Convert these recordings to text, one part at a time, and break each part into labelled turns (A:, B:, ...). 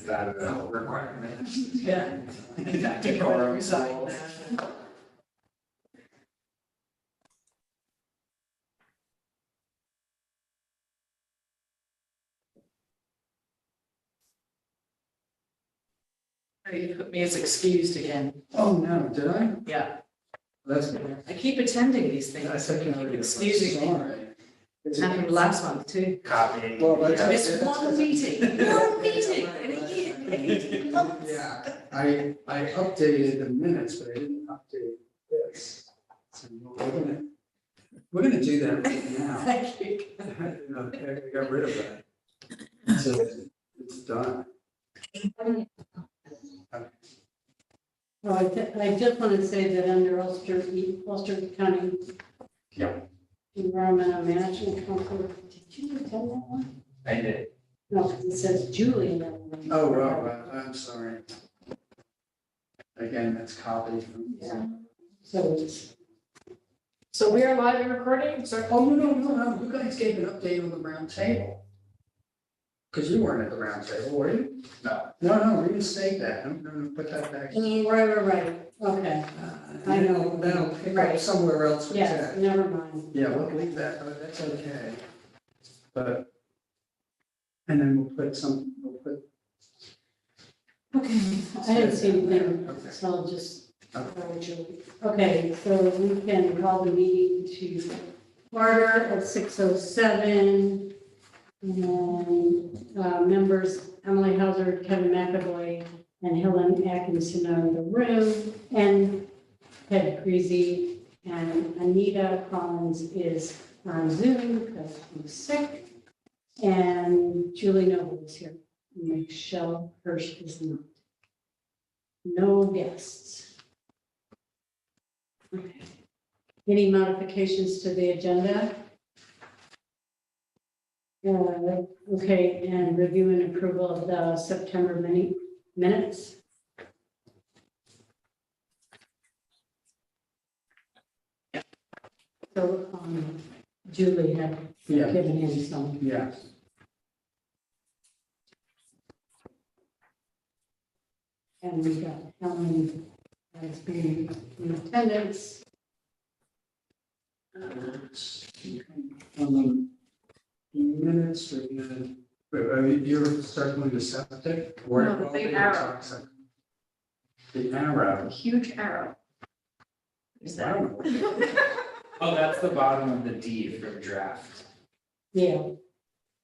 A: Is that a requirement?
B: Yeah.
A: Decorum rules.
B: Oh, you put me as excused again.
C: Oh, no, did I?
B: Yeah.
C: That's good.
B: I keep attending these things.
C: I said,
B: You keep excusing me.
C: sorry.
B: It happened last month too.
A: Copy.
C: Well, that's-
B: I missed one meeting in a year, 18 months.
C: Yeah, I updated the minutes, but I didn't update this. So we're gonna do that right now.
B: Thank you.
C: Okay, we got rid of that. So it's done.
D: Oh, I just want to say that under Ulster County.
A: Yeah.
D: Environmental Management Council, did you attend that one?
A: I did.
D: No, 'cause it says Julie in that one.
C: Oh, well, I'm sorry. Again, that's copied from.
D: Yeah. So it's,
B: So we are live and recording, so.
C: Oh, no, you guys gave an update on the round table. Because you weren't at the round table, were you?
A: No.
C: No, reinstate that, no, put that back.
D: right, okay, I know.
C: That'll pick up
D: Right.
C: somewhere else with
D: yes,
C: that.
D: never mind.
C: Yeah, we'll leave that, but that's okay. But, and then we'll put.
D: Okay, I didn't see anything,
C: Okay.
D: so I'll just.
C: Okay.
D: Okay, so we can call the meeting to order at 6:07. And members Emily Hauser, Kevin McAvoy, and Helen Atkinson are in the room, and Ted Creasy, and Anita Collins is on Zoom because she's sick, and Julie Noble is here. Michelle Hirsch is not. No guests. Okay. Any modifications to the agenda? Okay, and review and approval of the September minutes. So, Julie had
C: Yeah,
D: given in some.
C: yeah.
D: And we got Helen as being in attendance.
C: Minutes, you're circling the septic? Or-
B: No, the big arrow.
C: The arrow.
B: Huge arrow. Is
C: I
B: that?
C: don't know.
A: Oh, that's the bottom of the deed from draft.
D: Yeah.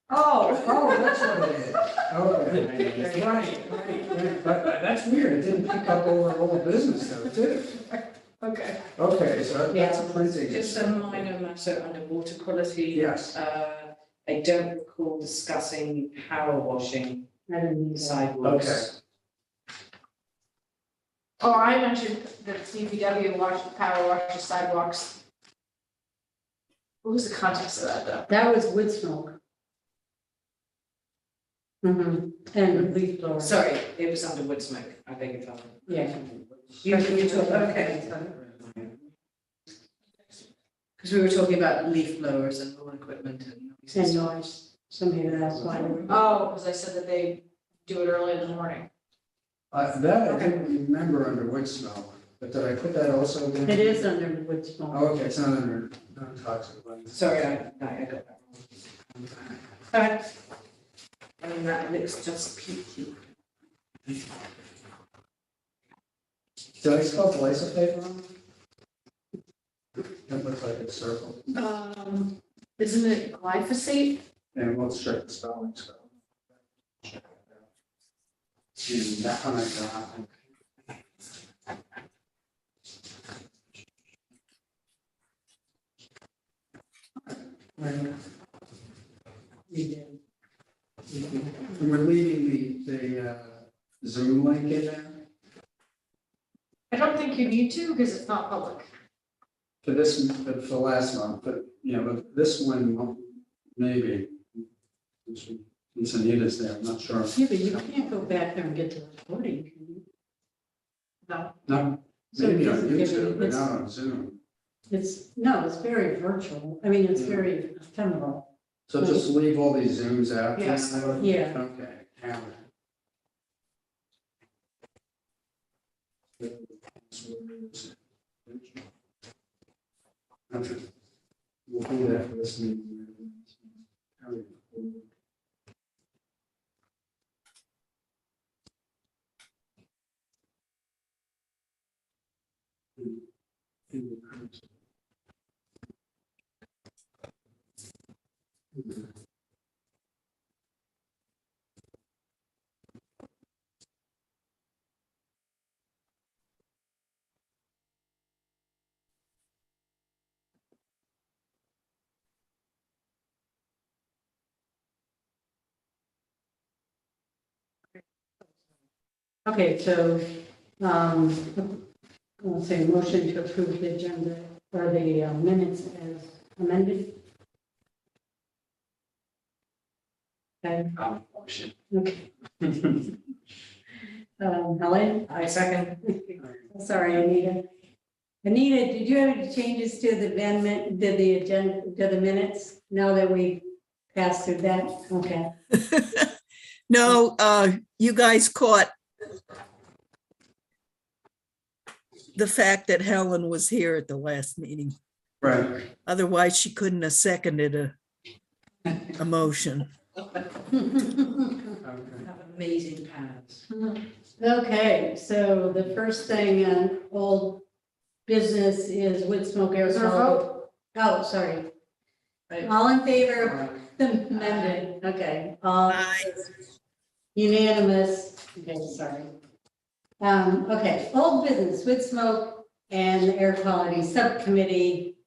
C: Oh, that's what it is. Okay. Right. But that's weird, it didn't pick up over old business though, did it?
B: Okay.
C: Okay, so that's a
D: Yeah.
C: printing.
B: Just a minor matter under water quality.
C: Yes,
B: I don't recall discussing power washing
D: I don't need that.
B: sidewalks.
C: okay.
E: Oh, I mentioned that DPW power washes sidewalks. What was the context of that though?
D: That was wood smoke. And leaf blower.
B: Sorry, it was under wood smoke, I beg your pardon.
D: Yeah.
B: You took, okay, because we were talking about leaf blowers and lawn equipment and.
D: And noise, so maybe that's why.
E: Oh, because I said that they do it early in the morning.
C: That I didn't remember under wood smoke, but did I put that also in?
D: It is under wood smoke.
C: Oh, okay, it's not under, non-toxic.
B: Sorry, I got that wrong. All right. I mean, that looks just peaky.
C: Did I spell glyphosate wrong? That looks like it's circled.
E: Isn't it glyphosate?
C: And we'll check the spelling. That one I got.
D: We did.
C: And we're leaving the Zoom link in there
E: I don't think you need to because it's not public.
C: for this, for last month, but, but this one, maybe. Since Anita's there, I'm not sure.
D: Yeah, but you can't go back there and get to the recording, can you?
E: No.
C: No,
D: So
C: maybe
D: it
C: on
D: doesn't give you-
C: YouTube, but
D: it's-
C: not on Zoom.
D: It's very virtual. I mean, it's very ephemeral.
C: So just leave all these Zooms out?
E: Yes.
D: Yeah.
C: Okay, camera. Okay. We'll do that for this meeting.
D: Okay, so, I'll say motion to approve the agenda or the minutes as amended. Okay,
A: Motion.
D: okay. Helen?
B: I second.
D: Sorry, Anita. Anita, did you have any changes to the amendment, to the agenda, to the minutes, now that we passed through that? Okay.
F: No, you guys caught the fact that Helen was here at the last meeting.
C: Right.
F: Otherwise, she couldn't have seconded a motion.
B: Have amazing powers.
D: Okay, so the first thing on old business is wood smoke air.
B: Is there a vote?
D: Oh, sorry.
B: Right.
D: All in favor of the amended, okay, all
F: Aye.
D: unanimous, okay, sorry. Okay, old business, wood smoke and air quality subcommittee.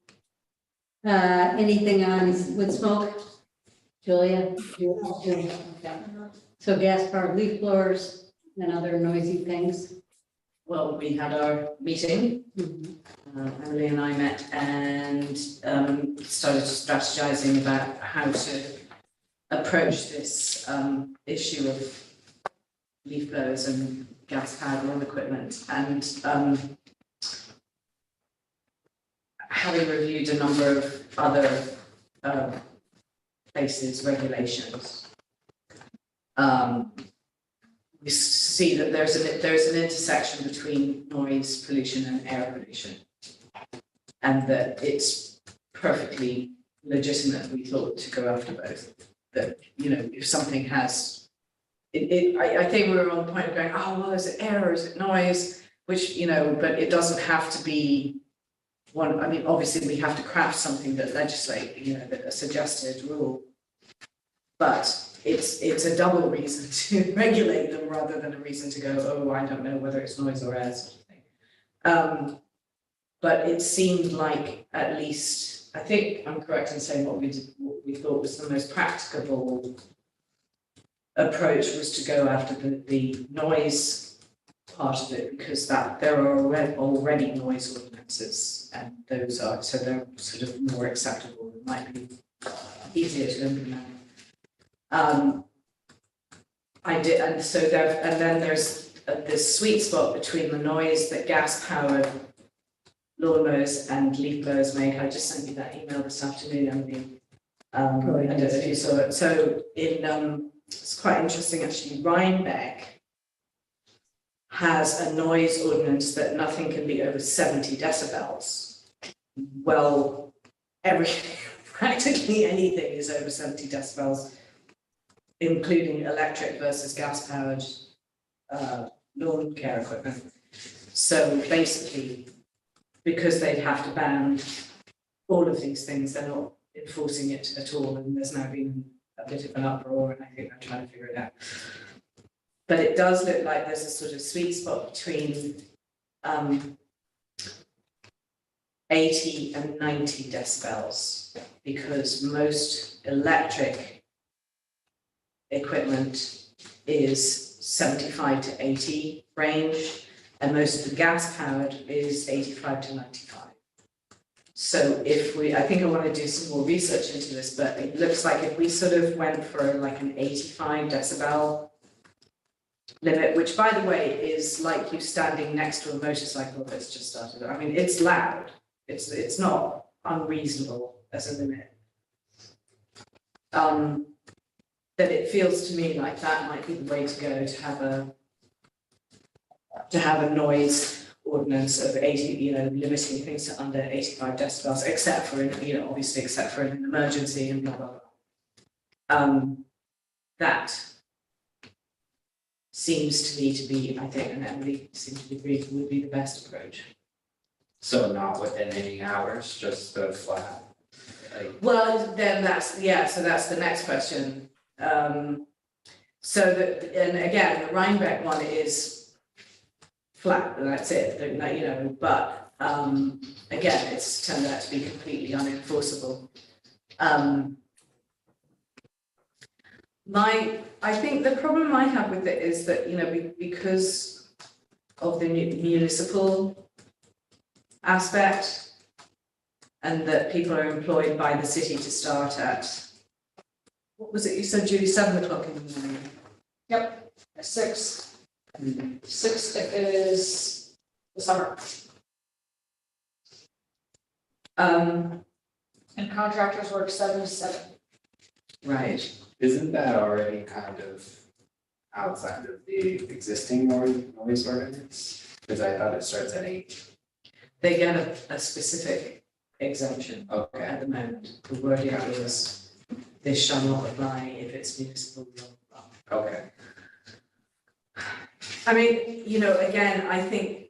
D: Anything on wood smoke? Julia? Julia, okay. So gas powered leaf blowers and other noisy things.
B: Well, we had our meeting,
D: Mhm.
B: Emily and I met and started strategizing about how to approach this issue of leaf blowers and gas powered lawn equipment. And having reviewed a number of other places, regulations, we see that there's an intersection between noise pollution and air pollution. And that it's perfectly legitimate, we thought, to go after both. That, you know, if something has, I think we were on the point of going, oh, well, is it air or is it noise? Which, you know, but it doesn't have to be one, I mean, obviously we have to craft something that legislate, you know, a suggested rule. But it's a double reason to regulate them rather than a reason to go, oh, I don't know whether it's noise or air sort of thing. But it seemed like, at least, I think I'm correct in saying what we thought was the most practicable approach was to go after the noise part of it, because there are already noise ordinances, and those are, so they're sort of more acceptable, it might be easier to implement. I did, and so there, and then there's this sweet spot between the noise that gas-powered lawnmowers and leaf blowers make. I just sent you that email this afternoon, Emily. I don't know if you saw it. So it's quite interesting actually. Rhinebeck has a noise ordinance that nothing can be over 70 decibels. Well, practically anything is over 70 decibels. Including electric versus gas-powered lawn care equipment. So basically, because they'd have to ban all of these things, they're not enforcing it at all, and there's now been a bit of an uproar, and I think they're trying to figure it out. But it does look like there's a sort of sweet spot between 80 and 90 decibels, because most electric equipment is 75 to 80 range, and most of the gas powered is 85 to 95. So if I think I want to do some more research into this, but it looks like if we sort of went for like an 85 decibel limit, which by the way is like you standing next to a motorcycle that's just started. I mean, it's loud. It's not unreasonable as a limit. That it feels to me like that might be the way to go, to have to have a noise ordinance of 80, limiting things to under 85 decibels, except for, obviously except for an emergency and blah, blah, blah. That seems to me to be, I think, and Emily seems to agree, would be the best approach.
A: So not within any hours, just the flat, like,
B: Well, then so that's the next question. So that, and again, the Rhinebeck one is flat, and that's it, but, again, it's turned out to be completely unenforceable. I think the problem I have with it is that, because of the municipal aspect, and that people are employed by the city to start at, what was it, you said, Julie, 7 o'clock in the morning?
E: Yep, 6. 6 is the summer. And contractors work 7 to 7.
B: Right.
A: isn't that already kind of outside of the existing noise ordinance? Because I thought it starts at 8.
B: They get a specific exemption
A: Okay,
B: at the moment. The wording is, this shall not apply if it's municipal law.
A: okay.
B: I mean, again, I think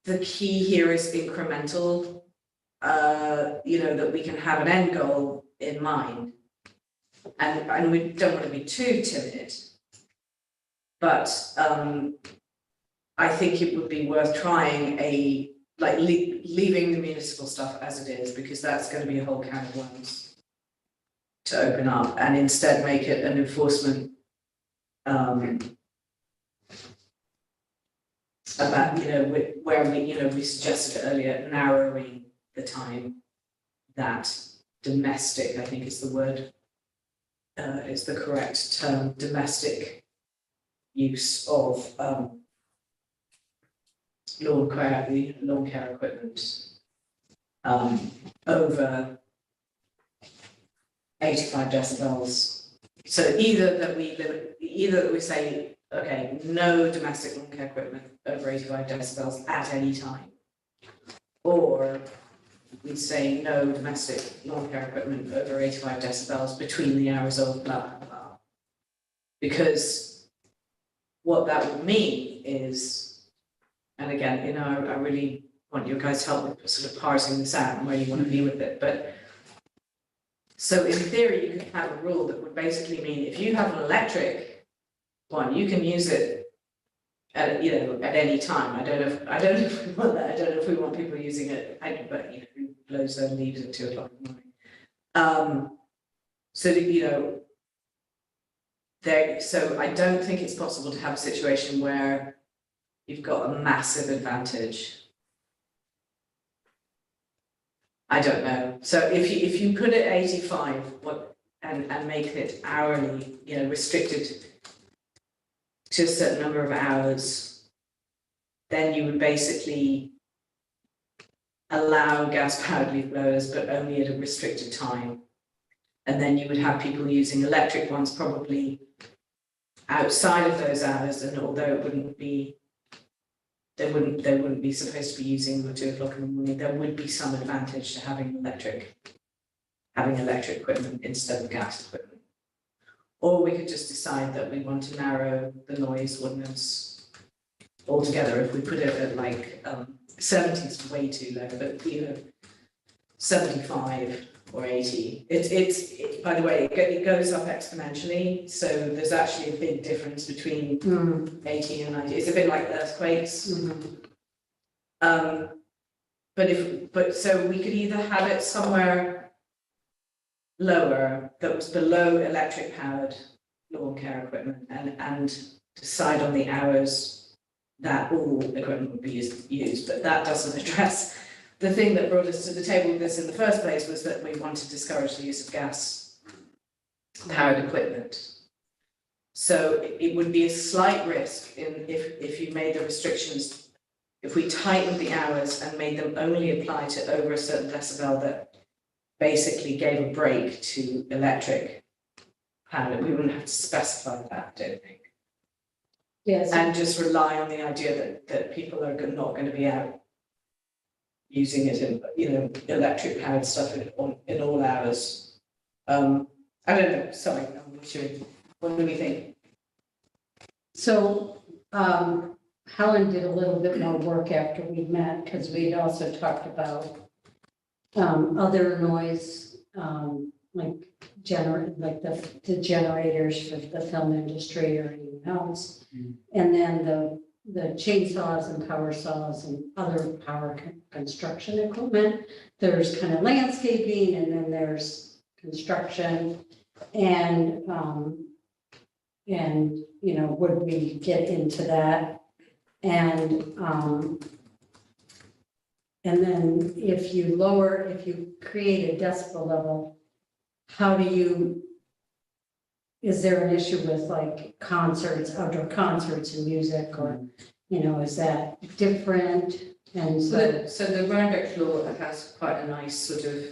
B: the key here is incremental, that we can have an end goal in mind. And we don't want to be too timid. But I think it would be worth trying leaving the municipal stuff as it is, because that's going to be a whole can of worms to open up, and instead make it an enforcement about, where we suggested earlier, narrowing the time that domestic, I think is the word, is the correct term, domestic use of lawn care equipment over 85 decibels. So either that we say, okay, no domestic lawn care equipment over 85 decibels at any time, or we say no domestic lawn care equipment over 85 decibels between the hours of blah, blah, blah. Because what that would mean is, and again, I really want your guys' help with sort of parsing this out and where you want to be with it, but so in theory, you could have a rule that would basically mean if you have an electric one, you can use it at any time. I don't know if we want that. I don't know if we want people using it, but who blows their leaves at 2 o'clock in the morning. So that so I don't think it's possible to have a situation where you've got a massive advantage. I don't know. So if you put it at 85, and make it hourly, restricted to a certain number of hours, then you would basically allow gas-powered leaf blowers, but only at a restricted time. And then you would have people using electric ones probably outside of those hours, and although it wouldn't be, they wouldn't be supposed to be using them at 2 o'clock in the morning, there would be some advantage to having electric equipment instead of gas equipment. Or we could just decide that we want to narrow the noise ordinance altogether. If we put it at 70 is way too low, but 75 or 80. It's by the way, it goes up exponentially. So there's actually a big difference between 80 and 90. It's a bit like earthquakes. But so we could either have it somewhere lower that was below electric powered lawn care equipment, and decide on the hours that all equipment would be used. But that doesn't address the thing that brought us to the table with this in the first place, was that we want to discourage the use of gas-powered equipment. So it would be a slight risk if you made the restrictions, if we tightened the hours and made them only apply to over a certain decibel, that basically gave a break to electric powered. We wouldn't have to specify that, I don't think.
D: Yes,
B: and just rely on the idea that people are not going to be out using it in, electric powered stuff in all hours. I don't know, sorry, I'm assuming, what do we think?
D: so, Helen did a little bit more work after we met, because we'd also talked about other noise, like the generators for the film industry or anything else. And then the chainsaws and power saws and other power construction equipment. There's kind of landscaping, and then there's construction. And would we get into that? And then if you create a decibel level, is there an issue with like concerts, outdoor concerts and music, or, is that different? And
B: So the Rhinebeck law has quite a nice sort of,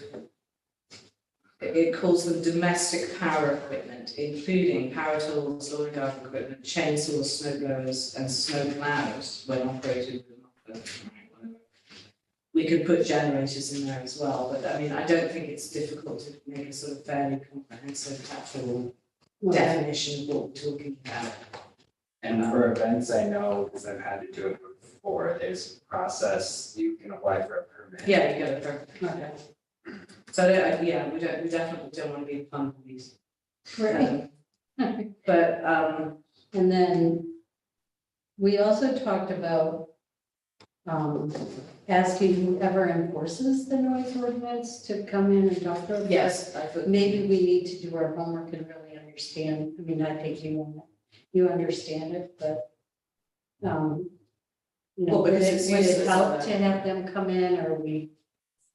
B: it calls them domestic power equipment, including power tools, lawn and garden equipment, chainsaws, snow blowers, and snow plows when operated with a we could put generators in there as well, but I mean, I don't think it's difficult to make a sort of fairly comprehensive actual definition of what we're talking about.
A: And for events, I know, because I've had to do it before, there's a process, you can apply for a permit.
B: Yeah, you get it,
D: Okay.
B: so we definitely don't want to be fun police.
D: Right.
B: But,
D: And then we also talked about asking whoever enforces the noise ordinance to come in and talk to us.
B: yes, I thought.
D: Maybe we need to do our homework and really understand. I mean, I think you understand it, but
B: Well,
D: would
B: because it's
D: it
B: useless,
D: help
B: so
D: to have them come in, or are we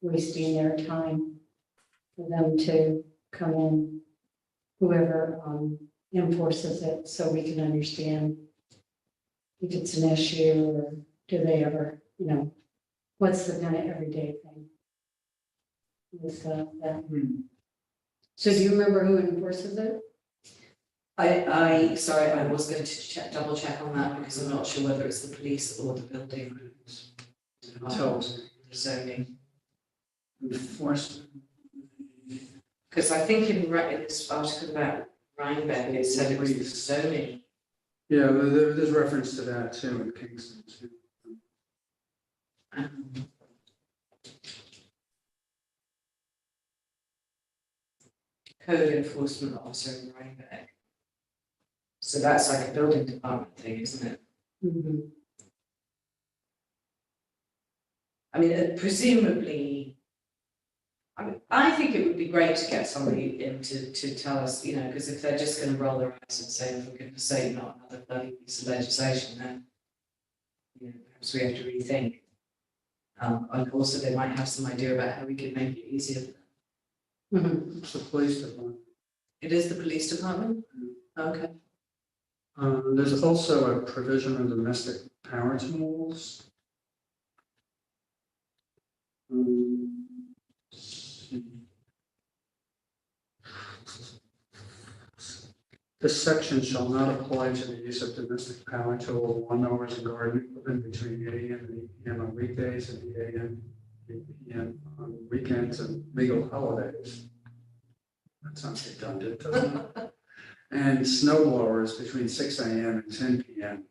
D: wasting their time for them to come in, whoever enforces it, so we can understand if it's an issue, or do they ever, what's the kind of everyday thing with that? So do you remember who enforces it?
B: Sorry, I was going to double check on that because I'm not sure whether it's the police or the building. Zoning.
C: Enforcement.
B: Because I think in this article about Rhinebeck, it said it was the zoning.
C: Yeah, there's reference to that too in Kingston too.
B: Code enforcement officer in Rhinebeck. So that's like a building department thing, isn't it? I mean, presumably, I think it would be great to get somebody in to tell us, because if they're just going to roll their eyes and say, for goodness sake, not another bloody piece of legislation, then perhaps we have to rethink. And also they might have some idea about how we can make it easier for them.
C: It's the police department.
B: It is the police department? Okay.
C: There's also a provision of domestic power tools. This section shall not apply to the use of domestic power tools, lawnmowers, and garden equipment between 8 AM and 8 PM on weekdays and 8 AM, 8 PM on weekends and legal holidays. That sounds redundant, doesn't it? And snow blowers between 6 AM and 10 PM,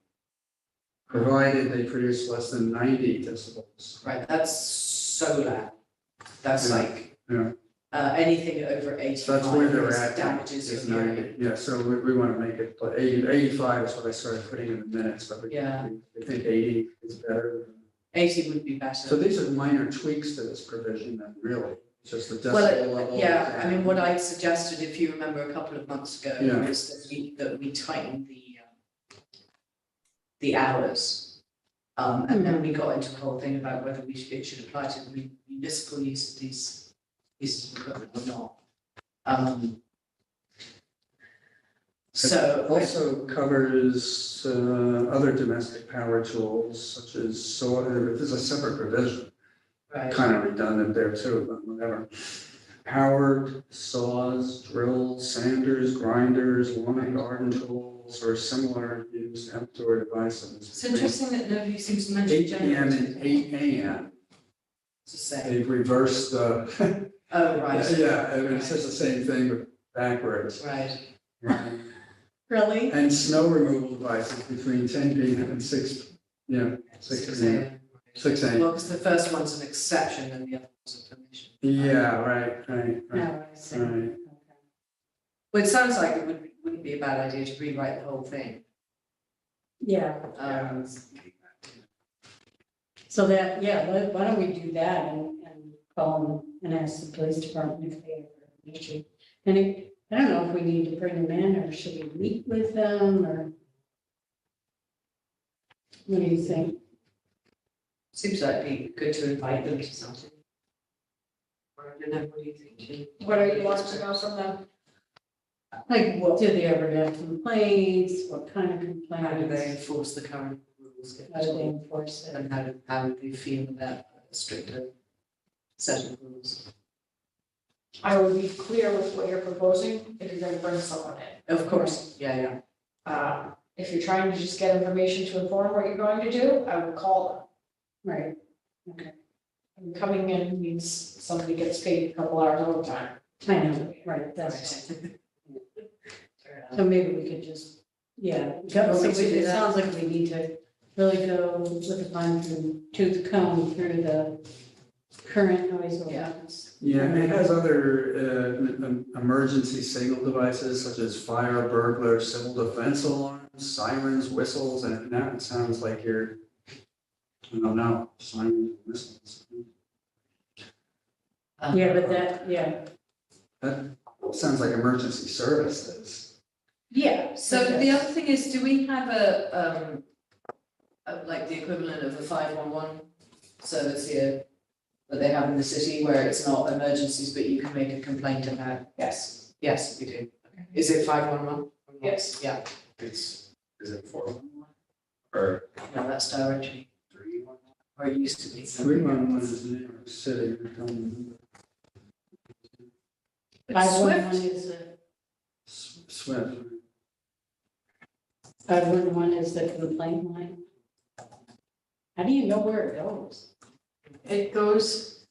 C: provided they produce less than 90 decibels.
B: Right, that's so loud. That's
C: Yeah.
B: like
C: Yeah.
B: anything over 85
C: So that's where they're
B: is
C: at.
B: damages
C: is
B: your
C: 90.
B: hearing.
C: Yeah, so we want to make it, but 85 is what I started putting in the minutes, but
B: Yeah.
C: we think 80 is better.
B: 80 would be
C: So
B: better.
C: these are minor tweaks to this provision, then really, just the decibel
B: Well,
C: level.
B: yeah, I mean, what I suggested, if you remember a couple of months ago,
C: Yeah.
B: was that we tightened the hours. And then we got into the whole thing about whether it should apply to the municipal use of these pieces of equipment or not. So.
C: Also covers other domestic power tools such as there's a separate provision,
B: Right.
C: kind of redundant there too, but whatever. powered saws, drills, sanders, grinders, lawn and garden tools, or similar used outdoor devices.
B: It's interesting that nobody seems to mention
C: 8 p.m.
B: generators.
C: and 8 a.m.
B: To say,
C: They've reversed the,
B: oh, right.
C: yeah, I mean, it says the same thing, but backwards.
B: Right.
D: Really?
C: And snow removal devices between 10 p.m. and 6, yeah, 6 p.m. 6 a.m.
B: Well, because the first one's an exception and the other one's a permission.
C: Yeah, right.
D: No, I see.
C: Right.
D: Okay.
B: Well, it sounds like it wouldn't be a bad idea to rewrite the whole thing.
D: Yeah, so that, yeah, why don't we do that and call them and ask the police department if they have an issue. And I don't know if we need to bring them in or should we meet with them or? What do you think?
B: Seems like it'd be good to invite them to something. Or I don't know, what do you think, Jim?
E: What are you wanting to know from them?
D: Like, what, do they ever have complaints? What kind of
B: How do they
D: complaints?
B: enforce the current rules?
D: How do they enforce it?
B: And how do they feel about a stricter set of rules?
E: I would be clear with what you're proposing if you're gonna bring someone in.
B: Of course, yeah.
E: If you're trying to just get information to inform what you're going to do, I would call
D: Right, okay,
E: them. And coming in means somebody gets paid a couple hours overtime.
D: I know, right, that's, so maybe we could just, yeah, it sounds like we need to really go with a fine tooth comb through the current noise ordinance.
C: Yeah, it has other emergency signal devices such as fire, burglar, civil defense alarms, sirens, whistles, and now it sounds like you're, I don't know, sirens, whistles.
D: Yeah, but that, yeah,
C: That sounds like emergency services.
B: Yeah, so the other thing is, do we have a like the equivalent of a 511 service here that they have in the city where it's not emergencies, but you can make a complaint about?
E: Yes.
B: Yes, we do. Is it 511?
E: Yes.
B: Yeah,
A: Is it 411? Or
B: no, that's directory,
A: 311?
B: or it used to be.
C: 311 is New York City. I don't remember.
B: But
D: 511
B: Swift,
D: is
C: Swift.
D: 511 is the complaint line. How do you know where it goes?
E: It goes,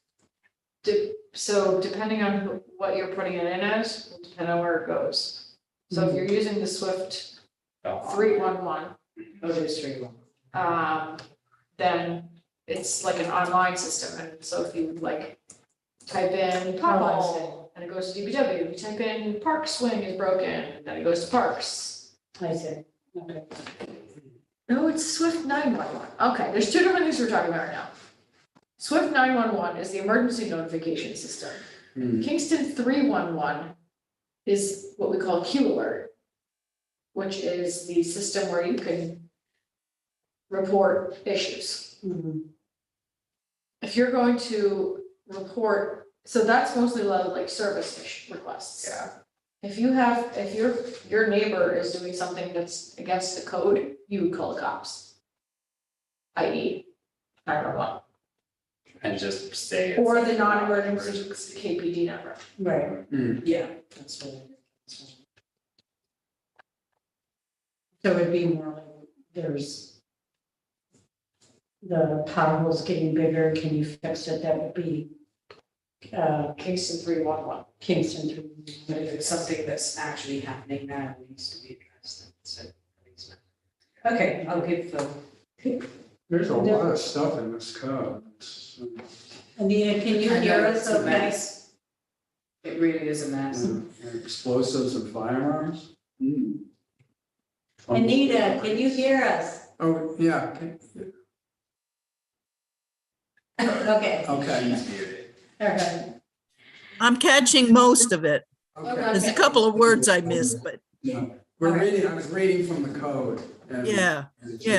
E: so depending on what you're putting it in as, will depend on where it goes. So if you're using the Swift 311,
B: oh, there's 311.
E: then it's like an online system, and so if you like type in pothole, and it goes to DPW, you type in park swing is broken, then it goes to parks.
D: I see, okay.
E: No, it's Swift 911. Okay, there's two different things we're talking about right now. Swift 911 is the emergency notification system. Kingston 311 is what we call Q Alert, which is the system where you can report issues.
D: Mhm.
E: If you're going to report, so that's mostly a lot of like service requests.
A: Yeah.
E: If your neighbor is doing something that's against the code, you would call the cops. I.e., 911,
A: And just stay.
E: or the non-emergency KPD number.
D: Right,
B: Yeah, that's what.
D: so it'd be more like there's the potholes getting bigger, can you fix it? That would be
E: Kingston 311.
D: Kingston 3.
B: But if it's something that's actually happening now, it needs to be addressed, then so. Okay, I'll give them.
C: There's a lot of stuff in this code.
D: Anita, can you
B: I know
D: hear
B: it's
D: us
B: a
D: okay?
B: mess. It really is a mess.
C: Explosives and firearms?
D: Anita, can you hear us?
C: Oh, yeah,
D: Okay,
C: okay.
A: He's muted.
D: all right.
F: I'm catching most of it.
C: Okay.
F: There's a couple of words I missed, but
C: I was reading from the code. and-
F: yeah,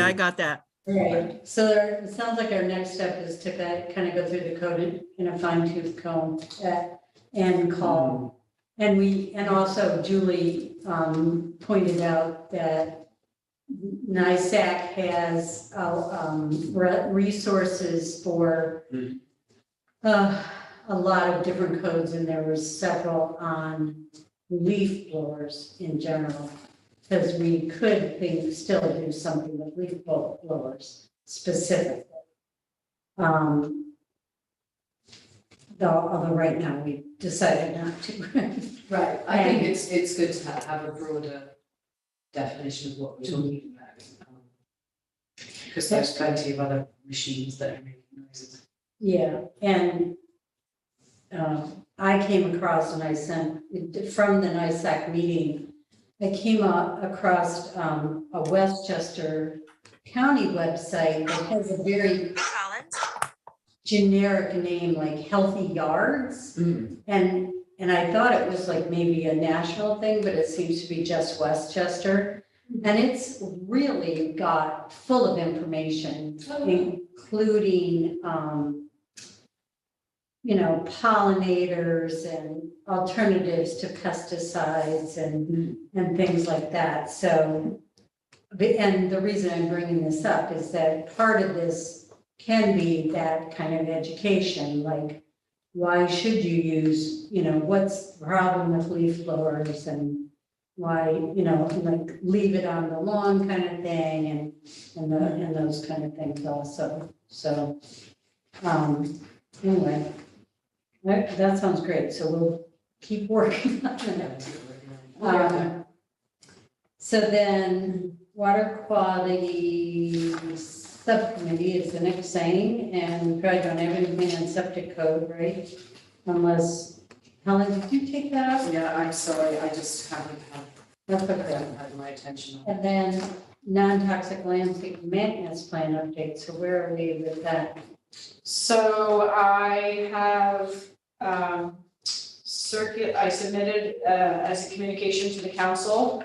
F: I got that.
D: All right, so it sounds like our next step is to kind of go through the code in a fine tooth comb and call. And also Julie pointed out that NISAC has resources for a lot of different codes and there were several on leaf blowers in general. Because we could still do something with leaf blowers specifically. Although right now we decided not to.
B: Right, I think it's good to have a broader definition of what we're talking about. Because there's plenty of other machines that are making noises.
D: Yeah, and I came across and I sent, from the NISAC meeting, I came across a Westchester County website that has a very generic name like Healthy Yards. And I thought it was like maybe a national thing, but it seems to be just Westchester. And it's really got full of information, including, pollinators and alternatives to pesticides and things like that. So, and the reason I'm bringing this up is that part of this can be that kind of education, like why should you use, what's the problem with leaf blowers and why, like leave it on the lawn kind of thing and those kind of things also. So, anyway, that sounds great. So we'll keep working on it. So then water quality subcommittee is the next thing, and we probably don't have anything on septic code, right? Unless, Helen, did you take that out?
B: Yeah, I'm sorry, I just haven't
D: That's okay.
B: had my attention on it.
D: And then non-toxic landscape maintenance plan update, so where are we with that?
E: So I have, I submitted, as a communication to the council,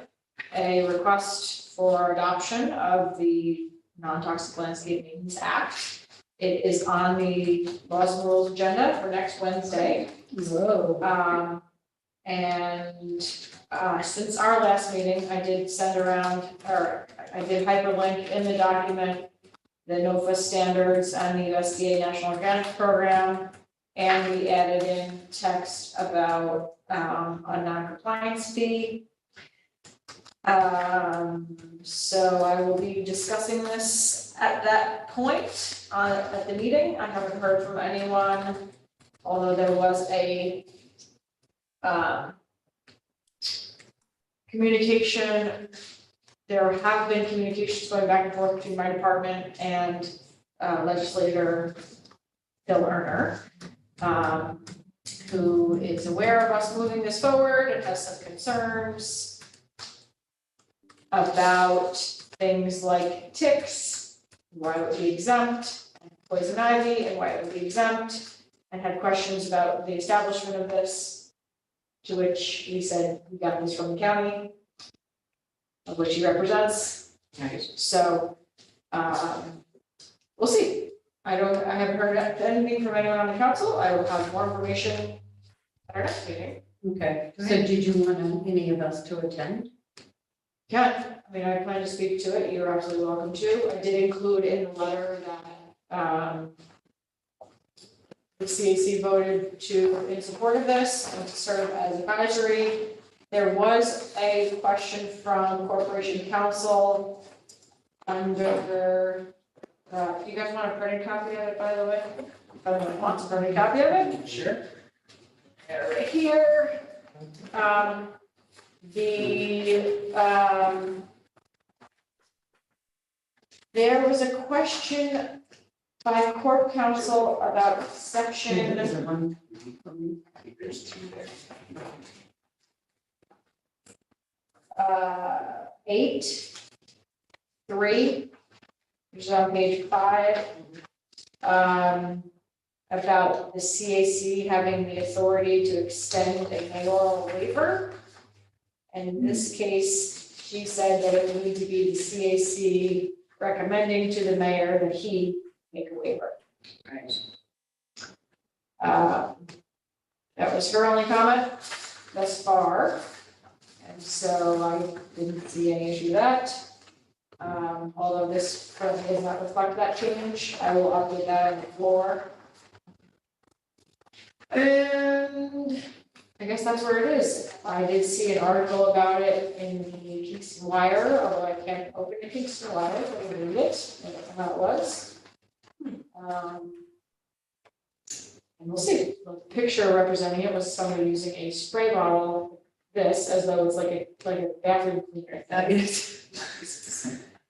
E: a request for adoption of the Non-Toxic Landscape Maintenance Act. It is on the Laws and Rules agenda for next Wednesday.
D: Whoa.
E: Since our last meeting, I did send around, or I did hyperlink in the document the NOFA standards and the USDA National Organic Program, and we added in text about a non-compliance fee. So I will be discussing this at that point at the meeting. I haven't heard from anyone, although there was a communication. There have been communications going back and forth between my department and legislator Bill Erner, who is aware of us moving this forward and has some concerns about things like ticks, why it would be exempt, and poison ivy, and why it would be exempt, and had questions about the establishment of this, to which we said we got this from the county, of which he represents.
B: Right.
E: So, we'll see. I haven't heard anything from anyone on the council. I will have more information at our next meeting.
D: Okay, so did you want any of us to attend?
E: Yeah, I mean, I plan to speak to it. You're absolutely welcome to. I did include in the letter that, the CAC voted in support of this and to serve as advisory. There was a question from Corporation Council under, you guys want a printed copy of it, by the way? If anyone wants a printed copy of it?
B: Sure.
E: Right here. There was a question by Corp Council about section.
B: There's two there.
E: 8.3, which is on page 5, about the CAC having the authority to extend a mayoral waiver. And in this case, she said that it would need to be the CAC recommending to the mayor that he make a waiver.
B: Right.
E: That was her only comment thus far. And so I didn't see any issue with that. Although this currently does not reflect that change, I will update that on the floor. And I guess that's where it is. I did see an article about it in the Kingston Wire, although I can't open the Kingston Wire, but I read it, I don't know how it was. And we'll see. The picture representing it was somebody using a spray bottle, this, as though it's like a bathroom cleaner.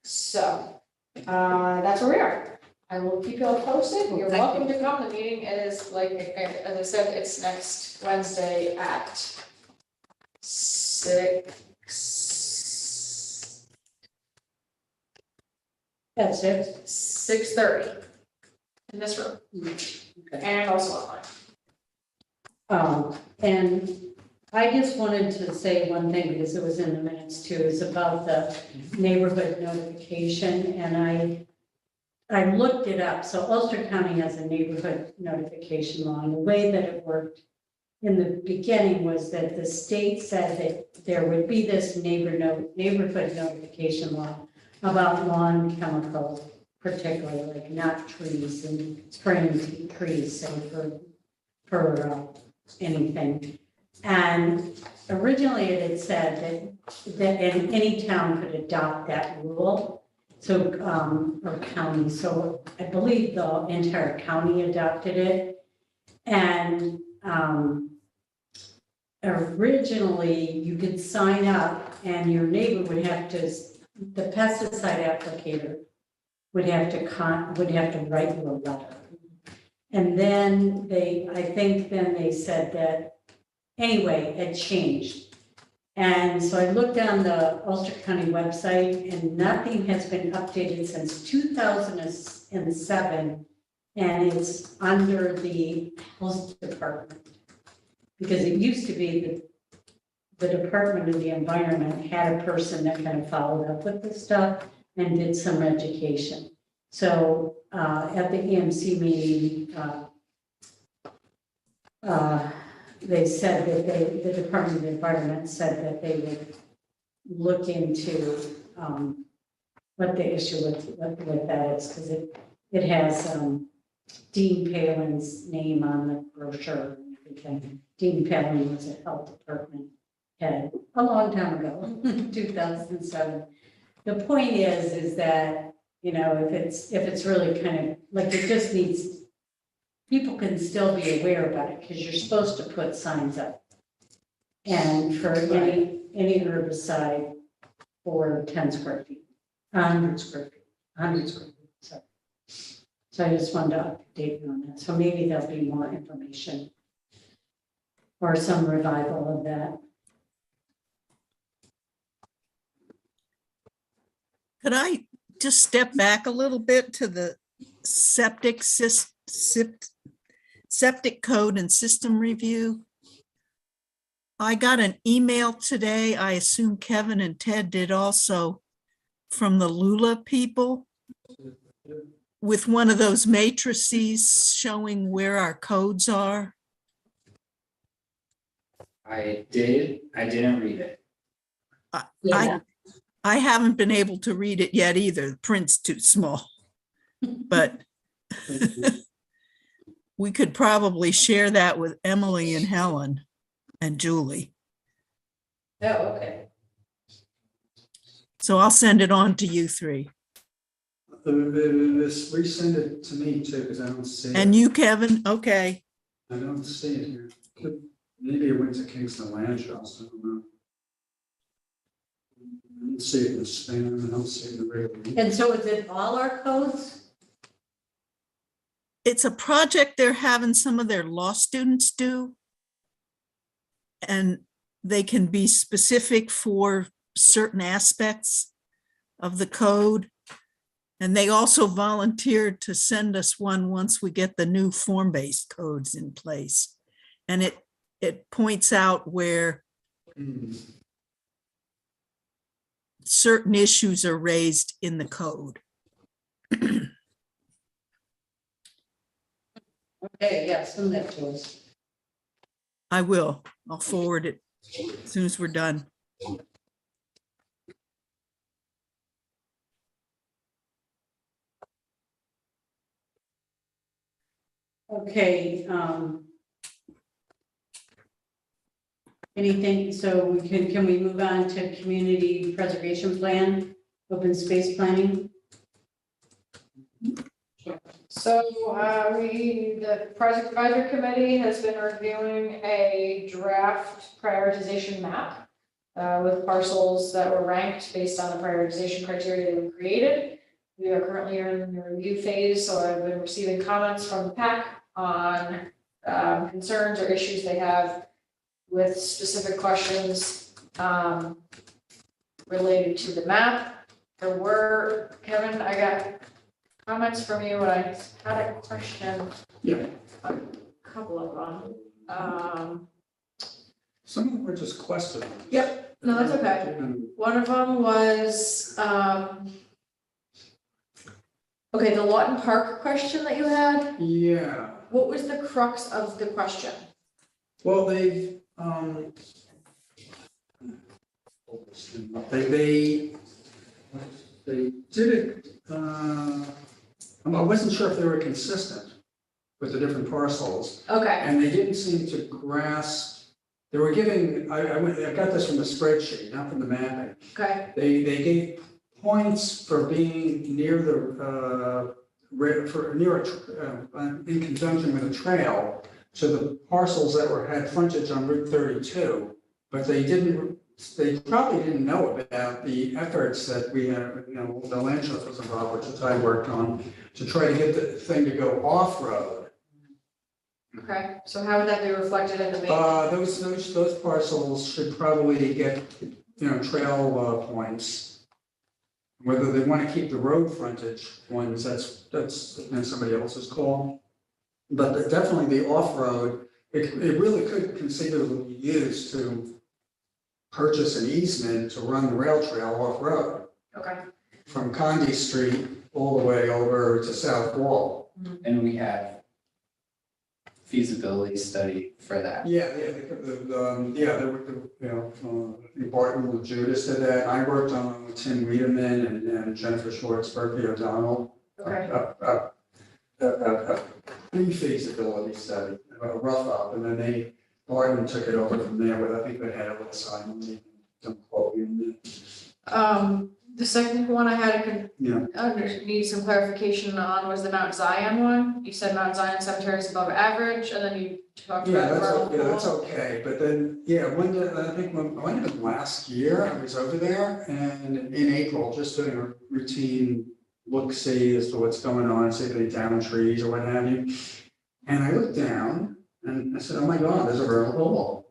E: So, that's where we are. I will keep you all posted. You're
B: Thank
E: welcome to come. The meeting is, like, as I said, it's next Wednesday at 6.
D: That's it.
E: 6:30 in this room, and also online.
D: And I just wanted to say one thing, because it was in the minutes too, is about the neighborhood notification, and I looked it up. So Ulster County has a neighborhood notification law, and the way that it worked in the beginning was that the state said that there would be this neighborhood notification law about lawn chemicals, particularly like not trees and spraying trees, so for anything. And originally it had said that any town could adopt that rule. So, or county, so I believe the entire county adopted it. And originally you could sign up and your neighbor would have to, the pesticide applicator would have to write you a letter. And then I think they said that, anyway, it changed. And so I looked on the Ulster County website and nothing has been updated since 2007. And it's under the Health Department. Because it used to be the Department of the Environment had a person that kind of followed up with this stuff and did some education. So at the EMC meeting, they said that the Department of the Environment said that they would look into what the issue with that is, because it has Dean Palin's name on the brochure and everything. Dean Palin was a health department head a long time ago, 2007. The point is that, you know, if it's really kind of like, it just needs, people can still be aware about it, because you're supposed to put signs up. And for any herbicide for 10 square feet, 100 square feet, 100 square feet. So I just wanted to update you on that. So maybe there'll be more information or some revival of that.
F: Could I just step back a little bit to the septic code and system review? I got an email today, I assume Kevin and Ted did also, from the Lula people with one of those matrices showing where our codes are.
A: I didn't read it.
F: I haven't been able to read it yet either. The print's too small. But we could probably share that with Emily and Helen and Julie.
D: Oh, okay.
F: So I'll send it on to you three.
C: Resend it to me too, because I don't see it.
F: And you, Kevin? Okay.
C: I don't see it here. Maybe it went to Kingston Land Trust, I don't know. I don't see it in the spam, I don't see it in the regular.
D: And so is it all our codes?
F: It's a project they're having some of their law students do. And they can be specific for certain aspects of the code. And they also volunteered to send us one once we get the new form-based codes in place. And it points out where certain issues are raised in the code.
D: Okay, yeah, send that to us.
F: I will. I'll forward it as soon as we're done.
D: Okay, Anything, so can we move on to community preservation plan, open space planning?
E: So, the project advisory committee has been reviewing a draft prioritization map with parcels that were ranked based on the prioritization criteria that we created. We are currently in the review phase, so I've been receiving comments from the PAC on concerns or issues they have with specific questions related to the map. There were, Kevin, I got comments from you, and I had a question.
C: Yeah.
E: A couple of them.
C: Some of them were just questions.
E: Yep, no, that's okay. One of them was, okay, the Lawton Park question that you had,
C: Yeah,
E: what was the crux of the question?
C: well, they did it, I wasn't sure if they were consistent with the different parcels,
E: Okay,
C: and they didn't seem to grasp, they were giving, I got this from the spreadsheet, not from the mapping.
E: okay,
C: They gave points for being near the, in conjunction with a trail to the parcels that had frontage on Route 32, but they probably didn't know about the efforts that we had, the land trust was involved, which I worked on, to try to get the thing to go off-road.
E: okay, so how would that be reflected in the main?
C: Those parcels should probably get, trail points. Whether they want to keep the road frontage ones, that's somebody else's call. But definitely the off-road, it really could conceivably be used to purchase an easement to run the rail trail off-road
E: Okay,
C: from Condi Street all the way over to South Wall.
A: And we have feasibility study for that. Barton
C: with Judas did that. I worked on Tim Wiedemann and Jennifer Schwartz, Berkey O'Donnell.
E: okay,
C: A pre-feasibility study, a rough up, and then Barton took it over from there, but I think they had a little sign on it. Don't quote me on that.
E: the second one I had
C: Yeah.
E: need some clarification on was the Mount Zion one. You said Mount Zion Cemetery is above average, and then you talked
C: Yeah,
E: about vernal pool.
C: that's okay, but then, when did last year, I was over there, and in April, just doing a routine look-see as to what's going on, see if they down trees or what have you. And I looked down, and I said, oh my God, there's a vernal pool.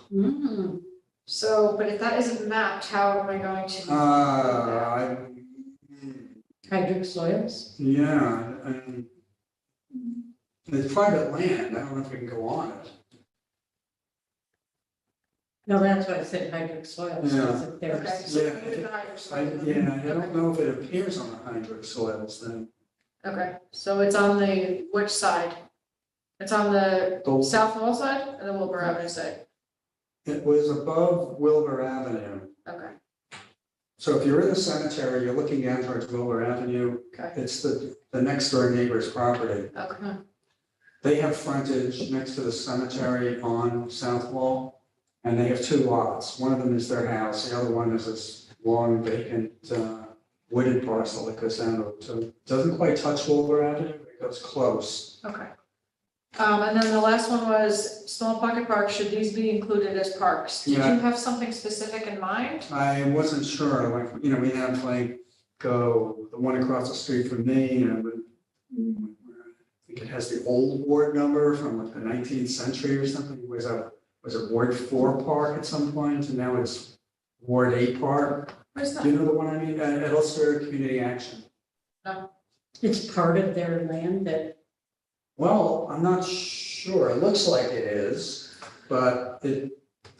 D: Hmm.
E: So, but if that isn't mapped, how am I going to?
D: Hydric soils?
C: Yeah, and it's private land, I don't know if we can go on it.
D: No, that's why I said hydric soils,
C: Yeah.
D: because if
E: Okay,
D: there's,
E: so
C: Yeah,
E: we did the hydric
C: I
E: soil.
C: don't know if it appears on the hydric soils then.
E: Okay, so it's on the, which side? It's on the
C: Gold.
E: south wall side or the Wilbur Avenue side?
C: It was above Wilbur Avenue.
E: Okay,
C: So if you're in the cemetery, you're looking down towards Wilbur Avenue,
E: okay,
C: it's the next door neighbor's property.
E: okay,
C: They have frontage next to the cemetery on South Wall, and they have two lots. One of them is their house, the other one is this long vacant wooded parcel that goes down to, doesn't quite touch Wilbur Avenue, but it goes close.
E: okay. And then the last one was small pocket parks, should these be included as parks? Did
C: Yeah.
E: you have something specific in mind?
C: I wasn't sure, like, we have like, the one across the street from me, I think it has the old ward number from like the 19th century or something, was it Ward 4 Park at some point, and now it's Ward 8 Park?
E: Where's
C: Do
E: that?
C: you know the one I mean, at Ulster Community Action?
D: it's part of their land that,
C: Well, I'm not sure, it looks like it is, but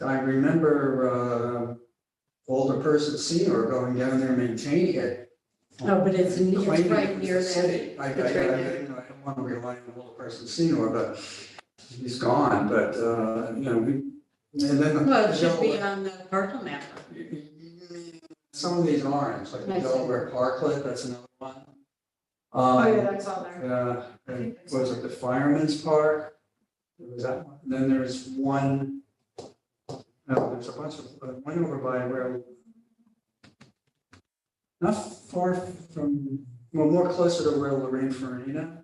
C: I remember Alderperson Senior going down there maintaining it.
D: oh, but it's
C: claiming
D: right
C: it was
D: near
C: the
D: that.
C: city. I
D: It's right there.
C: don't want to rely on Alderperson Senior, but he's gone, but, and then.
D: Well, it should be on the parcel map.
C: Some of these aren't, like the
D: I see.
C: Delaware Parklet, that's another one.
E: Oh, yeah, that's on there.
C: And was it the Fireman's Park? There was that one. Then there's one There's a bunch of, one over by where, not far from, well, more closer to where Lorraine Farina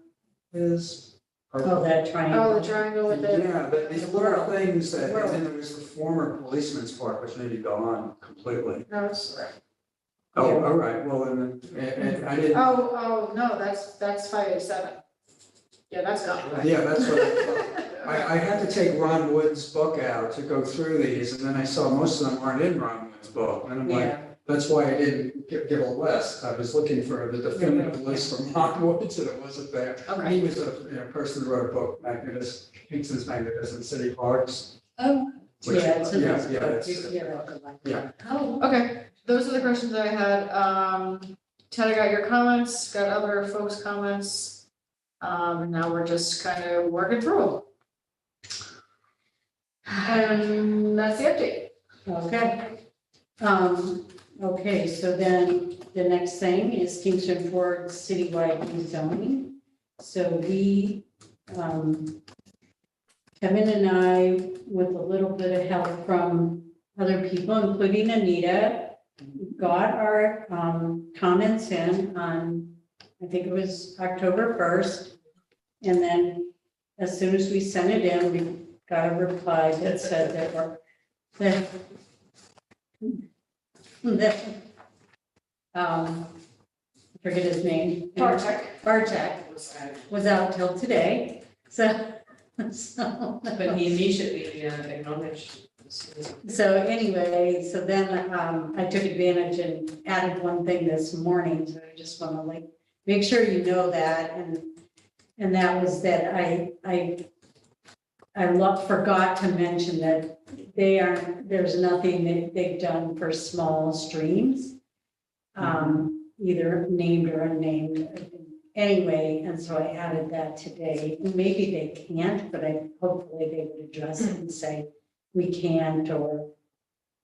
C: is.
D: Oh, that triangle.
E: Oh, the triangle with the,
C: Yeah, but these little
D: World.
C: things that, and
D: World.
C: then there was the former policeman's park, which may be gone completely.
E: no, it's,
C: Oh,
D: Yeah.
C: all right, well, and I didn't,
E: oh, no, that's 587. Yeah, that's gone.
C: yeah, that's what I thought. I had to take Ron Wood's book out to go through these, and then I saw most of them aren't in Ron Wood's book, and I'm like,
D: Yeah,
C: that's why I didn't give a list. I was looking for the definitive list from Ron Woods, and it wasn't there.
E: Okay.
C: He was a person who wrote a book, Kingston's Magnificent City Parks.
E: Oh.
C: which-
D: yeah, it's in
C: yeah,
D: this
C: yeah,
D: book.
C: it's-
D: Yeah.
E: Oh, okay, those are the questions that I had. Ted, I got your comments, got other folks' comments. Now we're just kind of working through them. And that's the update.
D: Okay. Okay, so then the next thing is Kingston Ford citywide rezoning. So we, Kevin and I, with a little bit of help from other people, including Anita, got our comments in on, I think it was October 1st. And then as soon as we sent it in, we got a reply that said that I forget his name. Bartek was out till today, so.
B: But he immediately acknowledged.
D: So anyway, so then I took advantage and added one thing this morning, so I just want to make sure you know that, and that was that I forgot to mention that there's nothing that they've done for small streams, either named or unnamed. Anyway, and so I added that today. Maybe they can't, but hopefully they would address it and say, we can't or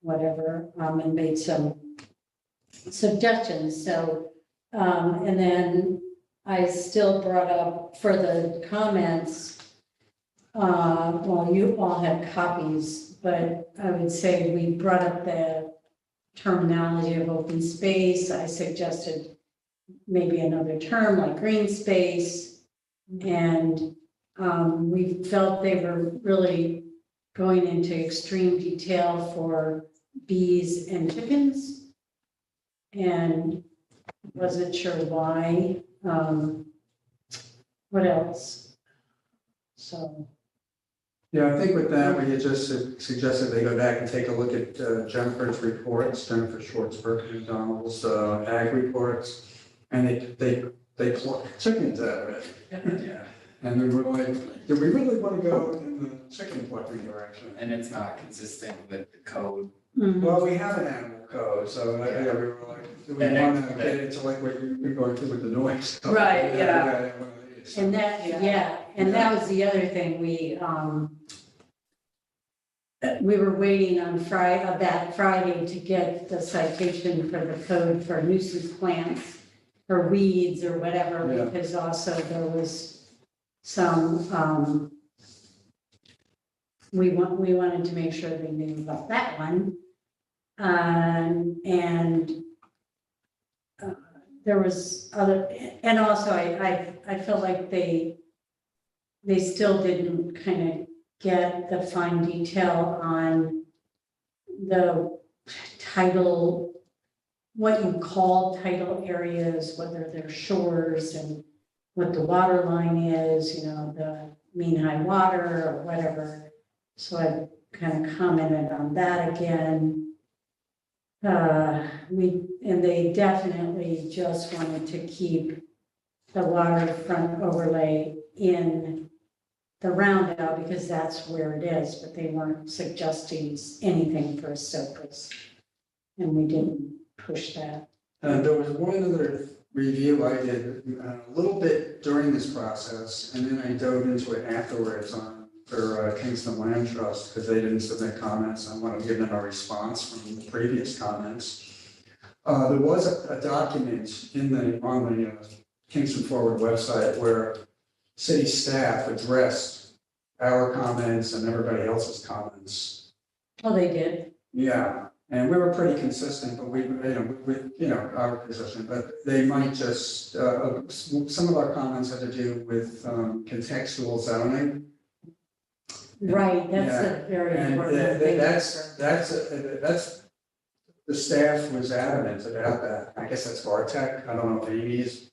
D: whatever, and made some suggestions. So, and then I still brought up for the comments, well, you all have copies, but I would say we brought up the terminology of open space. I suggested maybe another term like green space. And we felt they were really going into extreme detail for bees and chickens. And wasn't sure why. What else? So.
C: Yeah, I think with that, we had just suggested they go back and take a look at Jennifer's reports, Jennifer Schwartzberg and Donald's ag reports. And they pluck chickens out of it.
A: Yeah,
C: And we were like, do we really want to go in the chicken plucking direction?
A: and it's not consistent with the code.
C: Well, we have an animal code, so yeah, we were like, do we want to get into like what you've been going through with the noise?
D: Right, yeah.
C: one of these.
D: And that, yeah, and that was the other thing, we were waiting on that Friday to get the citation for the code for nuisance plants or weeds or whatever,
C: Yeah.
D: because also there was some, we wanted to make sure they knew about that one. And there was other, and also I feel like they still didn't kind of get the fine detail on the title, what you call title areas, whether they're shores and what the water line is, the mean high water or whatever. So I kind of commented on that again. And they definitely just wanted to keep the waterfront overlay in the roundabout because that's where it is, but they weren't suggesting anything for Silkus. And we didn't push that.
C: There was one other review I did a little bit during this process, and then I dove into it afterwards for Kingston Land Trust, because they didn't submit comments. I want to give them a response from the previous comments. There was a document on the Kingston Forward website where city staff addressed our comments and everybody else's comments
D: Oh, they did.
C: Yeah, and we were pretty consistent, but our position, but they might just, some of our comments had to do with contextual zoning.
D: Right, that's
C: Yeah,
D: a very
C: And
D: important thing.
C: that's, the staff was adamant about that. I guess that's Bartek, I don't know if Amy's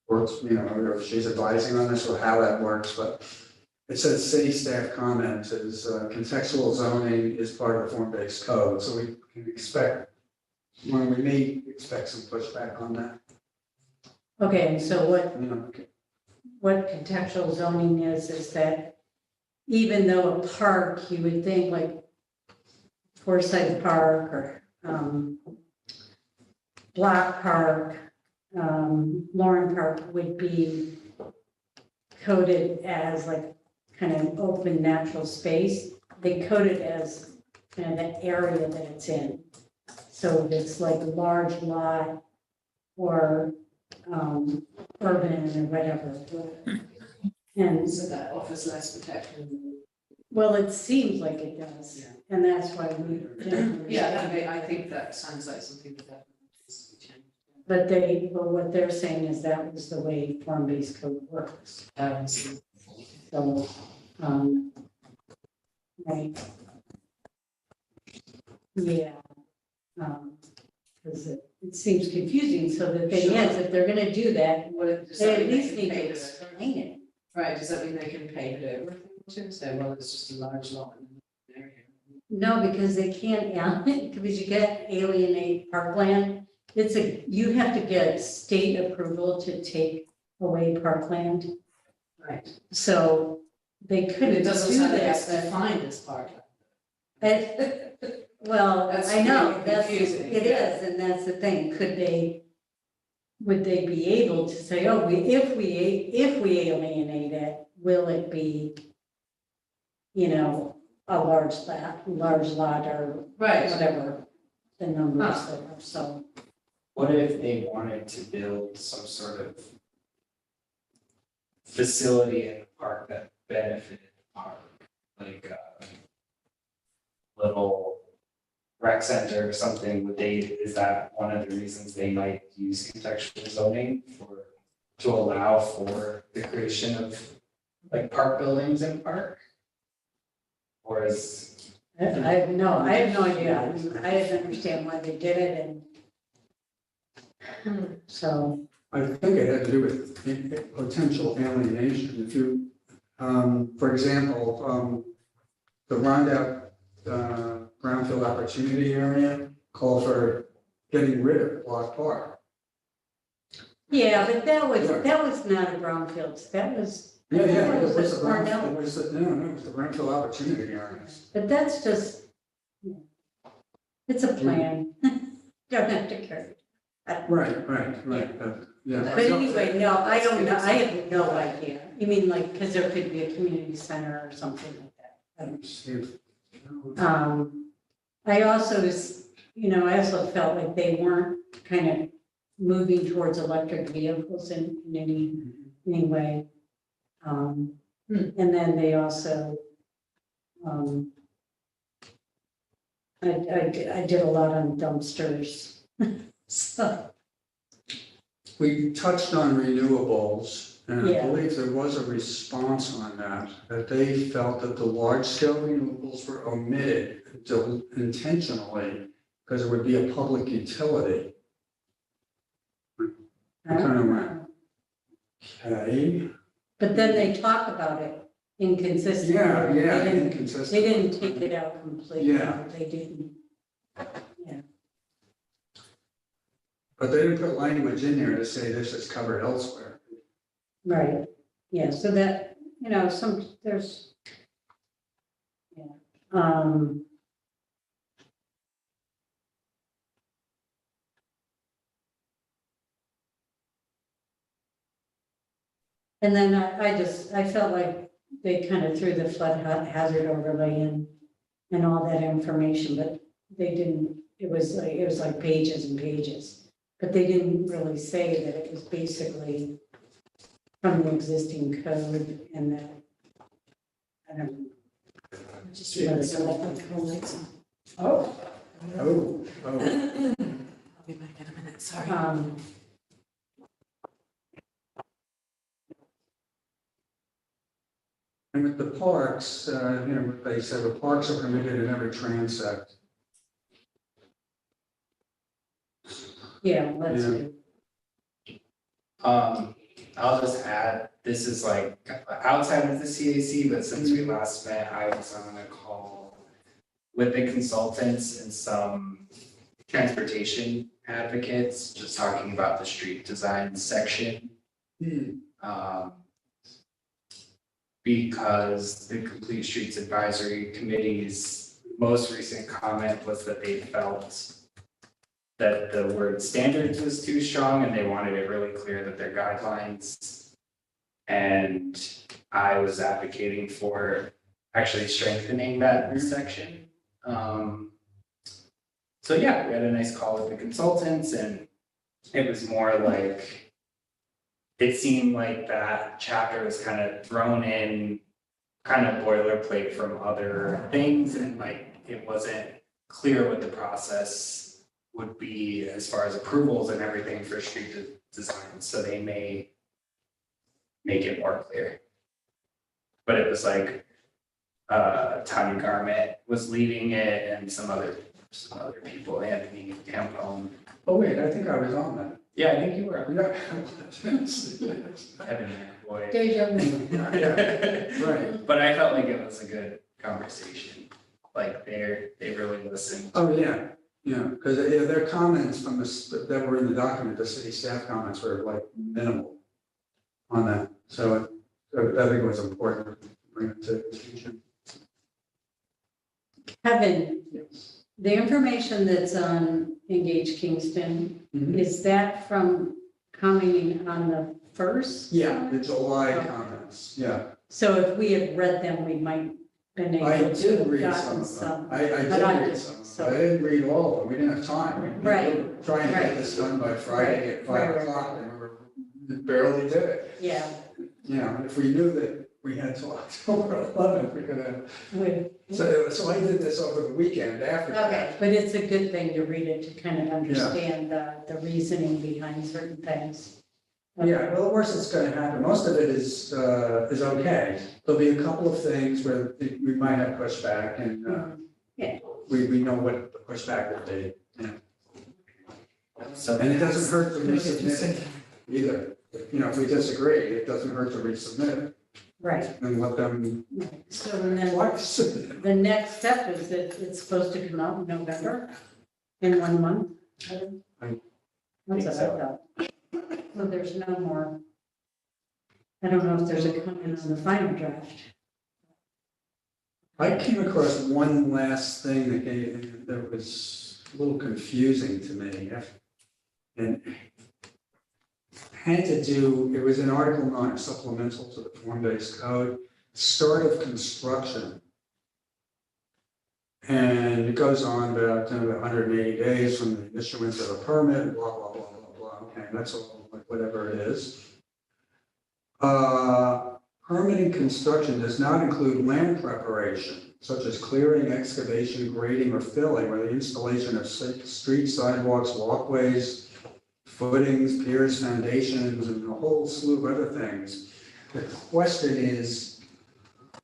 C: works, or if she's advising on this or how that works, but it says city staff comment is contextual zoning is part of the form-based code, so we can expect, when we meet, expect some pushback on that.
D: Okay, and so
C: Okay.
D: what contextual zoning is that even though a park, you would think like Forsyth Park or Block Park, Lauren Park would be coded as like kind of open natural space. They code it as kind of the area that it's in. So if it's like a large lot or urban or whatever. And
B: So that offers less protection.
D: well, it seems like it does, and that's why we didn't.
B: I think that sounds like something that needs to be changed.
D: But what they're saying is that was the way form-based code works. So, right. Yeah. Because it seems confusing, so the thing is, if they're gonna do that, they at least need to explain it.
B: Right, does that mean they can pave it over? To say, well, it's just a large lot in the area.
D: No, because they can't, because you get alienate parkland. You have to get state approval to take away parkland.
B: Right.
D: So they couldn't
B: It doesn't
D: do
B: sound like
D: that.
B: it's defined as part of
D: Well,
B: That's
D: I know,
B: really
D: that's,
B: confusing,
D: it
B: yeah.
D: is, and that's the thing, would they be able to say, oh, if we alienate it, will it be, a large lot or
B: Right.
D: whatever the numbers are, so.
A: What if they wanted to build some sort of facility in the park that benefited the park? Like a little rec center or something, is that one of the reasons they might use contextual zoning to allow for the creation of like park buildings in park? Or is,
D: I have no idea, I didn't understand why they did it, and so,
C: I think it had to do with potential alienation. If you, for example, the Rhonda brownfield opportunity area called for getting rid of Block Park.
D: yeah, but that was not a brownfields, that was.
C: Yeah,
D: It
C: it was
D: a
C: the
D: Cornell.
C: it was the brownfield opportunity area.
D: But that's just, it's a plan. Don't have to carry.
C: Right. Yeah.
D: But anyway, no, I don't know, I have no idea. You mean like, because there could be a community center or something like that. I don't know. I also felt like they weren't kind of moving towards electric vehicles in any way. And then they also, I did a lot on dumpsters. So,
C: We touched on renewables, and I
D: Yeah.
C: believe there was a response on that they felt that the large-scale renewables were omitted intentionally because it would be a public utility.
D: I don't
C: Kind of
D: know.
C: Okay.
D: But then they talk about it inconsistently.
C: Yeah,
D: They didn't-
C: inconsistent.
D: They didn't take it out completely.
C: Yeah.
D: They didn't.
C: But they didn't put language in there to say this is covered elsewhere.
D: Right, yeah, so that, there's. Yeah, and then I felt like they kind of threw the flood hazard overlay in and all that information, but they didn't, it was like pages and pages. But they didn't really say that it was basically from the existing code and that, I don't know.
B: Just realized I left the whole lights on.
C: Oh,
B: I'll be back in a minute, sorry.
C: and with the parks, what they said, the parks are permitted in every transect.
D: Yeah, let's do.
A: I'll just add, this is like outside of the CAC, but since we last met, I was on a call with the consultants and some transportation advocates, just talking about the street design section. Because the Complete Streets Advisory Committee's most recent comment was that they felt that the word standards was too strong and they wanted it really clear that they're guidelines. And I was advocating for actually strengthening that section. So yeah, we had a nice call with the consultants and it was more like, it seemed like that chapter was kind of thrown in, kind of boilerplate from other things and like, it wasn't clear what the process would be as far as approvals and everything for street design, so they may make it more clear. But it was like, Tanya Garment was leading it and some other people, Anthony Tampone.
C: Oh, wait, I think I was on that.
A: Yeah, I think you were.
C: Yeah.
A: Heaven, boy.
D: Deja vu.
C: Yeah, right.
A: But I felt like it was a good conversation, like they really listened.
C: Oh, yeah, because their comments from that were in the document, the city staff comments were like minimal on that. So I think it was important to bring it to attention.
D: Kevin,
C: Yes.
D: the information that's on Engage Kingston, is that from commenting on the first?
C: Yeah, the July comments, yeah.
D: So if we had read them, we might been able
C: I
D: to
C: did
D: have
C: read
D: gotten
C: some
D: some.
C: of them. I did
D: but I
C: read
D: didn't,
C: some of
D: so-
C: them. I didn't read all of them. We didn't have time.
D: Right,
C: We were trying to get this done by Friday at 5 o'clock and we barely did it.
D: Yeah,
C: And if we knew that we had till October 11th, we could have. So I did this over the weekend after
D: okay,
C: that.
D: but it's a good thing to read it to kind of understand the reasoning behind certain things.
C: Yeah, well, the worst that's gonna happen, most of it is okay. There'll be a couple of things where we might have pushback and
D: Yeah.
C: we know what the pushback will be.
A: So
C: And it doesn't hurt to resubmit it either. If we disagree, it doesn't hurt to resubmit it
D: Right,
C: and let them.
D: so and then
C: What?
D: the next step is that it's supposed to come out in November, in 1 month. That's what I thought. So there's no more. I don't know if there's a comment on the final draft.
C: I came across one last thing that was a little confusing to me. And had to do, it was in Article 9 supplemental to the form-based code, start of construction. And it goes on about 180 days from the issuance of a permit, blah, blah, blah, blah, blah. Okay, that's all, like whatever it is. Permitting construction does not include land preparation, such as clearing, excavation, grading, or filling, or the installation of street sidewalks, walkways, footings, piers, foundations, and a whole slew of other things. The question is,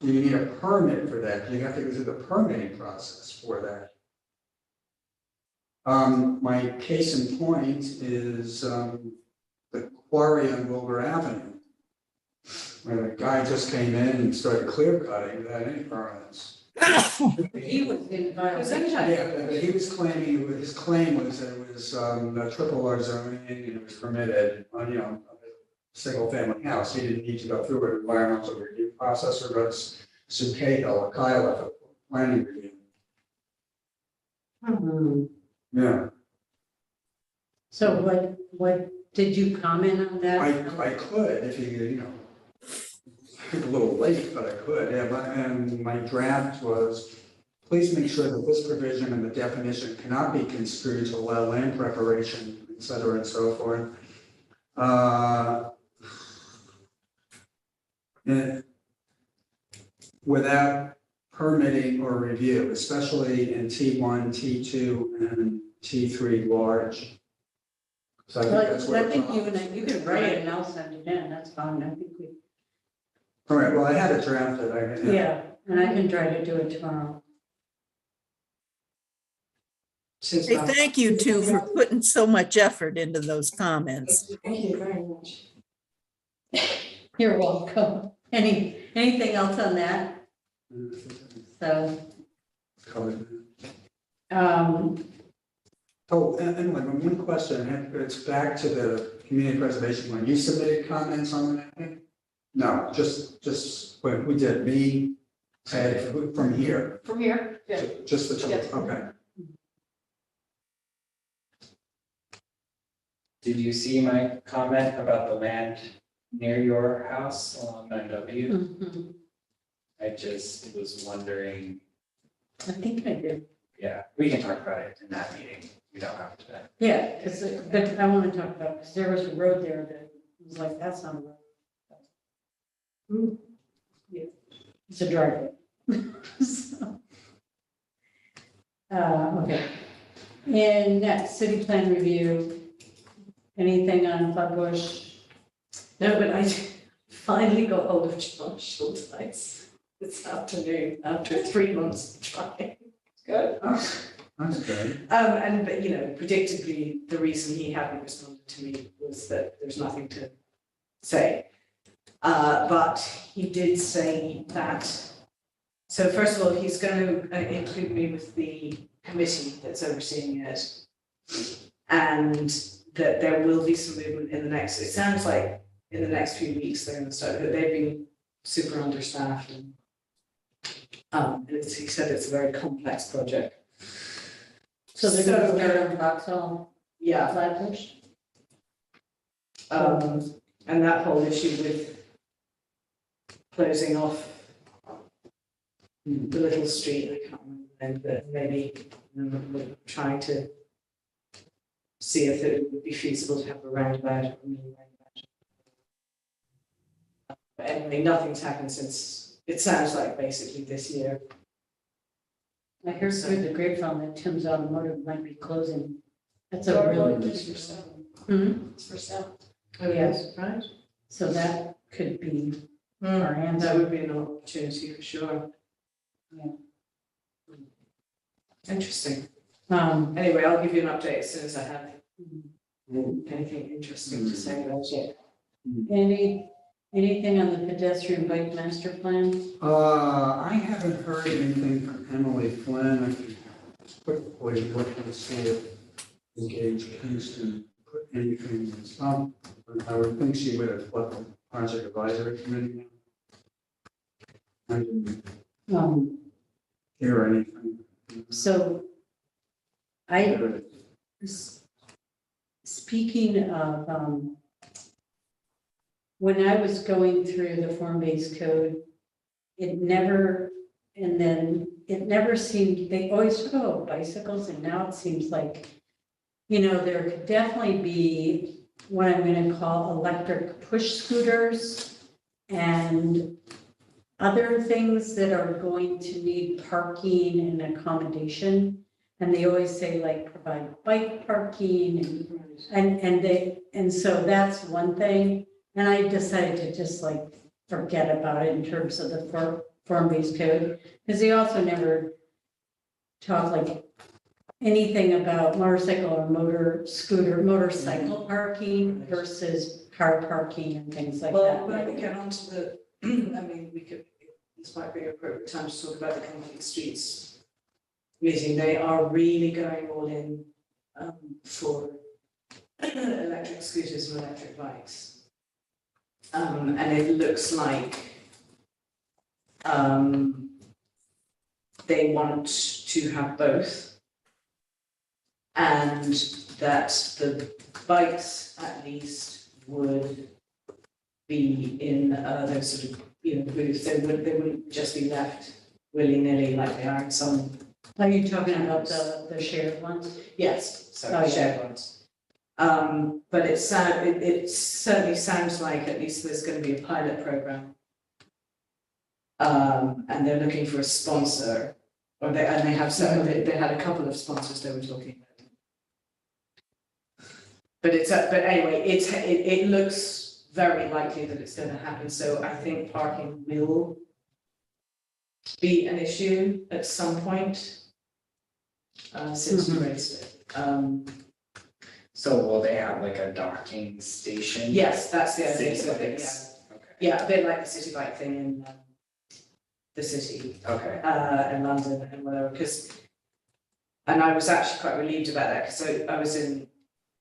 C: do you need a permit for that? Do you have to go through the permitting process for that? My case in point is the quarry on Wilbur Avenue, where the guy just came in and started clear cutting without any permits.
D: He was in violation.
C: Yeah, but he was claiming, his claim was that it was a triple R zoning and it was permitted on, a single family house. He didn't need to go through an environmental review process or go to Sue Cahill or Kyle for planning review. Yeah,
D: So what, did you comment on that?
C: I could if you, a little late, but I could. Yeah, and my draft was, please make sure that this provision and the definition cannot be construed to allow land preparation, et cetera, and so forth. Without permitting or review, especially in T1, T2, and T3 large. So I think that's
D: Well,
C: where.
D: I think you can write it and I'll send it in, that's fine, I think we,
C: All right, well, I had it drafted,
D: yeah, and I can try to do it tomorrow.
B: Since
F: Hey, thank you two for putting so much effort into those comments.
B: Thank you very much.
D: You're welcome. Anything else on that? So,
C: Oh, and one question, it's back to the community preservation one. You submitted comments on that? No, just, wait, who did? Me, Ted, from here?
E: From here, yeah.
C: Just the two,
E: Yes.
C: okay.
A: Did you see my comment about the land near your house along 9W?
D: mhm.
A: I just was wondering,
D: I think I did.
A: yeah, we can talk about it in that meeting. We don't have to.
D: Yeah, because, but I want to talk about, because there was a road there that was like, that's not a road. Yeah, it's a driveway. So, okay. And next, city plan review. Anything on Flatbush?
B: No, but I finally got hold of John Schulteis this afternoon after 3 months of trying. Good.
C: That's good.
B: But you know, predictably, the reason he hadn't responded to me was that there's nothing to say. But he did say that, so first of all, he's going to include me with the committee that's overseeing it. And that there will be some movement in the next, it sounds like in the next few weeks, they're going to start, that they've been super understaffed and he said it's a very complex project.
D: So they're going to start on Vauxhall,
B: Yeah,
D: Flatbush?
B: and that whole issue with closing off the little street, I can't remember the name, but maybe we're trying to see if it would be feasible to have a roundabout or a mini roundabout. But anyway, nothing's happened since, it sounds like basically this year.
D: I heard through the grapevine that Tim's Automotive might be closing. That's a really.
E: It's for sale.
D: Hmm?
E: It's for sale.
B: Oh, yes, right.
D: So that could be our
B: That
D: answer.
B: would be an opportunity for sure.
D: Yeah.
B: Interesting.
D: Anyway,
B: Anyway, I'll give you an update as soon as I have anything interesting to say about it.
D: anything on the pedestrian bike master plan?
C: I haven't heard anything from Emily Flynn. I can quickly look and see if Engage Kingston put anything in some. I would think she would have left the project advisory committee. I didn't
D: Um,
C: hear anything.
D: so speaking of, when I was going through the form-based code, it never seemed, they always talk about bicycles, and now it seems like, there could definitely be what I'm gonna call electric push scooters and other things that are going to need parking and accommodation. And they always say like provide bike parking and so that's one thing. And I decided to just like forget about it in terms of the form-based code, because they also never talk like anything about motorcycle or motorcycle parking versus car parking and things like
B: Well,
D: that.
B: when we get on to the, this might be an appropriate time to talk about the Complete Streets meeting. They are really going all in for electric scooters and electric bikes. And it looks like they want to have both. And that the bikes at least would be in those sort of, booths. They wouldn't just be left willy-nilly like they are in some.
D: Are you talking about the shared ones?
B: Yes,
D: Oh,
B: sorry,
D: yeah.
B: shared ones. But it certainly sounds like at least there's going to be a pilot program And they're looking for a sponsor, and they have, so they had a couple of sponsors they were talking about. But but anyway, it looks very likely that it's gonna happen, so I think parking will be an issue at some point, since we raised it.
A: So will they have like a docking station?
B: Yes, that's the idea,
A: City
B: so, yeah,
A: bikes?
B: yeah, a bit like the city bike thing in the city,
A: Okay,
B: in London and whatever, and I was actually quite relieved about that, because I was in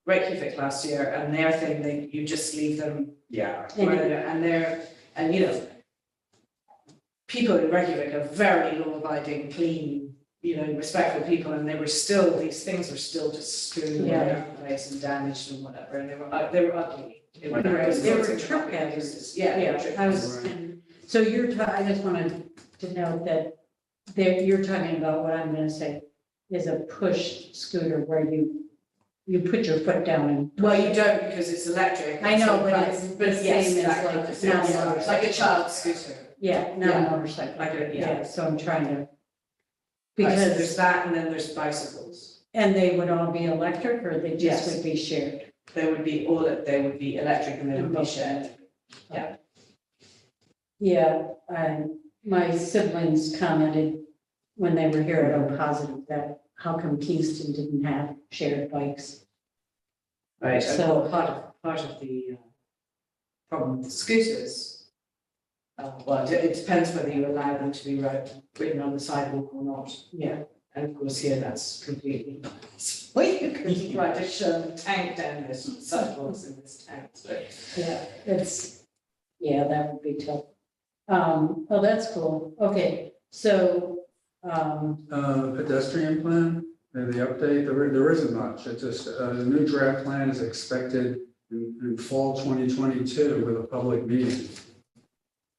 B: Reykjavik last year, and their thing, you just leave them
A: yeah,
B: and you know, people in Reykjavik are very law-abiding, clean, you know, respectful people, and these things were still just strewn all over the place and damaged and whatever, and they were ugly.
D: They were trip hazards.
B: Yeah,
D: I was, so I just wanted to note that you're talking about what I'm gonna say is a push scooter where you put your foot down and.
B: Well, you don't, because it's electric.
D: I know, but it's the
B: yes,
D: same as
B: exactly.
D: like,
B: It's
D: not a motorcycle.
B: like a child's scooter.
D: Yeah, not a motorcycle.
B: Like a,
D: Yeah, so I'm trying to.
B: Right, so
D: Because,
B: there's that, and then there's bicycles.
D: and they would all be electric, or they just
B: Yes.
D: would be shared?
B: They would be electric, and they would be shared.
D: Yeah, my siblings commented when they were here at O Positive that how come Kingston didn't have shared bikes?
B: Right,
D: So-
B: so part of the problem with the scooters, well, it depends whether you allow them to be ridden on the sidewalk or not.
D: Yeah.
B: And of course, here that's completely, well, you could ride a Sherman tank down this sidewalks in this town, so.
D: Yeah, that would be tough. Oh, that's cool. Okay, so,
C: Pedestrian plan, the update, there isn't much. It's just, a new draft plan is expected in fall 2022 with a public meeting.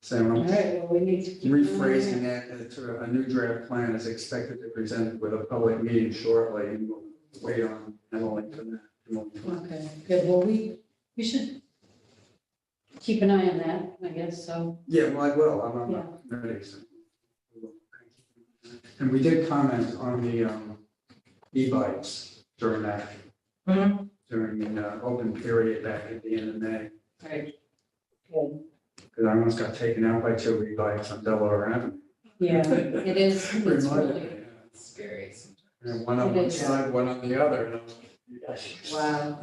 C: So
D: all
C: I'm
D: right, well, we need to.
C: rephrasing that to a new draft plan is expected to present with a public meeting shortly, and we'll wait on Emily for that.
D: Okay, good. Well, we should keep an eye on that, I guess, so.
C: Yeah, well, I will, I'm not ready. So. And we did comment on the e-bikes during that, during the open period back at the end of May.
B: Right.
D: Good.
C: Because I almost got taken out by 2 e-bikes on Delaware Avenue.
D: Yeah, it is, it's
C: Reminded
D: really,
C: me.
A: it's scary sometimes.
C: And one on
D: It
C: one
D: is.
C: side, one on the other. And I was like,
B: Wow.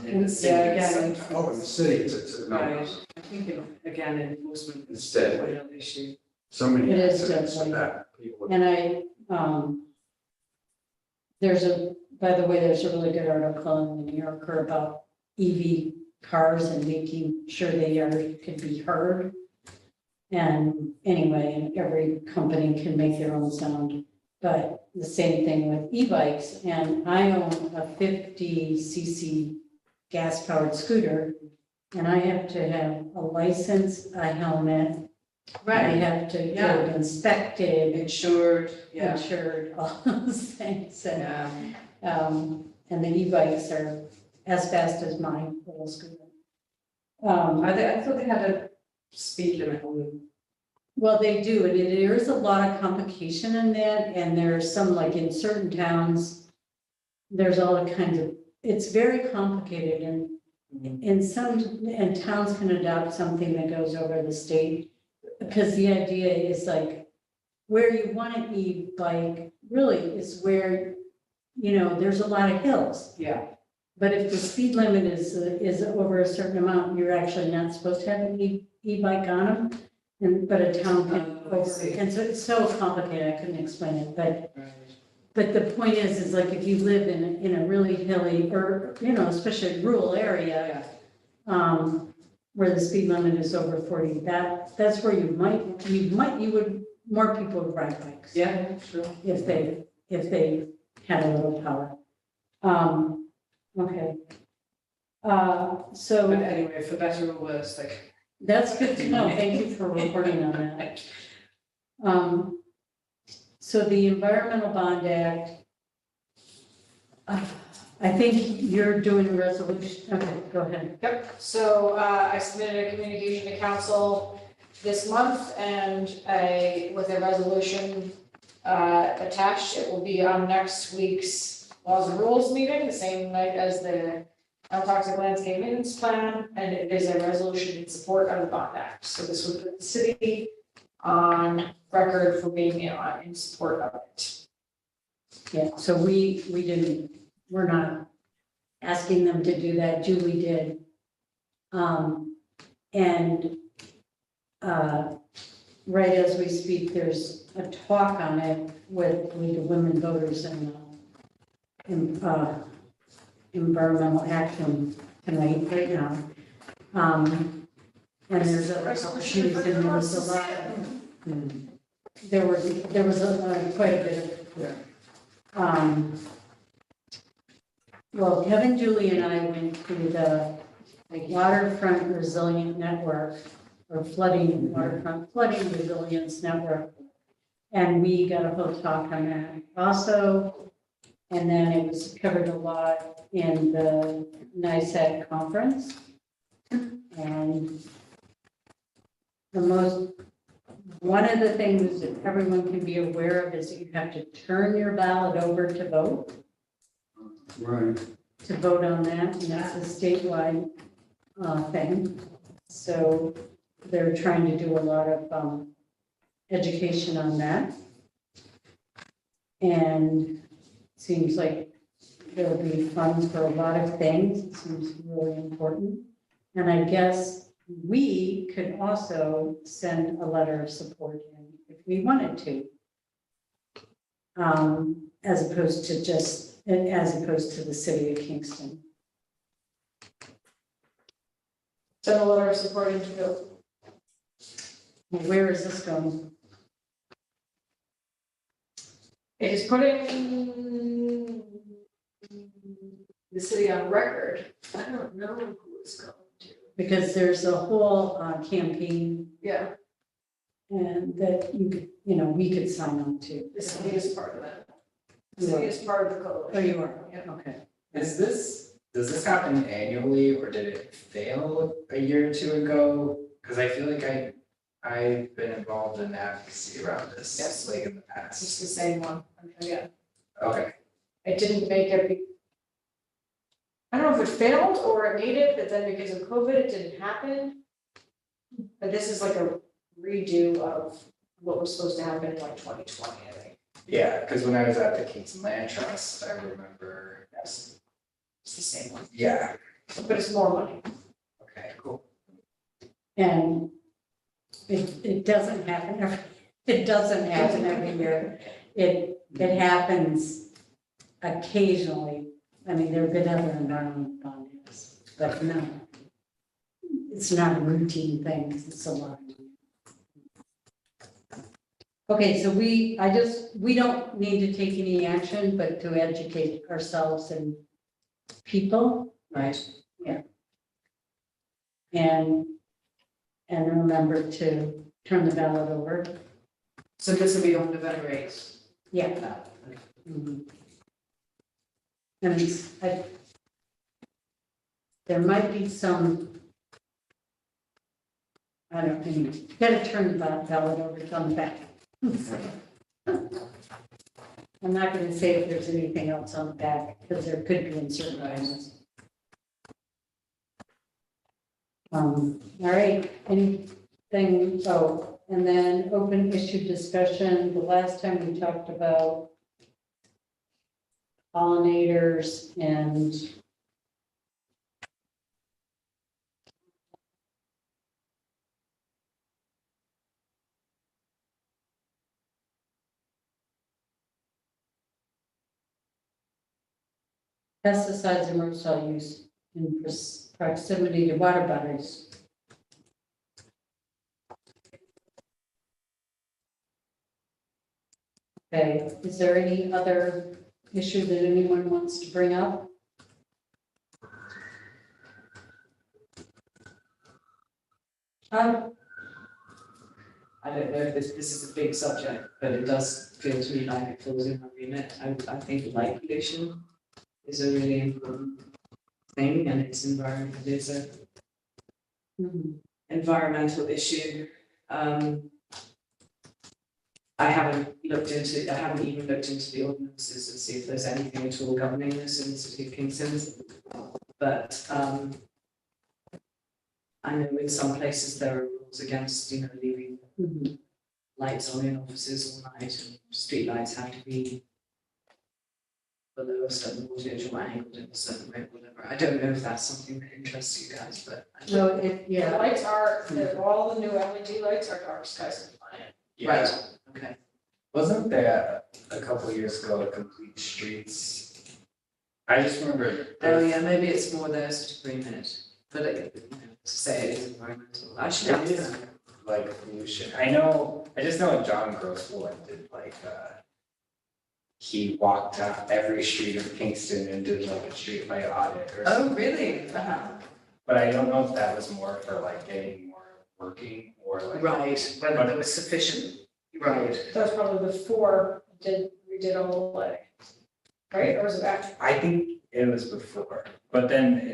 A: In the city,
B: Yeah,
A: some-
C: oh, in the city, it's no,
B: Right, I think, again, enforcement is
C: It's
B: a
C: deadly.
B: real issue.
C: so many
D: It is
C: accidents
D: definitely.
C: that people.
D: and by the way, there's a really good article in the New Yorker about EV cars and making sure can be heard. And anyway, and every company can make their own sound, but the same thing with e-bikes. And I own a 50cc gas-powered scooter, and I have to have a license, a helmet. I have to get it inspected,
B: Insured, yeah,
D: insured, all those things. And,
B: yeah.
D: and the e-bikes are as fast as my little scooter.
B: I thought they had a speed limit on them.
D: Well, they do, and there is a lot of complication in that, and there's some, like in certain towns, there's all kinds of, it's very complicated, and and towns can adopt something that goes over the state, because the idea is like, where you want an e-bike really is where, you know, there's a lot of hills.
B: Yeah.
D: But if the speed limit is over a certain amount, you're actually not supposed to have an e-bike on them. But a town can
B: Oh, I
D: over,
B: see.
D: and so it's so complicated, I couldn't explain it, but
B: Right.
D: the point is like if you live in a really hilly or, you know, especially rural area, where the speed limit is over 40, that's where you would, more people would ride bikes.
B: Yeah, sure.
D: If they had a little power. Okay. So
B: But anyway, for better or worse, like.
D: that's good to know. Thank you for reporting on that. So the Environmental Bond Act, I think you're doing a resolution. Okay, go ahead.
E: Yep, so I submitted a communication to council this month and with a resolution attached. It will be on next week's laws and rules meeting, the same night as the toxic landscape maintenance plan, and it is a resolution in support of the bond act. So this would put the city on record for being in support of it.
D: Yeah, so we're not asking them to do that, Julie did. And right as we speak, there's a talk on it with the women voters and environmental action tonight, right now. And there's a resolution, and there was a lot of, there was quite a bit of, well, Kevin, Julie, and I went to the Waterfront Resilient Network, or Waterfront Flooding Resilience Network. And we got a whole talk on that also. And then it was covered a lot in the NICEAG conference. And one of the things that everyone can be aware of is that you have to turn your ballot over to vote.
C: Right.
D: To vote on that, and that's a statewide thing. So they're trying to do a lot of education on that. And it seems like there'll be funds for a lot of things. It seems really important. And I guess we could also send a letter of support in if we wanted to. As opposed to the city of Kingston.
E: Send a letter supporting to go.
D: Where is this going?
E: It is putting the city on record. I don't know who it's going to.
D: Because there's a whole campaign
E: Yeah,
D: and that we could sign on to.
E: the city is part of that. The city is part of the
D: Oh,
E: coalition.
D: you are?
E: Yeah.
D: Okay.
A: Does this happen annually, or did it fail a year or two ago? Because I feel like I've been involved in advocacy around this,
E: Yes.
A: like in the
E: It's
A: past.
E: just the same one, again.
A: Okay,
E: It didn't make it. I don't know if it failed or it made it, but then because of COVID, it didn't happen. But this is like a redo of what was supposed to happen in like 2020, I think.
A: yeah, because when I was at the Kingston Land Trust, I remember,
E: Yes. It's the same one,
A: yeah,
E: but it's more money.
A: okay, cool.
D: And it doesn't happen every year. It happens occasionally. I mean, there have been other environmental bond deals, but no. It's not a routine thing, it's a lot. Okay, so we don't need to take any action, but to educate ourselves and people.
B: Right.
D: Yeah. And remember to turn the ballot over.
B: So this will be on November 8th.
D: Yeah. Mhm. And there might be some, I don't know, you gotta turn the ballot over, it's on the back. I'm not gonna say if there's anything else on the back, because there could be in certain items. All right, anything, and then open issue discussion. The last time we talked about pollinators and pesticides and herbicide use in proximity to water bodies. Okay, is there any other issue that anyone wants to bring up?
B: I don't know if this is a big subject, but it does feel to me like it falls in my remit. I think light pollution is a really important thing, and it's a
D: Mhm.
B: environmental issue. I haven't even looked into the ordinances to see if there's anything at all governing this in the city of Kingston. But I know in some places there are rules against, leaving lights on in offices all night, and street lights have to be below a certain voltage or angled in a certain way, whatever. I don't know if that's something that interests you guys, but
D: No,
E: The
D: yeah,
E: lights are, all the new LED lights are dark skies compliant.
B: right, okay.
A: Wasn't there a couple of years ago a complete streets? I just remember.
B: Oh, yeah, maybe it's more theirs to bring it, but to say it is environmental, I should have
A: It is like pollution. I just know John Grosswell did he walked out every street of Kingston and did like a street light audit or something.
B: Oh, really? Uh-huh.
A: But I don't know if that was more for getting more working or
B: Right, whether there was sufficient, right.
E: That's probably before we did all the lighting, right, or was it after?
A: I think it was before, but then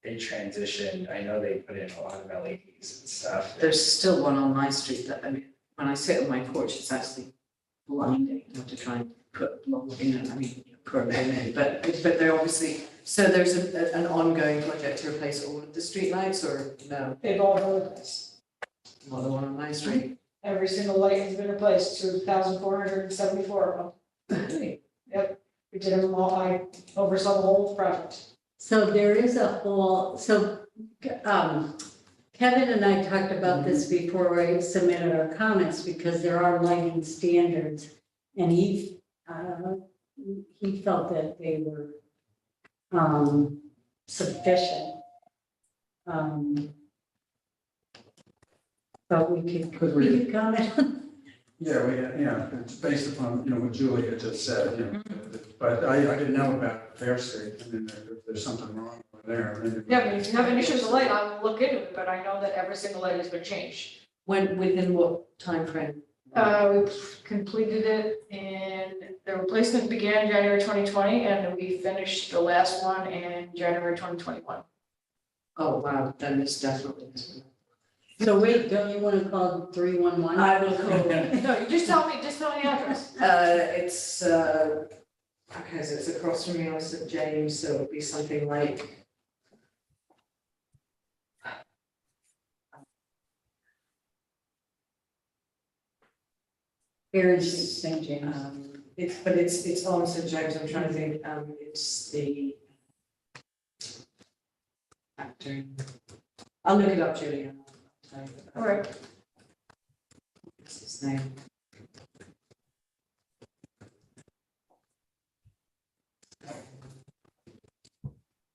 A: they transitioned. I know they put in a lot of LEDs and stuff.
B: There's still one on my street that, when I sit on my porch, it's actually blinding. I have to try and put a pin in, but they're obviously, so there's an ongoing project to replace all of the streetlights, or no,
E: They've all been replaced.
B: not the one on my street?
E: Every single light has been replaced, 2,474 of them.
B: Really?
E: We did them all, I oversaw the whole project.
D: so there is a whole, Kevin and I talked about this before I submitted our comments, because there are lighting standards. And he felt that they were sufficient. But we could comment on.
C: Yeah, it's based upon, what Julia just said, but I didn't know about Fair Street, I mean, if there's something wrong over there. maybe-
E: Yeah, but if you have an issue with the light, I'll look into it, but I know that every single light has been changed.
B: Within what timeframe?
E: We completed it and the replacement began January 2020 and we finished the last one in January 2021.
B: Oh, wow, then it's definitely.
D: So wait, don't you want to call 311?
B: I will call.
E: No, you just tell me the address.
B: It's, so it's across from me on St. James, so it'll be something like.
D: Aaron Street, St. James.
B: It's on St. James, I'm trying to think, it's the. Actor. I'll look it up, Julia.
E: All right.
B: What's his name?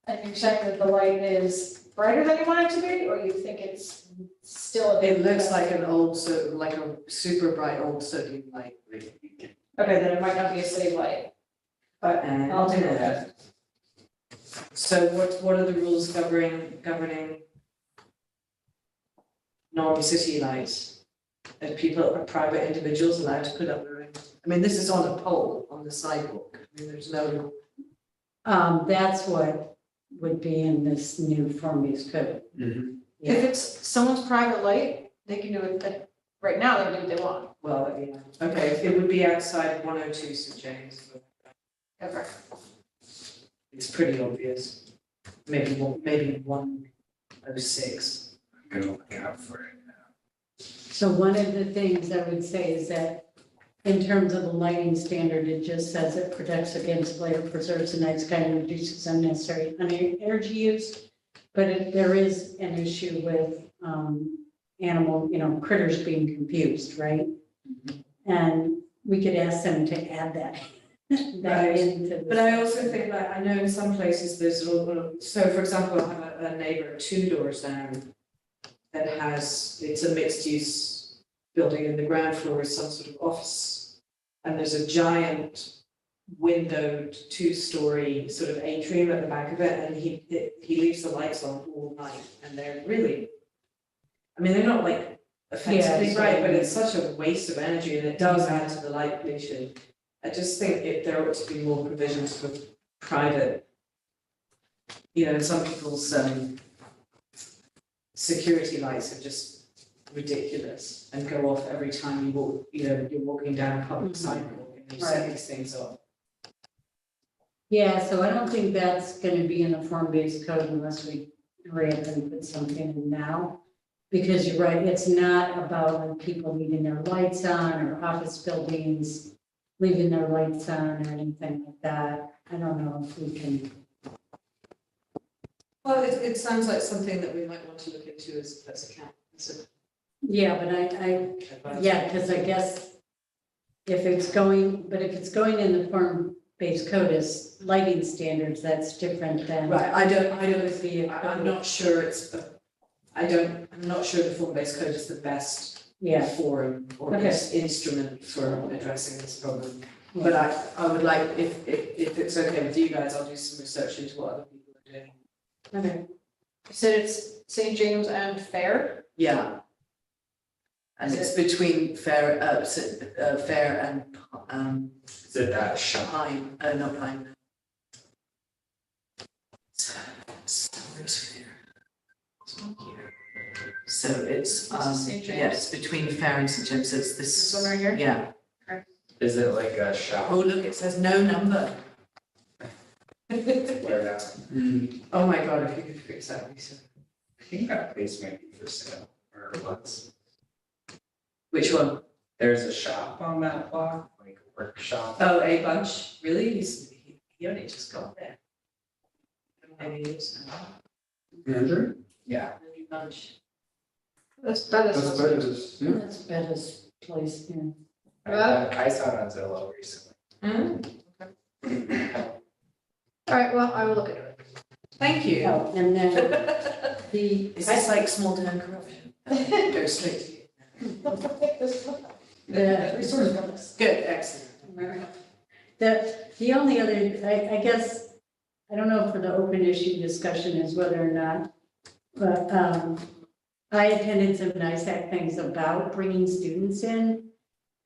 E: And you're saying that the light is brighter than you want it to be, or you think it's still?
B: It looks like an old, like a super bright old sodium light.
E: Okay, then it might not be a city light, but I'll take a look at it.
B: So what are the rules governing non-city lights? Are private individuals allowed to put up their own? I mean, this is on a pole on the sidewalk. I mean, there's no.
D: That's what would be in this new form-based code.
C: Mhm.
E: If it's someone's private light, they can do it, but right now they can do what they want.
B: Well, yeah, okay, it would be outside 102 St. James.
E: Okay.
B: It's pretty obvious. Maybe 106.
A: I'm gonna look out for it.
D: So one of the things I would say is that in terms of the lighting standard, it just says it protects against glare, preserves the night sky, and reduces unnecessary energy use. But there is an issue with animal, critters being confused, right? And we could ask them to add that.
B: Right.
D: Into the.
B: But I also think that I know in some places there's so for example, I have a neighbor 2 doors down that it's a mixed use building, and the ground floor is some sort of office. And there's a giant windowed 2-story sort of atrium at the back of it, and he leaves the lights on all night, and they're really, I mean, they're not like offensively
D: Yeah,
B: bright, but it's such a waste of energy, and it does add to the light pollution. I just think there ought to be more provisions for private, some people's security lights are just ridiculous and go off every time you walk, you're walking down a public sidewalk and you set these things off.
D: Yeah, so I don't think that's gonna be in the form-based code unless we hurry up and put something in now. Because you're right, it's not about like people leaving their lights on or office buildings leaving their lights on or anything like that. I don't know if we can.
B: Well, it sounds like something that we might want to look into as a council.
D: Yeah, but yeah, because I guess if it's going in the form-based code as lighting standards, that's different than.
B: Right, I'm not sure I'm not sure the form-based code is the best
D: Yeah,
B: forum or
D: Okay.
B: instrument for addressing this problem. But I would like, if it's okay with you guys, I'll do some research into what other people are doing.
D: okay.
E: You said it's St. James and Fair?
B: Yeah. And it's between Fair and
A: Is it that shop?
B: Pine, not Pine. Where's Fair? It's not here. So it's,
E: This is St.
B: yeah,
E: James.
B: it's between Fair and St. James, so it's
E: This
B: this.
E: one right here?
B: Yeah.
A: Is it like a shop?
B: Oh, look, it says no number.
A: Where that?
B: Oh my God, if you could fix that, Lisa.
A: I think that place might be for sale, or was.
B: Which one?
A: There's a shop on that block, like a workshop.
B: Oh, A Bunch, really? He only just got there. Maybe it is now.
C: Andrew?
A: Yeah.
B: A Bunch.
E: That's better.
C: That's better, yeah.
D: That's Betta's place, yeah.
A: I saw it on Zillow recently.
E: All right, well, I will look into it.
B: Thank you.
D: Oh, and then the.
B: Is this like small town corruption? Go straight to you.
D: The,
B: Good, excellent.
D: the only other, I guess, I don't know for the open issue discussion is whether or not, but, I attended some NISAC things about bringing students in.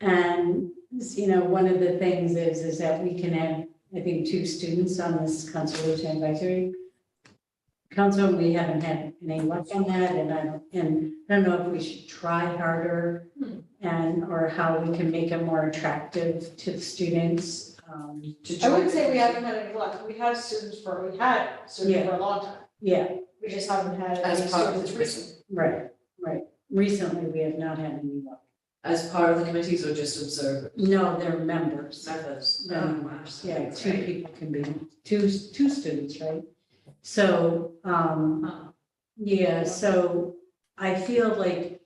D: And, one of the things is that we can have, I think, 2 students on this conservation advisory council, and we haven't had any luck on that, and I don't know if we should try harder or how we can make it more attractive to the students.
E: I wouldn't say we haven't had any luck. We had students for a long time.
D: Yeah,
E: We just haven't had any
B: As part of the
E: students
B: committee.
E: recently.
D: right. Recently, we have not had any luck.
B: As part of the committees or just observers?
D: No, they're members.
B: Members.
D: Yeah.
B: Oh, wow.
D: Yeah, 2 people can be, two students, right? So, yeah, so I feel like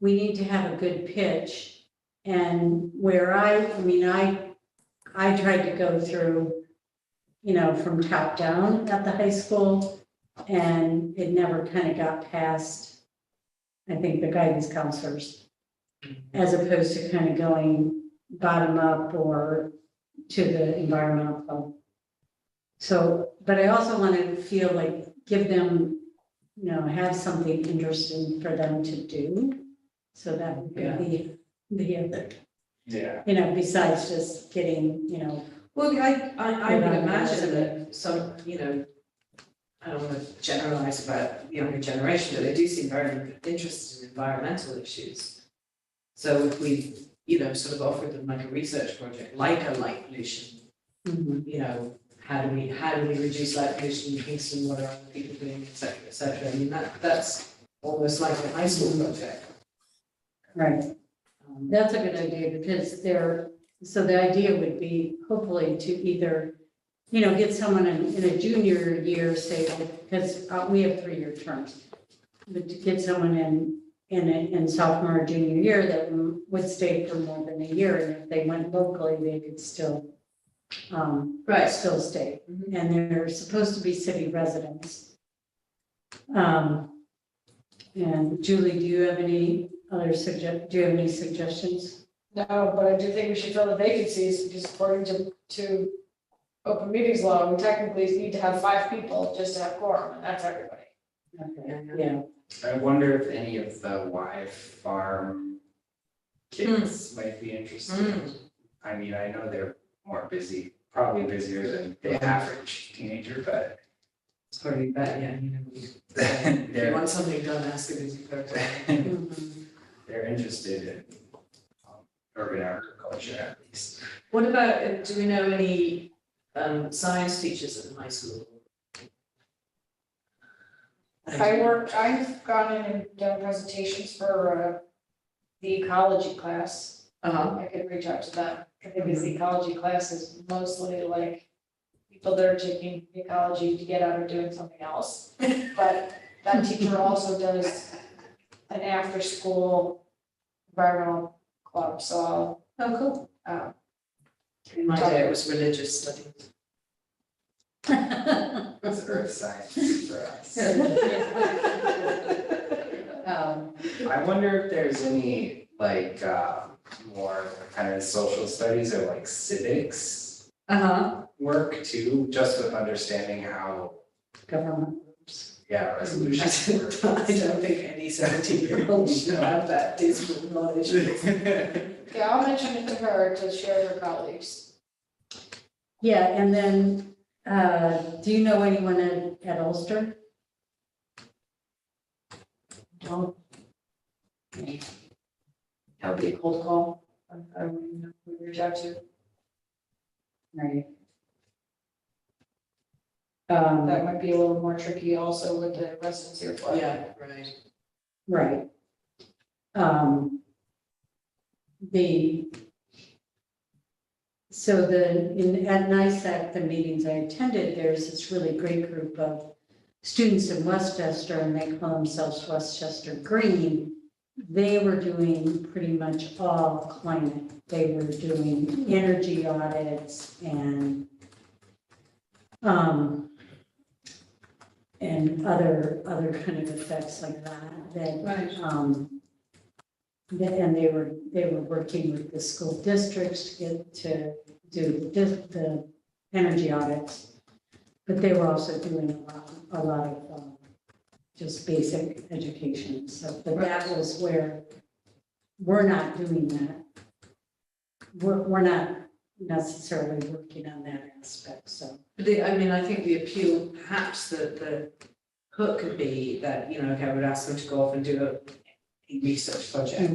D: we need to have a good pitch. And where I tried to go through, from top down at the high school, and it never kind of got past, I think, the guidance counselors, as opposed to kind of going bottom up or to the environmental club. So, but I also want to feel like, give them, have something interesting for them to do. So that would be the other,
A: Yeah.
D: besides just getting,
B: Well, I would
D: Yeah.
B: imagine that some, I don't want to generalize about the younger generation, but they do seem very interested in environmental issues. So if we, sort of offered them like a research project, like a light pollution, how do we reduce light pollution in Kingston, what are other people doing, et cetera, et cetera. I mean, that's almost like a high school project.
D: right. That's a good idea, because so the idea would be hopefully to either, get someone in a junior year, say, because we have 3-year terms. But to get someone in sophomore or junior year that would stay for more than a year, and if they went locally, they could still, still stay.
B: Mhm.
D: And they're supposed to be city residents. And Julie, do you have any suggestions?
E: No, but I do think we should fill the vacancies, because according to open meetings law, we technically need to have 5 people just to have quorum, and that's everybody.
D: Okay, yeah,
A: I wonder if any of the Y farm kids might be interested. I mean, I know they're more busy, probably busier than the average teenager, but
B: It's probably better, if you
A: they're,
B: want something done, ask a busy person.
D: Mhm.
A: they're interested in urban agriculture at least.
E: What about, do we know any science teachers at the high school?
G: I've gone in and done presentations for the ecology class. I could reach out to them, because the ecology class is mostly like people that are taking ecology to get out of doing something else. But that teacher also does an after-school environmental club, so
E: Oh, cool.
G: I'll,
B: In my day, it was religious studies.
A: It's earth science for us. I wonder if there's any like more kind of social studies or like civics work too, just with understanding how,
D: Government.
A: yeah, resolutions work.
B: I don't think any 17-year-old should have that dismal knowledge.
G: yeah, I'll mention it to her to share with her colleagues.
D: Yeah, and then, do you know anyone at Ulster?
G: Don't. That would be a cold call. I wouldn't know who to reach out to.
D: Right.
G: That might be a little more tricky also with the residency requirement.
B: Yeah, right.
D: Right. At NISAC, the meetings I attended, there's this really great group of students in Westchester, and they call themselves Westchester Green. They were doing pretty much all climate. They were doing energy audits and other kind of effects like that,
B: Right.
D: and they were working with the school districts to do the energy audits. But they were also doing a lot of just basic education stuff, but that was where we're not doing that. We're not necessarily working on that aspect, so.
B: I think the appeal, perhaps the hook could be that, okay, I would ask them to go off and do a research project,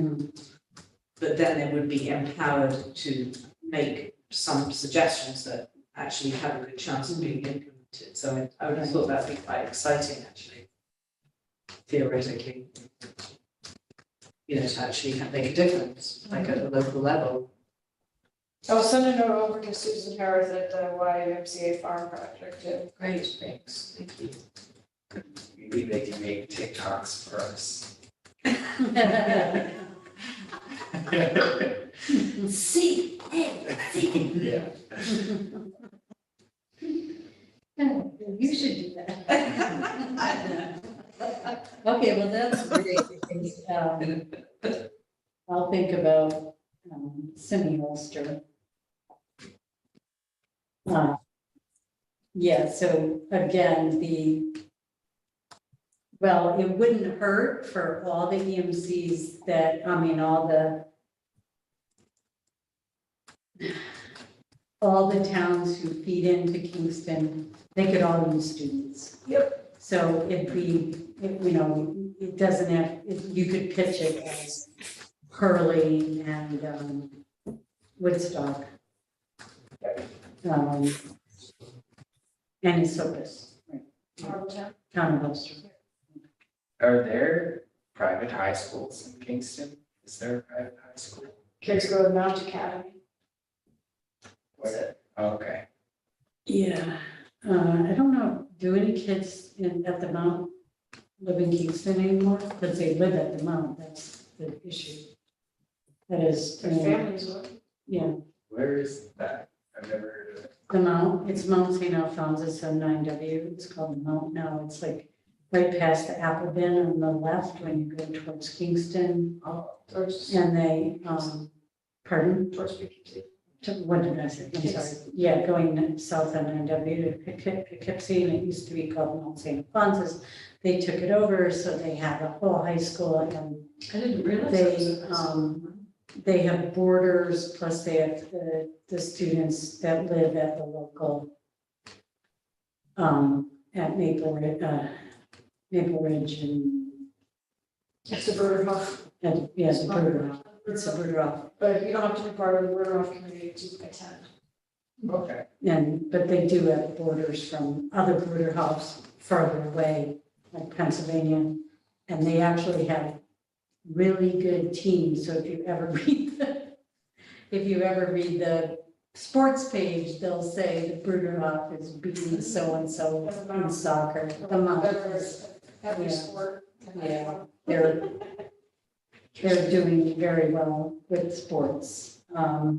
B: but then they would be empowered to make some suggestions that actually have a good chance of being implemented. So I would have thought that'd be quite exciting, actually, theoretically. To actually make a difference, like at the local level.
G: I'll send a note over to Susan Harris at the YMCA Farm Project too.
B: Great, thanks, thank you.
A: Maybe they can make TikToks for us.
D: See, hey, see.
A: Yeah.
D: You should do that. Okay, well, that's great. I'll think about semi-Ulster. Yeah, so again, well, it wouldn't hurt for all the EMCs all the towns who feed into Kingston, they could all use students.
G: Yep.
D: So it doesn't have, you could pitch it as Hurley and Woodstock. And Esopus, right, town of Ulster.
A: Are there private high schools in Kingston? Is there a private high school?
G: Kids go to Mount Academy.
A: Oh, okay.
D: Yeah, I don't know, do any kids at the Mount live in Kingston anymore? Because they live at the Mount, that's the issue. That is,
G: Their families would.
D: yeah,
A: Where is that? I've never heard of it.
D: the Mount, it's Mount St. Alphonsus on 9W, it's called the Mount now, it's like right past the Apple Bin on the left when you go towards Kingston.
G: Towards
D: And they, pardon?
G: PQC.
D: What did I say? I'm sorry. Yeah, going south on 9W to Poughkeepsie, and it used to be called Mount St. Alphonsus. They took it over, so they have a whole high school, and
B: I didn't realize that was a high school.
D: they have boarders, plus they have the students that live at the local at Maple Ridge and
G: It's a bird off,
D: And, yes, a bird off. It's a bird off.
G: but you don't have to be part of the bird off committee to attend.
A: Okay.
D: But they do have borders from other border house further away, like Pennsylvania. And they actually have really good teams, so if you ever read the sports page, they'll say the Bruderhof is beating so-and-so in soccer. The Mountains,
G: Every
D: Yeah.
G: sport.
D: yeah, they're doing very well with sports. Yeah.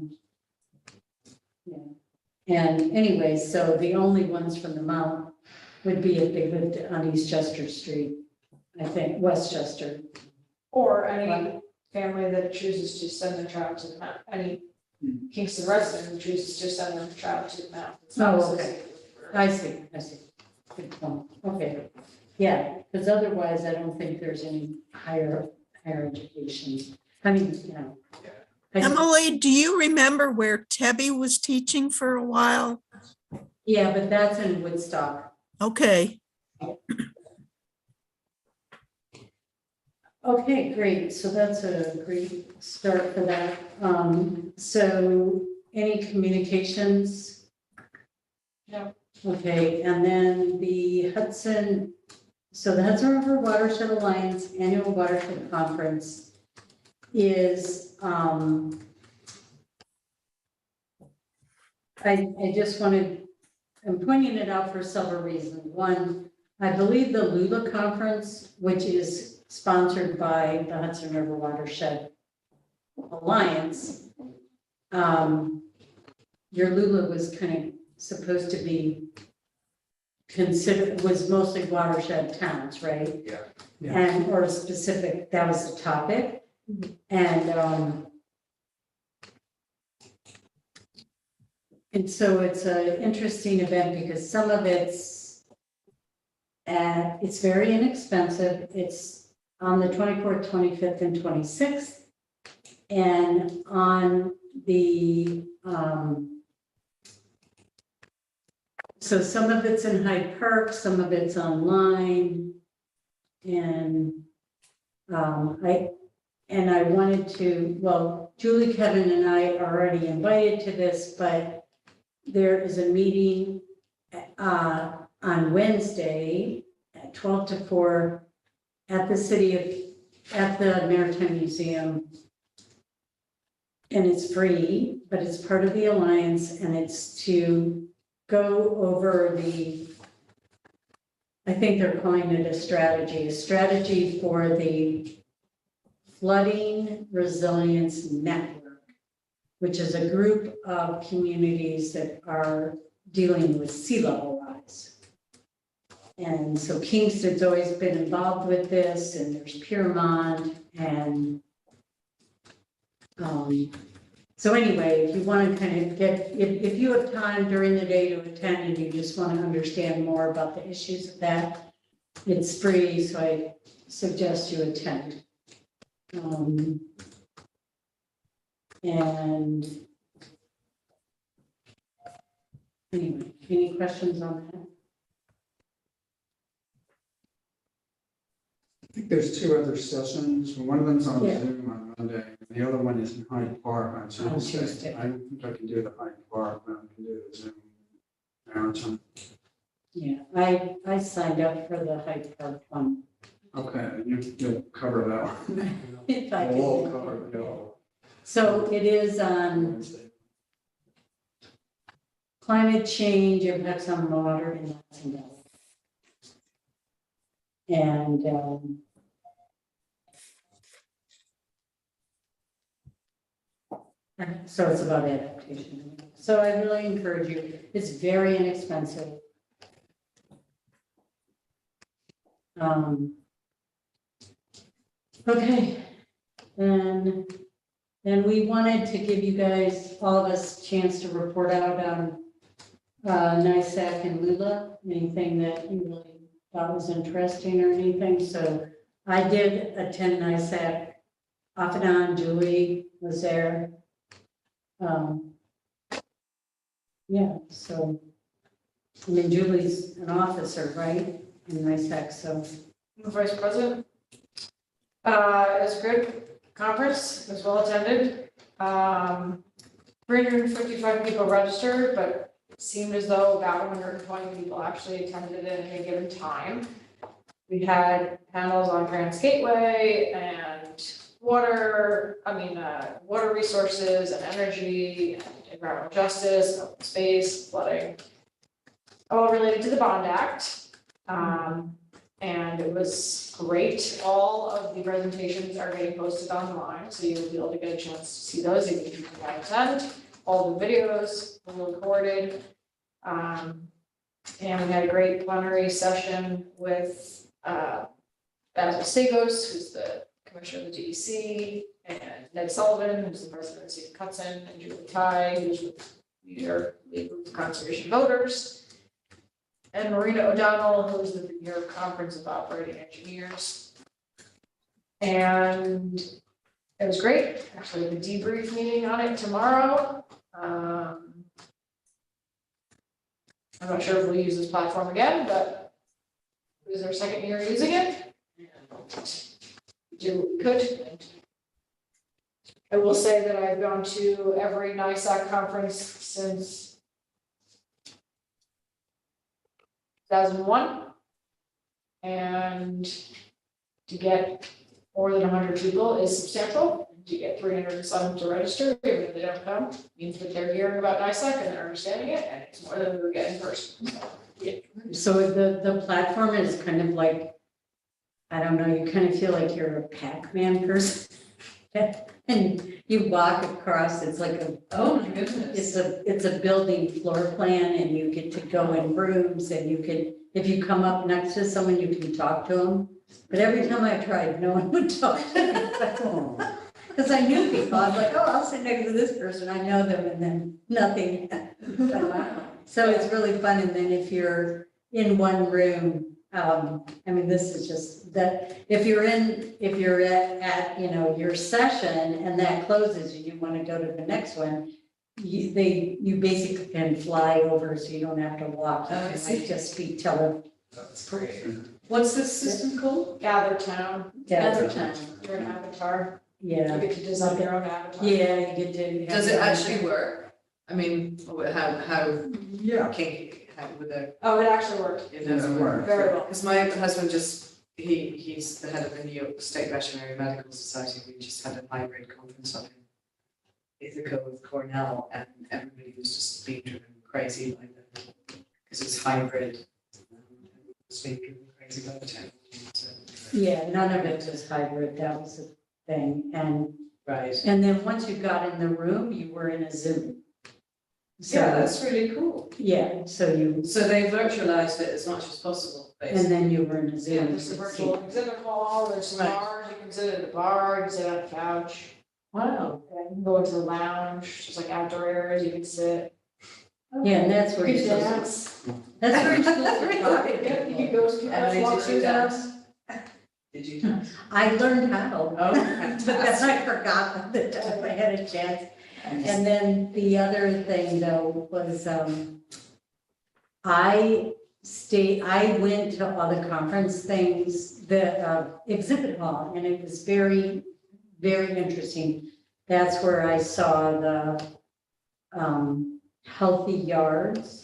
D: And anyway, so the only ones from the Mount would be if they lived on East Chester Street, I think, Westchester.
G: Or any family that chooses to send their child to the mount, any Kingston resident who chooses to send their child to the mount. It's not
D: Oh, okay.
G: associated with
D: I see. Good point. Okay. Yeah, because otherwise I don't think there's any higher education. I mean, you know.
F: Emily, do you remember where Tebby was teaching for a while?
D: Yeah, but that's in Woodstock.
F: Okay,
D: Okay, great. So that's a great start for that. So any communications?
G: No.
D: Okay, and then the Hudson River Watershed Alliance Annual Watershed Conference is, I just wanted, I'm pointing it out for several reasons. One, I believe the Lula Conference, which is sponsored by the Hudson River Watershed Alliance, your Lula was kind of supposed to be considered, was mostly watershed towns, right?
A: Yeah.
C: Yeah.
D: And, or specific, that was the topic. And so it's an interesting event because some of it's very inexpensive. It's on the 24th, 25th, and 26th. And on the, so some of it's in Hyde Park, some of it's online. And I wanted to, well, Julie, Kevin, and I are already invited to this, but there is a meeting on Wednesday at 12 to 4 at the Maritime Museum. And it's free, but it's part of the Alliance, and it's to go over I think they're calling it a strategy for the Flooding Resilience Network, which is a group of communities that are dealing with sea level rise. And so Kingston's always been involved with this, and there's Piermont, and so anyway, if you want to kind of if you have time during the day to attend and you just want to understand more about the issues of that, it's free, so I suggest you attend. And anyway, any questions on that?
C: I think there's two other sessions. One of them's on
D: Yeah.
C: Zoom on Monday, and the other one is in Hyde Park on Tuesday.
D: Tuesday.
C: I don't think I can do the Hyde Park, but I can do the Zoom marathon.
D: Yeah, I signed up for the Hyde Park one.
C: Okay, you'll cover that one.
D: If I
C: We'll
D: can.
C: cover it all
D: So it is on
C: Wednesday.
D: climate change, impacts on water, and lots and lots. And so it's about adaptation. So I really encourage you. It's very inexpensive. Okay, and we wanted to give you guys, all of us, a chance to report out on NISAC and Lula, anything that you really thought was interesting or anything. So I did attend NISAC off and on. Julie was there. Yeah, so, I mean, Julie's an officer, right, in NISAC, so.
G: The vice president? It was a good conference, it was well attended. 355 people registered, but it seemed as though about 120 people actually attended it at any given time. We had panels on Grants Gateway and water resources and energy, and environmental justice, open space, flooding, all related to the Bond Act. And it was great. All of the presentations are getting posted online, so you'll be able to get a chance to see those if you can attend. All the videos were recorded. And we had a great plenary session with Basil Sagos, who's the commissioner of the DEC, and Ned Sullivan, who's the president of the city of Hudson, and Julie Ty, who's with New York League of Conservation Voters, and Marina O'Donnell, who's the New York Conference of Operating Engineers. And it was great. Actually, the debrief meeting on it tomorrow. I'm not sure if we'll use this platform again, but it was our second year using it. We did what we could. I will say that I've gone to every NISAC conference since 2001. And to get more than 100 people is substantial. To get 300 and some to register, even if they don't come, means that they're hearing about NISAC and they're understanding it, and it's more than we would get in person. So, yeah.
D: So the platform is kind of like, I don't know, you kind of feel like you're a Pac-Man person. And you walk across, it's like a,
B: Oh my goodness.
D: it's a building floor plan, and you get to go in rooms, and you can, if you come up next to someone, you can talk to them. But every time I tried, no one would talk to me. Because I knew people, I was like, oh, I'll sit next to this person, I know them, and then nothing. So it's really fun, and then if you're in one room, I mean, this is just that, if you're at, you know, your session and that closes and you want to go to the next one, you basically can fly over, so you don't have to walk. You
B: Oh, I
D: can,
B: see.
D: like, just speak, tell them.
A: That's great.
B: What's this system called?
G: Gather Town,
B: Gather Town.
G: you're an avatar, you
D: Yeah,
G: get to design your own avatar.
D: yeah, you get to.
B: Does it actually work? I mean, how
C: Yeah.
B: kinky, how would it?
G: Oh, it actually worked
B: It does
C: Yeah,
B: work.
G: very well.
B: Because my husband he's the head of the New York State Veterinary Medical Society. We just had a hybrid conference on Ithaca with Cornell, and everybody was just being driven crazy by because it's hybrid. It's being driven crazy by the technology. So.
D: Yeah, none of it was hybrid, that was the thing,
B: Right.
D: and then once you got in the room, you were in a Zoom. So,
B: Yeah, that's really cool.
D: yeah, so you,
B: So they virtualized it as much as possible,
D: and
B: basically.
D: then you were in a Zoom.
G: Yeah, there's a virtual exhibit hall, there's some
B: Right.
G: bars, you can sit at the bar, you can sit on a couch,
B: Wow.
G: you can go into the lounge, there's like outdoor areas, you can sit.
D: Yeah, and that's where
G: You
D: you're
G: can
D: supposed
G: dance.
D: to, that's where you're supposed to talk to
G: Yeah, you
D: people.
G: can go, you
B: And
G: can walk
B: did
G: through
B: you
G: them.
B: dance? Did you dance?
D: I learned how.
B: Oh,
D: But then
B: fantastic.
D: I forgot the time I had a chance. And then the other thing though was, I went to all the conference things, the exhibit hall, and it was very, very interesting. That's where I saw the healthy yards.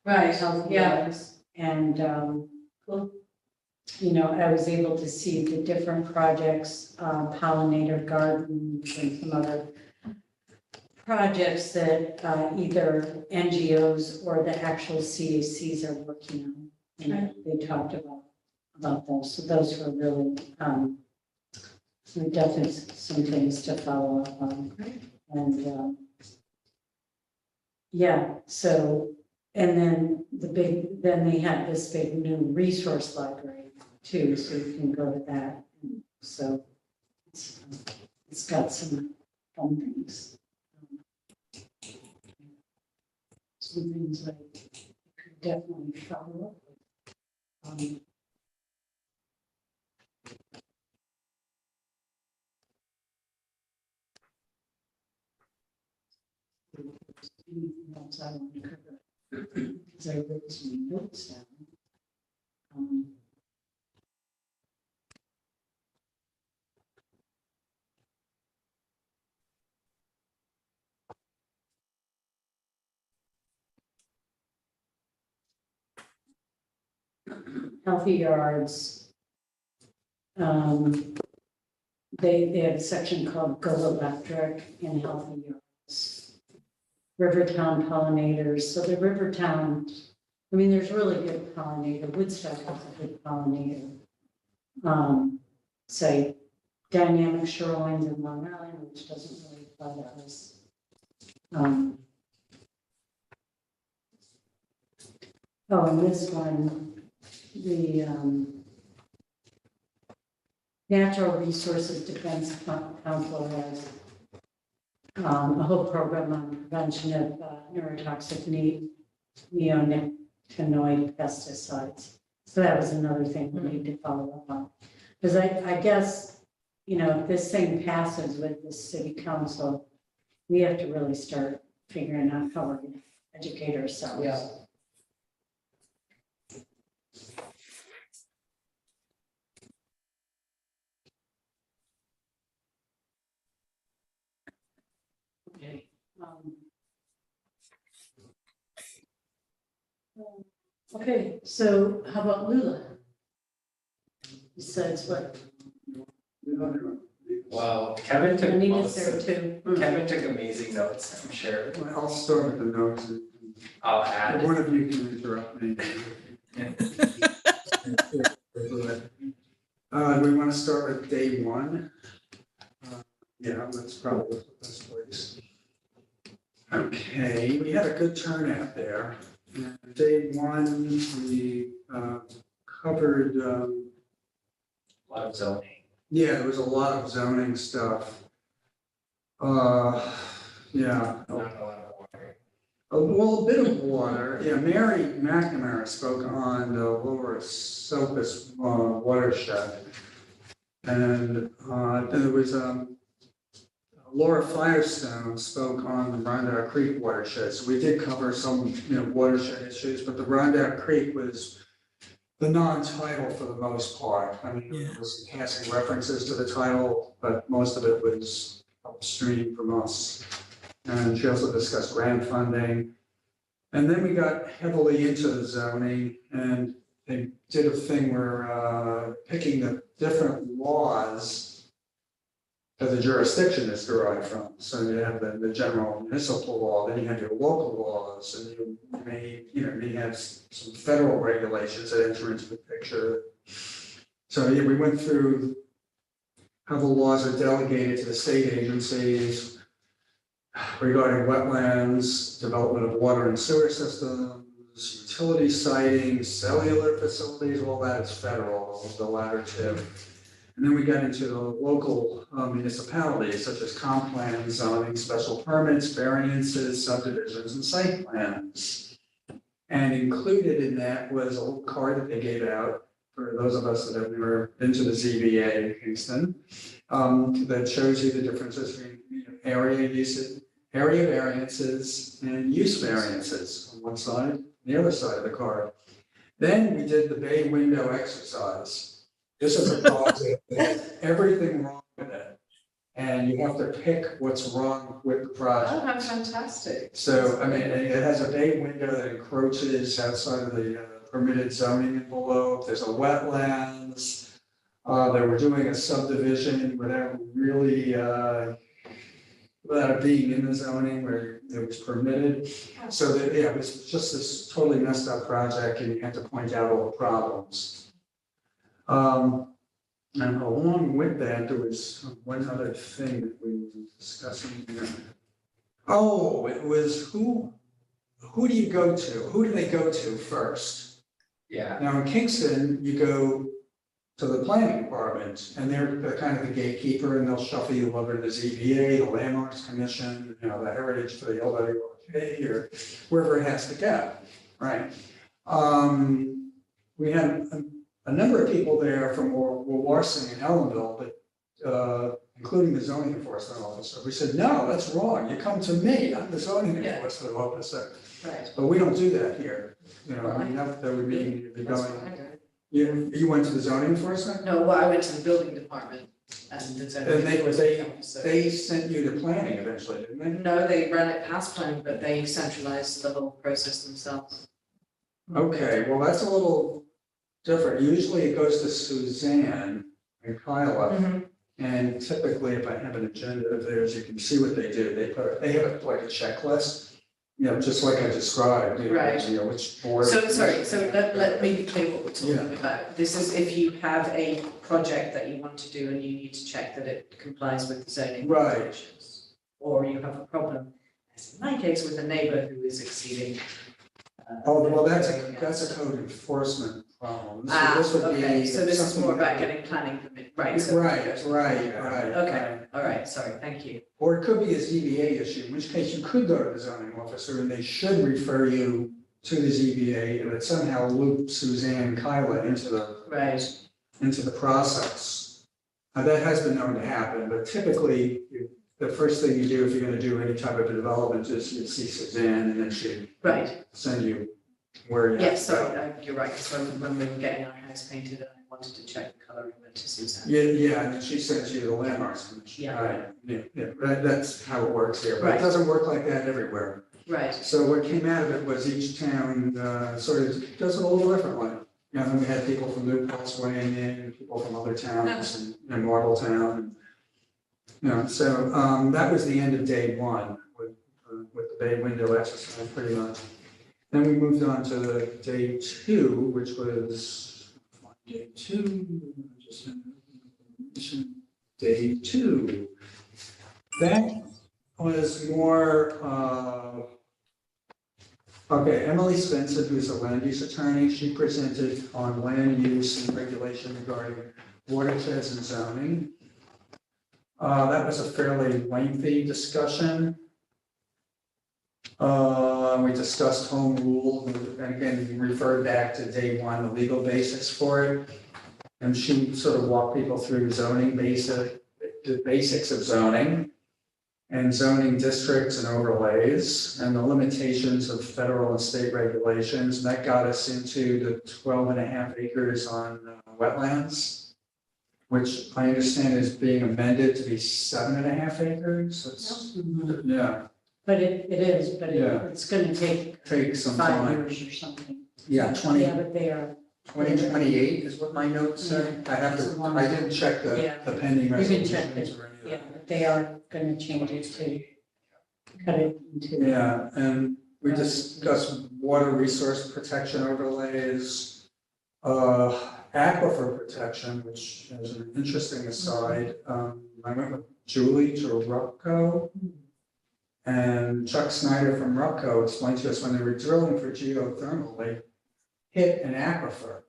B: Right,
D: Healthy
B: yeah.
D: yards. And, you know, I was able to see the different projects, pollinator gardens and some other projects that either NGOs or the actual CACs are working on. And they talked about those, so those were really, definitely some things to follow up on. And, yeah, so, and then then they had this big new resource library too, so you can go to that. And so it's got some fun things. Some things that you could definitely follow up with. Anything else I want to cover? Because I wrote some notes down. healthy yards. They have a section called Go Electric in healthy yards. Rivertown pollinators, so the Rivertown, I mean, there's really good pollinator, Woodstock has a good pollinator. Say dynamic shorelines in Long Island, which doesn't really apply to us. Oh, and this one, the Natural Resources Defense Council has a whole program on prevention of neurotoxic neonicotinoid pesticides. So that was another thing we need to follow up on. Because I guess, you know, if this thing passes with the city council, we have to really start figuring out how we're going to educate ourselves.
B: Yeah.
D: Okay. Okay, so how about Lula? Besides what,
A: Well, Kevin took
D: Anita's
A: most
D: there
A: of,
D: too.
A: Kevin took amazing notes, I'm sure.
C: Well, I'll start with the notes, and
A: I'll add.
C: one of you can interrupt me. We want to start with day one. Yeah, that's probably the best place. Okay, we had a good turnout there. And day one, we covered,
A: A lot of zoning.
C: yeah, there was a lot of zoning stuff. Yeah,
A: Not a lot of water.
C: well, a bit of water. Yeah, Mary McNamara spoke on the Lower Sopus Watershed. And then there was Laura Firestone spoke on the Rhonda Creek watershed. So we did cover some, watershed issues, but the Rhonda Creek was the non-title for the most part. I mean,
F: Yeah.
C: it was passing references to the title, but most of it was upstream from us. And she also discussed grant funding. And then we got heavily into the zoning, and they did a thing where picking the different laws that the jurisdiction is derived from. So you have the general municipal law, then you have your local laws, and you may have some federal regulations that enter into the picture. So yeah, we went through how the laws are delegated to the state agencies regarding wetlands, development of water and sewer systems, utility siting, cellular facilities, all that is federal, the latter two. And then we got into the local municipalities such as comp plans, zoning, special permits, variances, subdivisions, and site plans. And included in that was a little card that they gave out for those of us that have never been to the ZBA in Kingston, that shows you the differences between area variances and use variances on one side, and the other side of the card. Then we did the bay window exercise. This is a project that has everything wrong with it. And you have to pick what's wrong with the project.
B: Oh, how fantastic.
C: So, I mean, it has a bay window that encroaches outside of the permitted zoning envelope. There's a wetlands. They were doing a subdivision without really, without it being in the zoning where it was permitted. So that, yeah, it was just this totally messed up project, and you had to point out all the problems. And along with that, there was one other thing that we were discussing here. Oh, it was who do you go to? Who do they go to first?
A: Yeah,
C: Now in Kingston, you go to the planning department, and they're kind of the gatekeeper, and they'll shuffle you over to the ZBA, the Landmarks Commission, the Heritage for the LWRK, or wherever it has to go, right? We had a number of people there from Warsing and Ellenville, but including the zoning enforcement officer. We said, no, that's wrong. You come to me, I'm the zoning
B: Yeah.
C: enforcement officer.
B: Right.
C: But we don't do that here. I mean, that would mean you'd be
B: That's
C: going,
B: what I did.
C: you went to the zoning enforcement?
B: No, well, I went to the building department and the zoning
C: And
B: enforcement officer.
C: They sent you to planning eventually, didn't they?
B: No, they ran it past planning, but they centralized the whole process themselves.
C: Okay, well, that's a little different. Usually it goes to Suzanne and Kyla.
B: Mhm.
C: And typically, if I have an agenda of theirs, you can see what they do. They have like a checklist, just like I described.
B: Right.
C: Which board.
B: So, sorry, so let me be clear what we're talking
C: Yeah.
B: about. This is if you have a project that you want to do and you need to check that it complies with the zoning
C: Right.
B: regulations. Or you have a problem, as in my case, with a neighbour who is exceeding.
C: Oh, well, that's a code enforcement problem. This would be
B: Okay, so this is
C: something
B: more about
C: that-
B: getting planning permit, right? So-
C: Right.
B: Okay, all right, sorry, thank you.
C: Or it could be a ZBA issue, in which case you could go to the zoning officer and they should refer you to the ZBA and it somehow loop Suzanne and Kyla into the process. Now, that has been known to happen, but typically, the first thing you do if you're gonna do any type of a development is you see Suzanne and then she
B: Right,
C: send you where you have
B: yes,
C: to go.
B: sorry, you're right, because when we were getting our house painted, I wanted to check the colouring of it to Suzanne.
C: Yeah, and then she sends you the landmarks.
B: Yeah.
C: Right, that's how it works here, but
B: Right.
C: it doesn't work like that everywhere.
B: Right,
C: So what came out of it was each town sort of does it a little differently. Then we had people from New Paltz weighing in, people from other towns and Marbletown. So that was the end of day one with the bay window exercise pretty much. Then we moved on to day two, which was day two. That was more, okay, Emily Spencer, who's a land use attorney, she presented on land use and regulation regarding watersheds and zoning. That was a fairly lengthy discussion. We discussed home rule, and again, referred back to day one, the legal basis for it. And she sort of walked people through the basics of zoning and zoning districts and overlays and the limitations of federal and state regulations. And that got us into the 12.5 acres on wetlands, which I understand is being amended to be 7.5 acres. Yeah.
D: But it is, but
C: Yeah.
D: it's gonna take
C: Take some
D: 5
C: time.
D: years or something.
C: Yeah, 20.
D: Yeah, but they are,
C: 2028 is what my notes say. I didn't check
D: Yeah.
C: the pending
D: You can
C: resolutions
D: check it.
C: or any of
D: yeah,
C: that.
D: but they are gonna change it to cut it into.
C: Yeah, and we discussed water resource protection overlays, aquifer protection, which is an interesting aside. I went with Julie to Rupco. And Chuck Snyder from Rupco explained to us when they were drilling for geothermal, they hit an aquifer.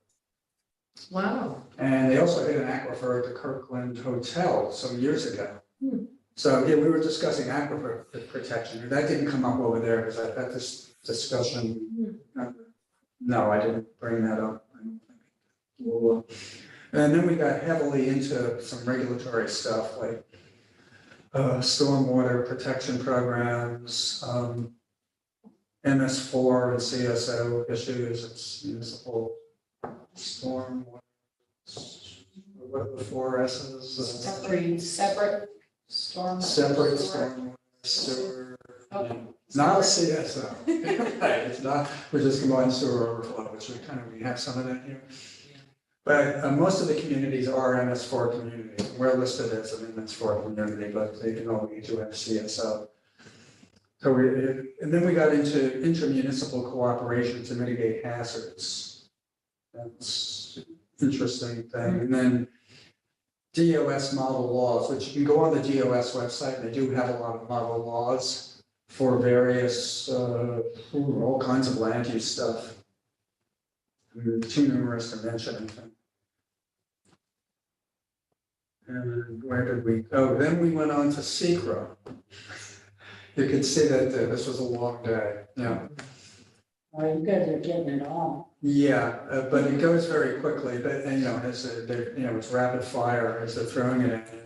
B: wow,
C: And they also hit an aquifer at the Kirkland Hotel some years ago.
B: Hmm.
C: So, yeah, we were discussing aquifer protection. That didn't come up over there because I had this discussion. No, I didn't bring that up. I don't think. Well, and then we got heavily into some regulatory stuff like stormwater protection programs, MS4 and CSO issues, it's municipal stormwater. What are the 4 S's?
G: Separate storm.
C: Separate stormwater, sewer,
G: Okay.
C: not a CSO. Right, it's not, we're just combined sewer overflow, which we have some of that here. But most of the communities are MS4 communities. We're listed as an MS4 community, but they can only do have CSO. So and then we got into intermunicipal cooperation to mitigate hazards. That's an interesting thing. And then DOS model laws, which you can go on the DOS website, and they do have a lot of model laws for various, all kinds of land use stuff. Too numerous to mention, I think. And where did we go? Then we went on to SECRA. You can see that this was a long day. Yeah.
D: Well, you guys are getting it all.
C: Yeah, but it goes very quickly. But as it's rapid fire as they're throwing it at you.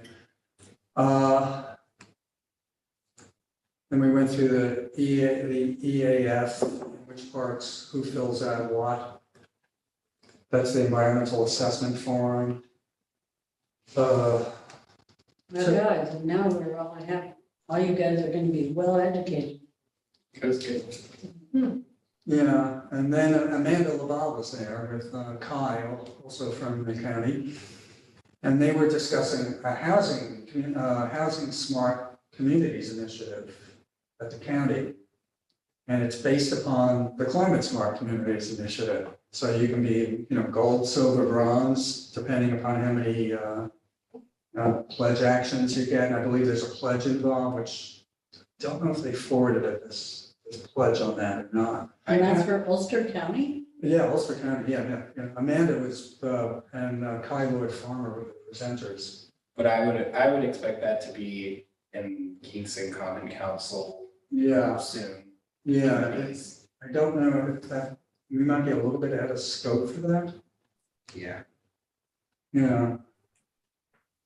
C: Then we went through the EAF, which parts, who fills out what. That's the environmental assessment form.
D: Well, guys, and now we're all you guys are gonna be well educated.
A: That was good.
C: Yeah, and then Amanda Laval was there with Kyle, also from the county. And they were discussing a housing smart communities initiative at the county. And it's based upon the Climate Smart Communities Initiative. So you can be, gold, silver, bronze, depending upon how many pledge actions you get. And I believe there's a pledge involved, which I don't know if they forwarded it, this pledge on that or not.
D: And that's for Ulster County?
C: Yeah, Ulster County, yeah. Amanda was, and Kai Lloyd Farmer were the presenters.
A: But I would expect that to be in Kingston Common Council
C: Yeah,
A: soon.
C: yeah, I don't know if that, we might be a little bit out of scope for that.
A: Yeah.
C: Yeah,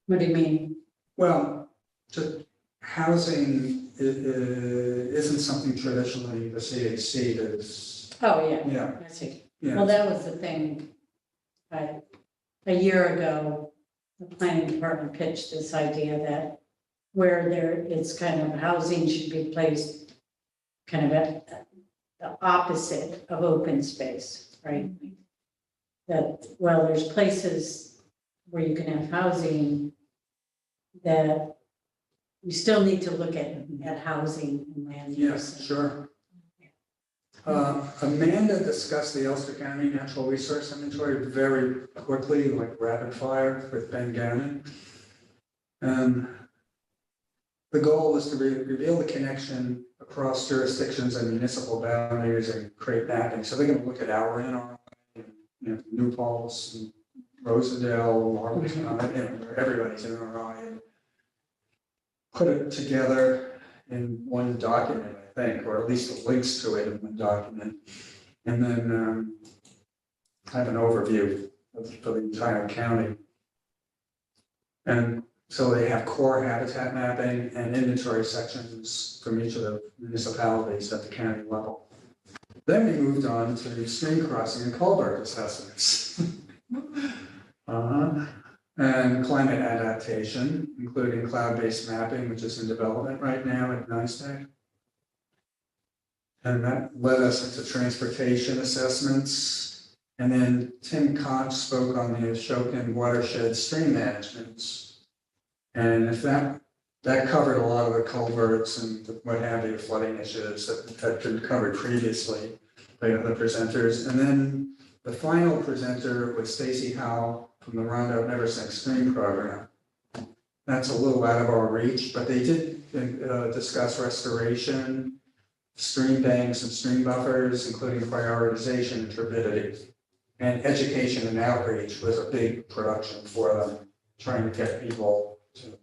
D: What do you mean?
C: well, just housing isn't something traditionally the CAC does.
D: Oh, yeah,
C: Yeah,
D: I see.
C: yeah.
D: Well, that was the thing. A year ago, the planning department pitched this idea that where it's kind of housing should be placed kind of at the opposite of open space, right? That, well, there's places where you can have housing that you still need to look at housing and land
C: Yes,
D: use.
C: sure. Amanda discussed the Ulster County Natural Resource Inventory very quickly, like rapid fire with Ben Gannon. The goal was to reveal the connection across jurisdictions and municipal boundaries and create mapping. So they're going to look at our NRI, New Paltz, and Rosendale, Marlton, everybody's NRI, and put it together in one document, I think, or at least the links to it in one document. And then have an overview for the entire county. And so they have core habitat mapping and inventory sections from each of the municipalities at the county level. Then we moved on to stream crossing and culvert assessments. And climate adaptation, including cloud-based mapping, which is in development right now at NISTAC. And that led us into transportation assessments. And then Tim Koch spoke on the Ashokan Watershed stream management. And if that covered a lot of the culverts and what have you, flooding issues that had been covered previously by other presenters. And then the final presenter was Stacy Howe from the Rhonda Neversink Stream Program. That's a little out of our reach, but they did discuss restoration, stream banks and stream buffers, including prioritization and turbidity. And education and outreach was a big production for them, trying to get people to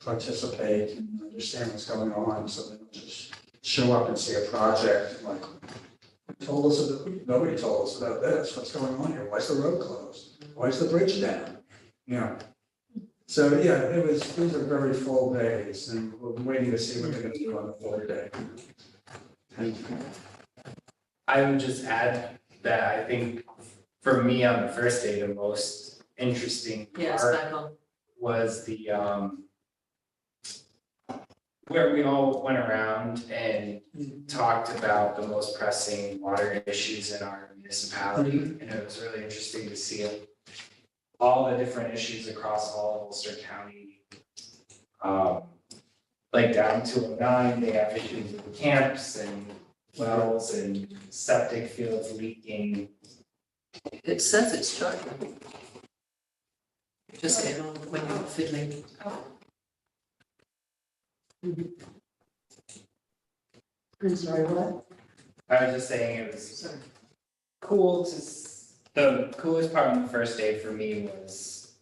C: participate and understand what's going on, so they don't just show up and see a project and like, nobody told us about this, what's going on here, why is the road closed, why is the bridge down? So yeah, these are very full days, and we're waiting to see what they're gonna do on the third day.
A: I would just add that I think for me on the first day, the most interesting
B: Yes,
A: part
B: Michael.
A: was the where we all went around and talked about the most pressing water issues in our municipality. And it was really interesting to see all the different issues across all of Ulster County. Like down to 09, they have issues with camps and wells and septic fields leaking.
B: It says it's charging. Just get on when you're fiddling.
D: I'm sorry, what?
A: I was just saying it was cool the coolest part on the first day for me was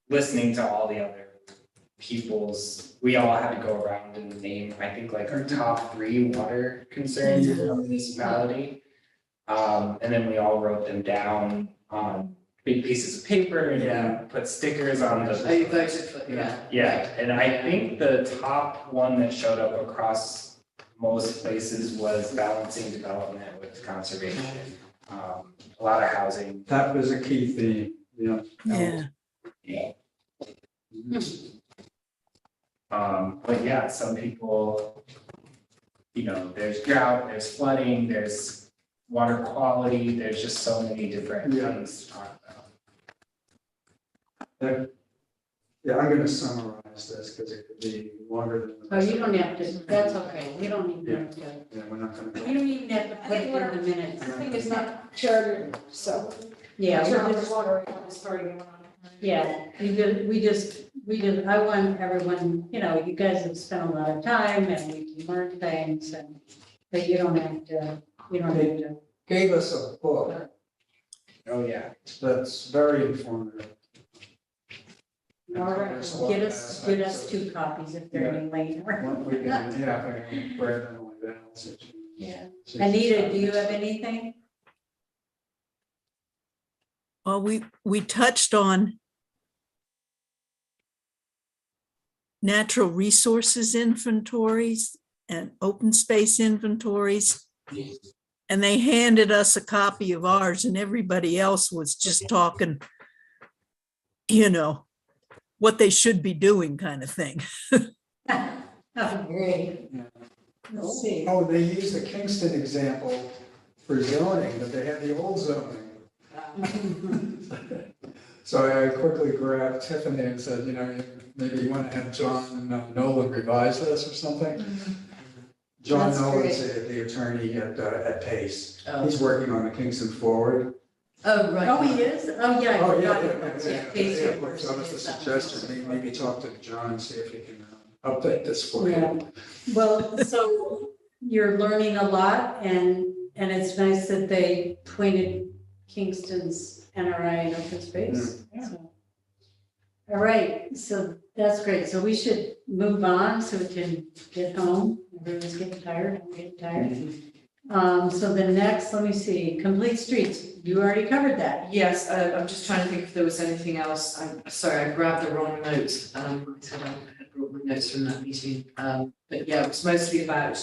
A: listening to all the other we all had to go around and name, I think, like our top 3 water concerns in our municipality. And then we all wrote them down on big pieces of paper and put stickers on the.
B: Oh, you voted for, yeah.
A: Yeah, and I think the top one that showed up across most places was balancing development with conservation. A lot of housing.
C: That was a key theme,
F: Yeah.
A: Yeah. But yeah, some people you know, there's drought, there's flooding, there's water quality, there's just so many different
C: Yeah.
A: things to talk about.
C: Yeah, I'm gonna summarize this because it could be longer than. the
D: Oh,
C: rest
D: you
C: of
D: don't
C: it.
D: have to, that's okay, we don't even have to,
C: Yeah, we're not gonna.
D: we don't even have to put it in the minutes.
G: I think it's not chartered, so.
D: Yeah,
G: Sure,
D: we
G: there's
D: just,
G: water on the story going on.
D: yeah, we just, I want everyone, you know, you guys have spent a lot of time and we can learn things and, but you don't have to,
C: Gave us a book
A: Oh, yeah.
C: that's very informative.
D: All right, get us 2 copies if they're any later.
C: One we can, yeah, I can grab them like that. So
D: Yeah.
C: she-
D: Anita, do you have anything?
F: Well, we touched on natural resources inventories and open space inventories. And they handed us a copy of ours and everybody else was just talking, you know, what they should be doing kind of thing.
D: Oh, great.
C: Yeah.
D: Let's see.
C: Oh, they used the Kingston example for zoning, but they had the old zoning. So I quickly grabbed Tiffany and said, you know, maybe you want to have John Nolan revise this or something? John
D: That's
C: Nolan's the attorney at Pace.
B: Oh.
C: He's working on the Kingston Forward.
B: Oh, right.
D: Oh, he is? Oh, yeah. I
C: Oh,
D: forgot
C: yeah.
D: about that. Case
C: Yeah,
D: reports.
C: that was a suggestion, maybe talk to John, see if he can update this for
D: Yeah.
C: you.
D: Well, so you're learning a lot and it's nice that they pointed Kingston's NRI and open space. So. All right, so that's great. So we should move on so we can get home. Everyone's getting tired, I'm getting tired. So the next, let me see, complete streets. You already covered that.
B: Yes, I'm just trying to think if there was anything else. I'm sorry, I grabbed the wrong notes. I said I had brought my notes from that meeting. But yeah, it was mostly about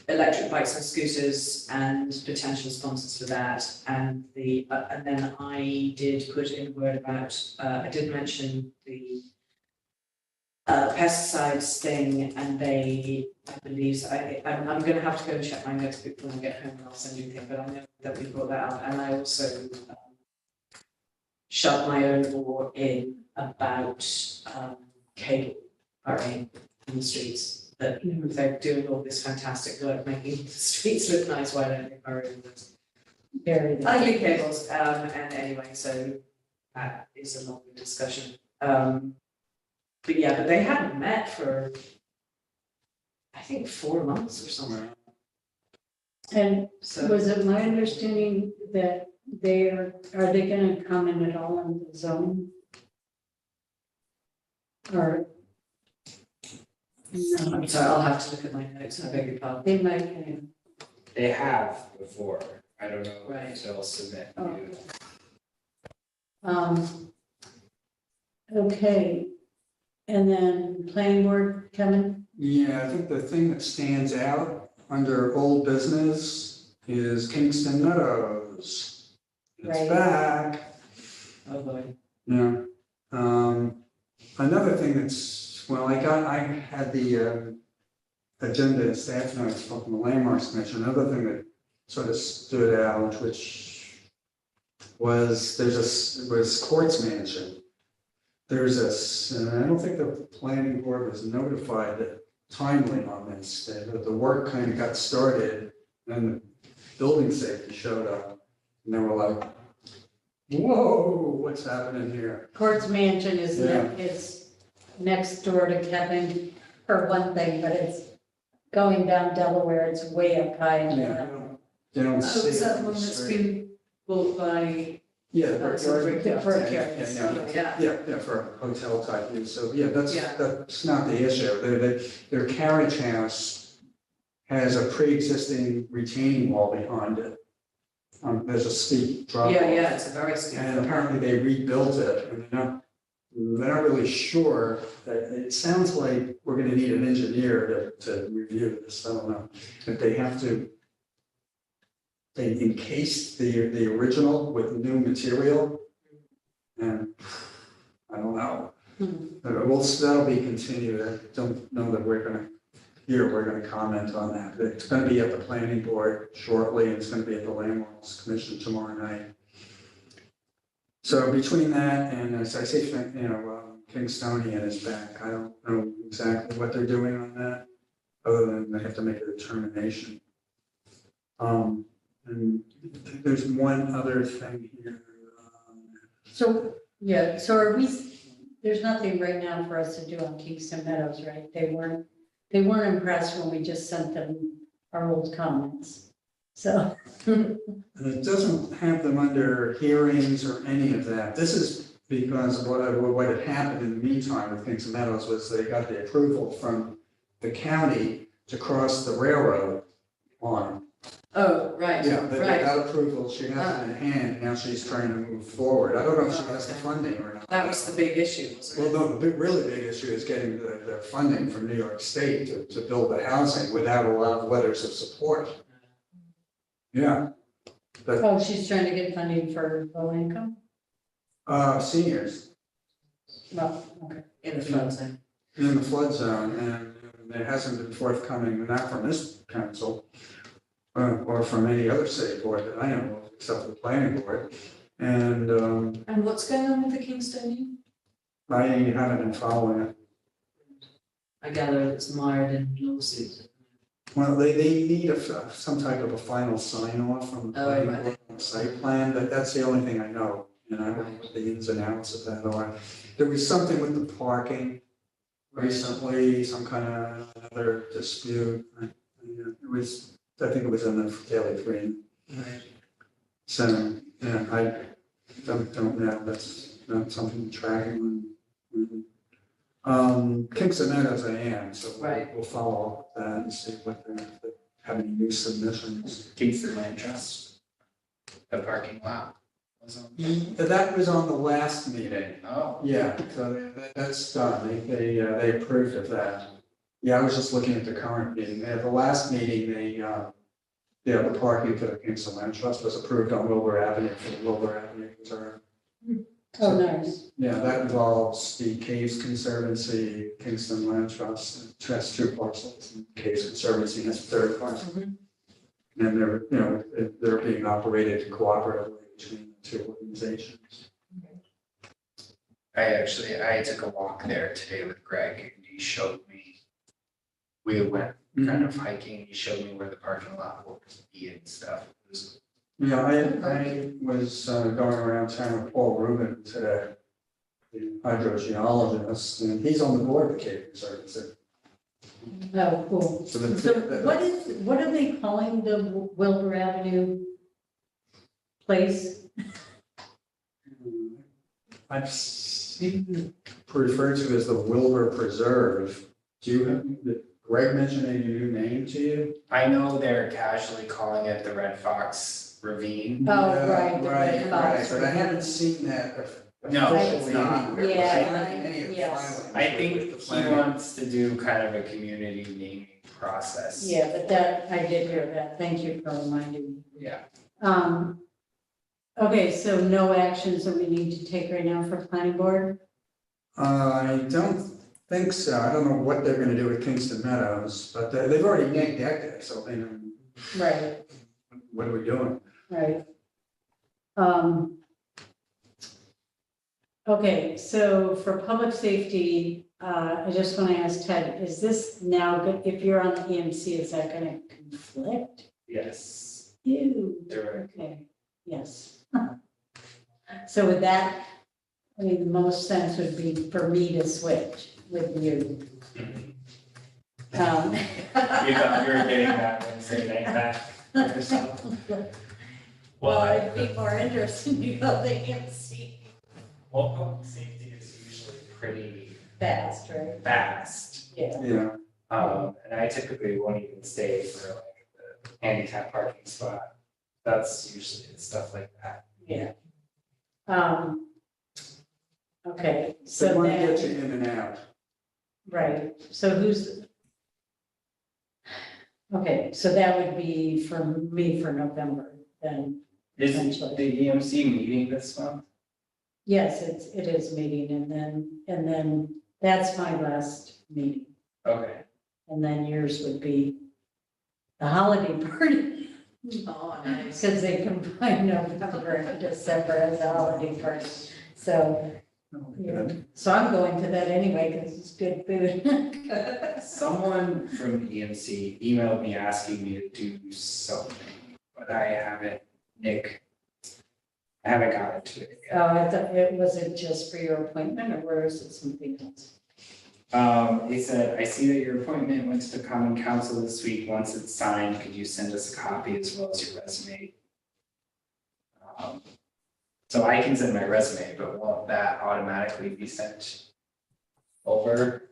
B: electric bikes and scooters and potential sponsors for that. And and then I did put in a word about, I did mention the pesticides thing, and they, I believe, I'm gonna have to go and check my notes before I get home and I'll send you the thing, but I know that we brought that up, and I also shoved my own law in about cable arraying in the streets, that if they're doing all this fantastic work, making the streets look nice, why don't they bury those
D: Very
B: ugly cables, and anyway, so that is a longer discussion. But yeah, but they hadn't met for, I think, 4 months or something,
D: And
B: so.
D: was it my understanding that are they gonna comment at all on the zoning? Or? No,
B: I'm sorry, I'll have to look at my notes, I beg your pardon.
D: they might,
A: They have before. I don't know
B: Right.
A: if they'll submit.
D: Oh. Okay. And then planning board, Kevin?
C: Yeah, I think the thing that stands out under old business is Kingston Meadows. It's
D: Right.
C: back.
B: Oh, boy.
C: Yeah. Another thing that's, well, I had the agenda and staff notes from the Landmarks Commission. Another thing that sort of stood out, which was, was Courts Mansion. There's this, and I don't think the planning board was notified that timely on this, that the work kind of got started, and the building safety showed up, and they were like, whoa, what's happening here?
D: Courts Mansion is,
C: Yeah.
D: is next door to Kevin, for one thing, but it's going down Delaware, it's way up high. in
C: Yeah,
D: the-
C: you don't
B: Oh,
C: see
B: is
C: it
B: that
C: on
B: the
C: the
B: one that's
C: street.
B: been bought by,
C: Yeah,
B: that's
C: the
B: a brick-
C: yeah,
D: brick
C: yeah,
D: areas.
C: yeah, yeah, for hotel type use, so yeah, that's
B: Yeah.
C: not the issue, their carriage house has a pre-existing retaining wall behind it. There's a steep drop.
B: yeah, it's a very steep.
C: And apparently they rebuilt it, and they're not really sure, it sounds like we're gonna need an engineer to review this, I don't know. If they have to, they encased the original with new material, and I don't know.
D: Hmm.
C: That'll be continued, I don't know that we're gonna here, we're gonna comment on that. It's gonna be at the planning board shortly, and it's gonna be at the Landmarks Commission tomorrow night. So between that and, as I say, Kingstonian is back. I don't know exactly what they're doing on that, other than they have to make a determination. And there's one other thing here.
D: So, yeah, so are we, there's nothing right now for us to do on Kingston Meadows, right? They weren't impressed when we just sent them our old comments. So,
C: And it doesn't have them under hearings or any of that. This is because what had happened in the meantime with Kingston Meadows was they got the approval from the county to cross the railroad line.
B: Oh, right,
C: Yeah, they
B: right.
C: got approval, she has it in hand, now she's trying to move forward. I don't know if she has the funding or not.
B: That was the big issue, wasn't
C: Well,
B: it?
C: no, the really big issue is getting the funding from New York State to build the housing without a lot of letters of support. Yeah,
D: oh, she's trying to get funding for low income?
C: seniors
D: Well, okay.
B: In the flood zone.
C: in the flood zone, and it hasn't been forthcoming, not from this council, or from any other city board that I know of, except for the planning board. And
B: And what's going on with the Kingstonian?
C: I haven't been following it.
B: I gather it's mired in lawsuits.
C: Well, they need some type of a final sign off from the
B: Oh,
C: planning
B: right.
C: board on the site plan, but that's the only thing I know. And I don't know what the ins and outs of that are. There was something with the parking recently, some kind of another dispute. It was, I think it was in the Daily Green.
B: Right.
C: So, yeah, I don't know, that's not something to track on. Kingston Meadows I am, so
B: Right.
C: we'll follow up with that and see what they have any new submissions.
A: Kingston Land Trust, the parking lot was on.
C: That was on the last meeting.
A: Oh,
C: Yeah, so that's done, they approved of that. Yeah, I was just looking at the current meeting, at the last meeting, the parking for the Kingston Land Trust was approved on Wilbur Avenue for the Wilbur Avenue reserve.
D: Oh, nice.
C: Yeah, that involves the Caves Conservancy, Kingston Land Trust, has two parcels, and Caves Conservancy has a third parcel.
B: Mhm.
C: And they're being operated cooperatively between the two organizations.
A: I took a walk there today with Greg and he showed me, we went kind of hiking, he showed me where the parking lot would be and stuff. It was
C: Yeah, I was going around town with Paul Rubin today, the hydrogeologist, and he's on the board of the Cave Conservancy.
D: Oh, cool.
C: So
D: So what are they calling the Wilbur Avenue place?
C: I've seen it referred to as the Wilbur Preserve. Do you have, did Greg mention a new name to you?
A: I know they're casually calling it the Red Fox Ravine.
D: Oh,
C: Yeah,
D: right, the Red Fox.
C: But I haven't seen that
A: No, it's
C: officially
A: not.
C: anywhere.
D: Yeah,
C: Any of the
D: yes.
C: filings
A: I
C: with
A: think
C: the
A: he
C: planning.
A: wants to do kind of a community naming process.
D: Yeah, but that, I did hear that. Thank you for reminding me.
A: Yeah.
D: Okay, so no actions that we need to take right now for planning board?
C: I don't think so. I don't know what they're gonna do with Kingston Meadows, but they've already decked it, so,
D: Right,
C: what are we doing?
D: right. Okay, so for public safety, I just want to ask Ted, is this now, good? If you're on the EMC, is that going to conflict?
A: Yes.
D: Ew,
A: Direct.
D: okay, yes. So with that, I mean, the most sense would be for me to switch with you.
A: You thought you were getting that Wednesday night back for yourself?
D: Well, it'd be more interesting to go the EMC
A: Well, public safety is usually pretty
D: fast, right?
A: fast.
D: Yeah.
C: Yeah,
A: And I typically won't even stay for like the handicap parking spot. That's usually stuff like that.
D: Yeah. Okay,
C: they
D: so
C: want to get you
D: then,
C: in and out.
D: right, so who's? Okay, so that would be for me for November then,
A: Is
D: Essentially.
A: the EMC meeting this month?
D: yes, it is meeting and then that's my last meeting.
A: Okay.
D: And then yours would be the holiday party.
B: Oh, nice.
D: Because they combine November and December as a holiday party. So, yeah. So I'm going to that anyway because it's good food.
A: Someone from EMC emailed me asking me to do something, but I haven't, Nick. I haven't gotten to it yet.
D: I thought it wasn't just for your appointment, or was it something else?
A: He said, I see that your appointment went to the common council this week. Once it's signed, could you send us a copy as well as your resume? So I can send my resume, but won't that automatically be sent over?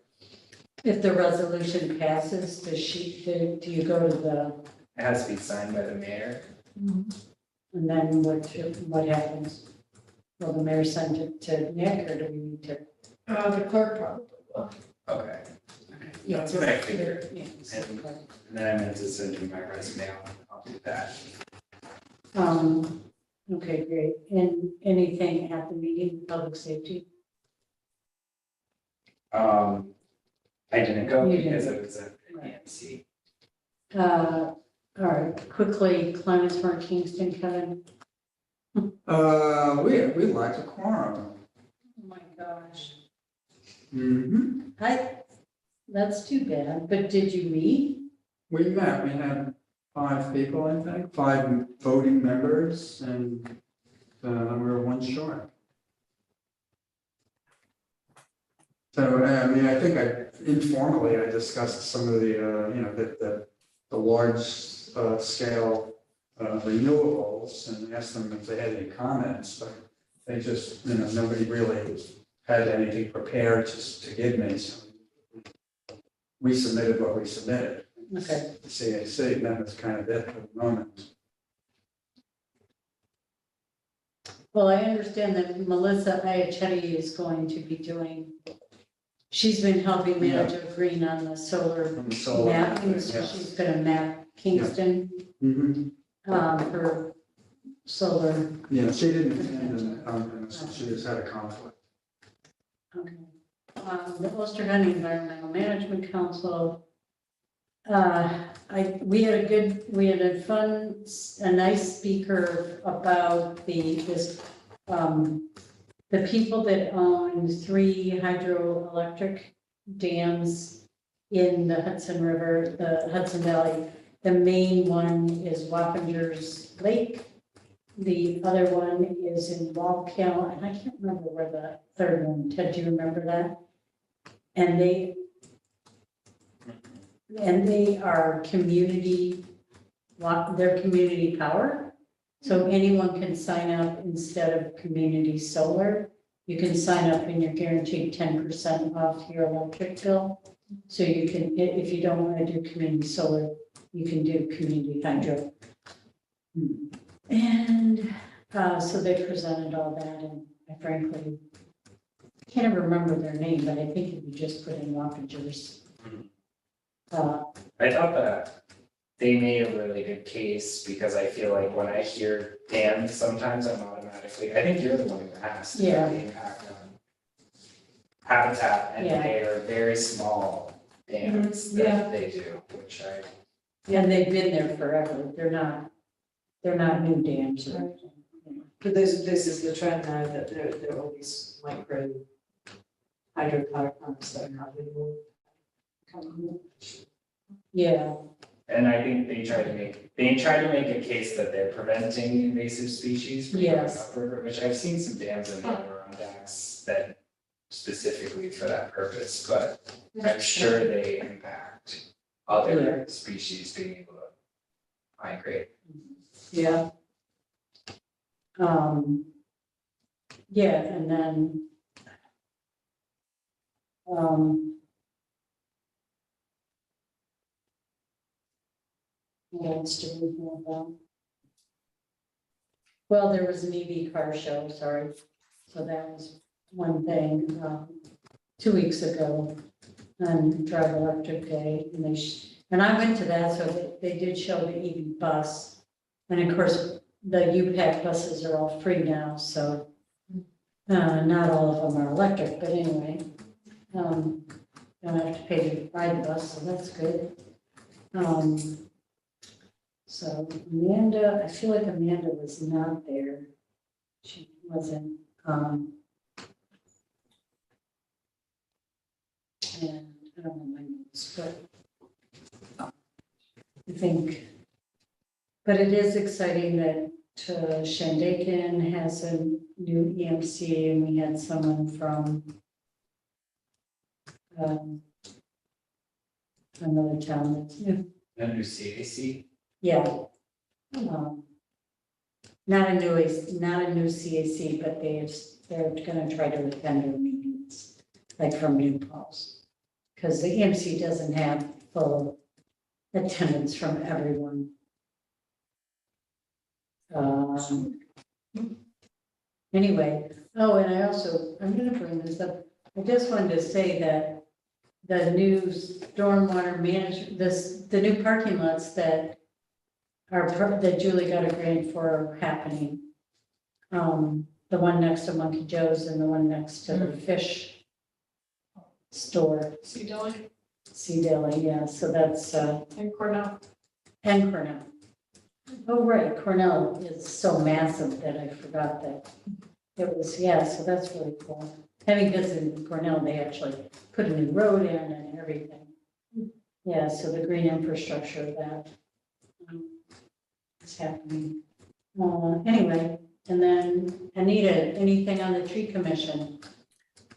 D: If the resolution passes, do you go to the,
A: It has to be signed by the mayor.
D: and then what happens? Will the mayor send it to Nick, or do we need to?
G: The clerk probably will.
A: Okay.
D: Yeah,
A: That's what I figured.
D: yeah,
A: And then I meant to send you my resume. I'll do that.
D: Okay, great. And anything at the meeting, public safety?
A: I didn't go
D: You
A: because
D: didn't.
A: it was at
D: Right.
A: EMC.
D: All right, quickly, Climate Smart Kingston, Kevin.
C: We lacked a quorum.
D: Oh my gosh.
C: Mm-hmm.
D: That's too bad, but did you meet?
C: We met, we had 5 people, I think, 5 voting members, and we were 1 short. So, I mean, I think informally, I discussed some of the large scale renewables and asked them if they had any comments, but they just, nobody really had anything prepared to give me, so we submitted what we submitted.
D: Okay,
C: The CAC, and that was kind of it for the moment.
D: well, I understand that Melissa Iachetti is going to be she's been helping Manager Green on the solar
C: From the solar,
D: mapping, so
C: yeah.
D: she's gonna map Kingston,
C: Mhm.
D: for solar.
C: Yeah, she didn't attend the conference, she just had a conflict.
D: Okay. The Ulster County Environmental Management Council. We had a nice speaker about the people that own 3 hydroelectric dams in the Hudson River, the Hudson Valley. The main one is Wappingers Lake. The other one is in Wallkill, and I can't remember where the third one, Ted, do you remember that? And they are they're community power. So anyone can sign up instead of community solar. You can sign up and you're guaranteed 10% off your electric bill. So you can, if you don't want to do community solar, you can do community hydro. And so they presented all that, and I frankly can't ever remember their name, but I think if you just put in Wappingers.
A: I thought that they made a really good case because I feel like when I hear dams, sometimes I'm automatically, I think you're the one who asked.
D: Yeah.
A: The impact on habitat, and
D: Yeah.
A: they are very small dams that they do, which
D: And they've been there forever. They're not new dams or anything.
B: But this is the trend now that there are all these micro hydropower plants that are having more.
D: Yeah,
A: And I think they try to make a case that they're preventing invasive species from going
D: Yes.
A: upriver, which I've seen some dams in the Adirondacks that specifically for that purpose, but I'm sure they impact other species being able to migrate.
D: yeah. Yeah, and then what else do we know about? Well, there was an EV car show, sorry. So that was one thing, 2 weeks ago on Drive Electric Day. And I went to that, so they did show the EV bus. And of course, the U-Pack buses are all free now, so not all of them are electric, but anyway. don't have to pay to ride the bus, so that's good. So Amanda, I feel like Amanda was not there. She wasn't, and I don't know my notes, but I think, but it is exciting that Shandaken has a new EMC, and we had someone from another town that's new.
A: Under CAC.
D: Yeah. Not a new CAC, but they're gonna try to attend their meetings, like from New Paltz. Because the EMC doesn't have full attendance from everyone. Anyway, oh, and I'm gonna bring this up. I just wanted to say that the new stormwater management, the new parking lots that that Julie got a grant for are happening. The one next to Monkey Joe's and the one next to the fish store.
G: Sea Deli
D: Sea Deli, yeah, so that's,
G: and Cornell.
D: and Cornell. Oh, right, Cornell is so massive that I forgot that it was, yeah, so that's really cool. Having visited Cornell, they actually put a new road in and everything. Yeah, so the green infrastructure of that is happening. Anyway, and then Anita, anything on the tree commission?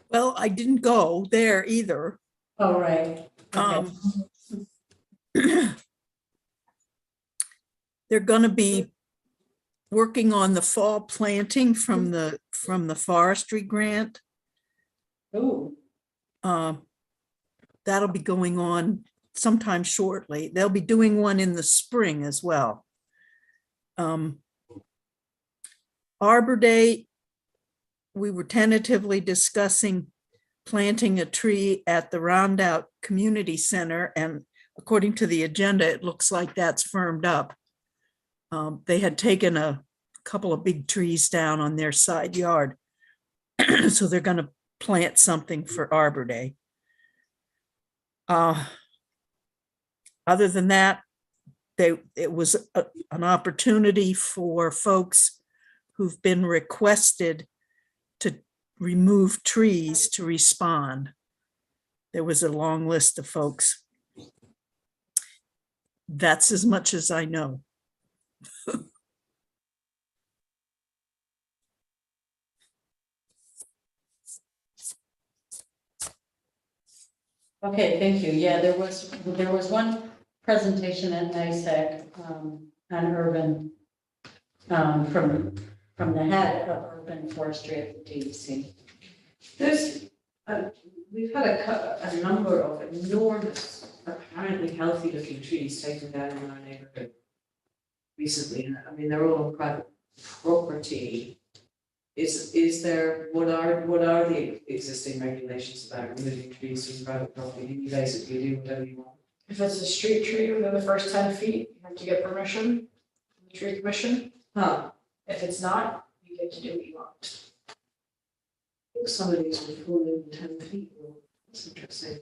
F: Well, I didn't go there either.
D: Oh, right. Okay.
F: They're gonna be working on the fall planting from the forestry grant.
D: Ooh,
F: That'll be going on sometime shortly. They'll be doing one in the spring as well. Arbor Day, we were tentatively discussing planting a tree at the Roundout Community Center, and according to the agenda, it looks like that's firmed up. They had taken a couple of big trees down on their side yard, so they're going to plant something for Arbor Day. Other than that, it was an opportunity for folks who've been requested to remove trees to respond. There was a long list of folks. That's as much as I know.
D: okay, thank you. Yeah, there was one presentation at NICEAG on urban, from the head of urban forestry at the DEC.
B: We've had a number of enormous, apparently healthy looking trees taken down in our neighborhood recently. I mean, they're all on private property. Is there, what are the existing regulations about removing trees from private property? You basically do whatever you want.
G: If it's a street tree within the first 10 feet, you have to get permission from the tree commission.
B: Huh.
G: If it's not, you get to do what you want.
B: I think some of these will fall in 10 feet. That's interesting.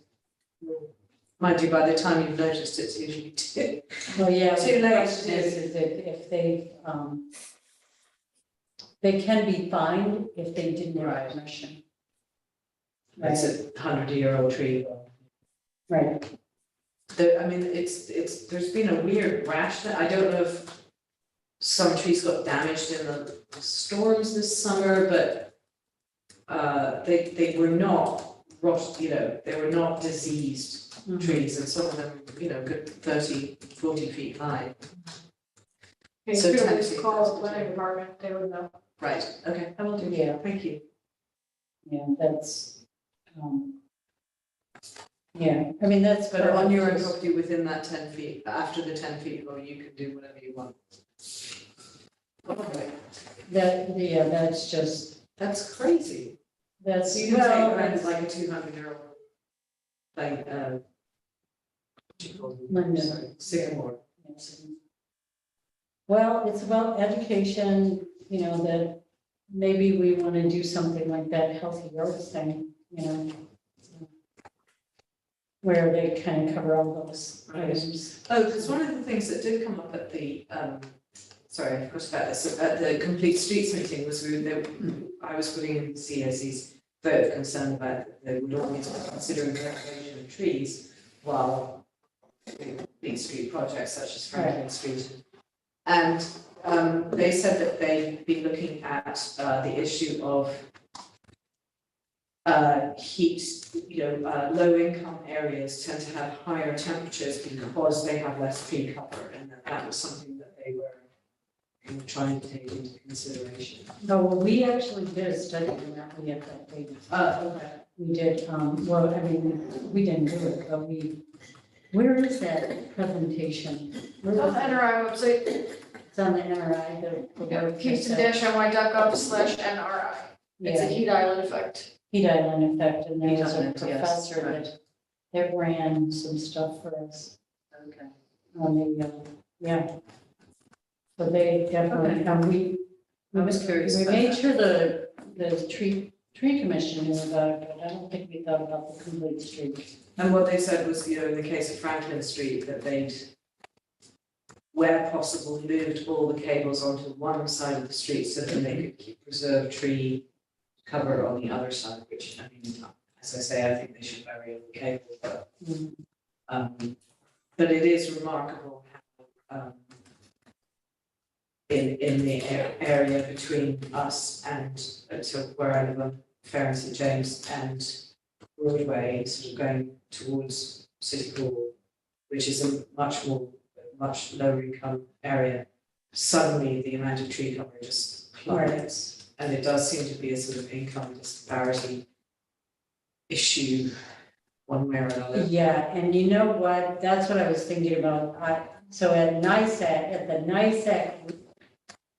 B: Mind you, by the time you've noticed, it's usually too.
D: Well, yeah,
B: Too
D: the
B: late
D: question
B: to do.
D: is if they can be fined if they didn't have
B: Right.
D: permission.
B: It's a 100-year-old tree.
D: Right,
B: I mean, there's been a weird rash there. I don't know if some trees got damaged in the storms this summer, but they were not rot, they were not diseased trees, and some of them, good 30, 40 feet high.
G: Okay,
B: So
G: so
B: technically-
G: just call the planning department, they would know.
B: Right, okay, I will do,
D: Yeah.
B: thank you.
D: yeah, that's, yeah, I mean, that's.
B: But on your own
D: perfect.
B: property within that 10 feet, after the 10 feet rule, you can do whatever you want. Okay,
D: Yeah, that's just,
B: that's crazy.
D: that's.
B: So you can
D: well,
B: take rent
D: that's-
B: like a 200-year-old thing, what do you call them?
D: Linda.
B: Sorry, sycamore.
D: Well, it's about education, that maybe we want to do something like that healthy yards thing, where they kind of cover all those items.
B: Oh, because one of the things that did come up at the, sorry, I forgot about this, at the Complete Streets meeting was I was putting in CSE's vote of concern about that they would always be considering the restoration of trees while doing Complete Street projects such as Franklin Street. And they said that they'd be looking at the issue of heat, low income areas tend to have higher temperatures because they have less tree cover, and that was something that they were trying to take into consideration.
D: No, well, we actually did a study on that, we had that data.
B: Okay.
D: We did, well, I mean, we didn't do it, but where is that presentation? Where
E: On
D: is
E: the
D: it?
E: NRI website,
D: It's on the NRI, the work.
E: kingston-ny.gov/NRI. It's a
D: Yeah,
E: heat island effect.
D: heat island effect, and there
B: Heat
D: was a
B: island, yes,
D: professor
B: right.
D: that ran some stuff for us
B: Okay.
D: on the, yeah. So they definitely,
B: I was curious
D: We
B: about
D: made
B: that.
D: sure the tree commission knew about it, but I don't think we thought about the complete street.
B: And what they said was, in the case of Franklin Street, that they'd, where possible, moved all the cables onto one side of the street so that they could keep preserve tree cover on the other side, which, I mean, as I say, I think they should bury all the cables, but but it is remarkable how, in the area between us and to where I live on Fair St James and Broadway, sort of going towards City Hall, which is a much lower income area, suddenly the amount of tree cover just plummets. And it does seem to be a sort of income disparity issue, one way or another.
D: Yeah, and you know what, that's what I was thinking about, so at the NISAC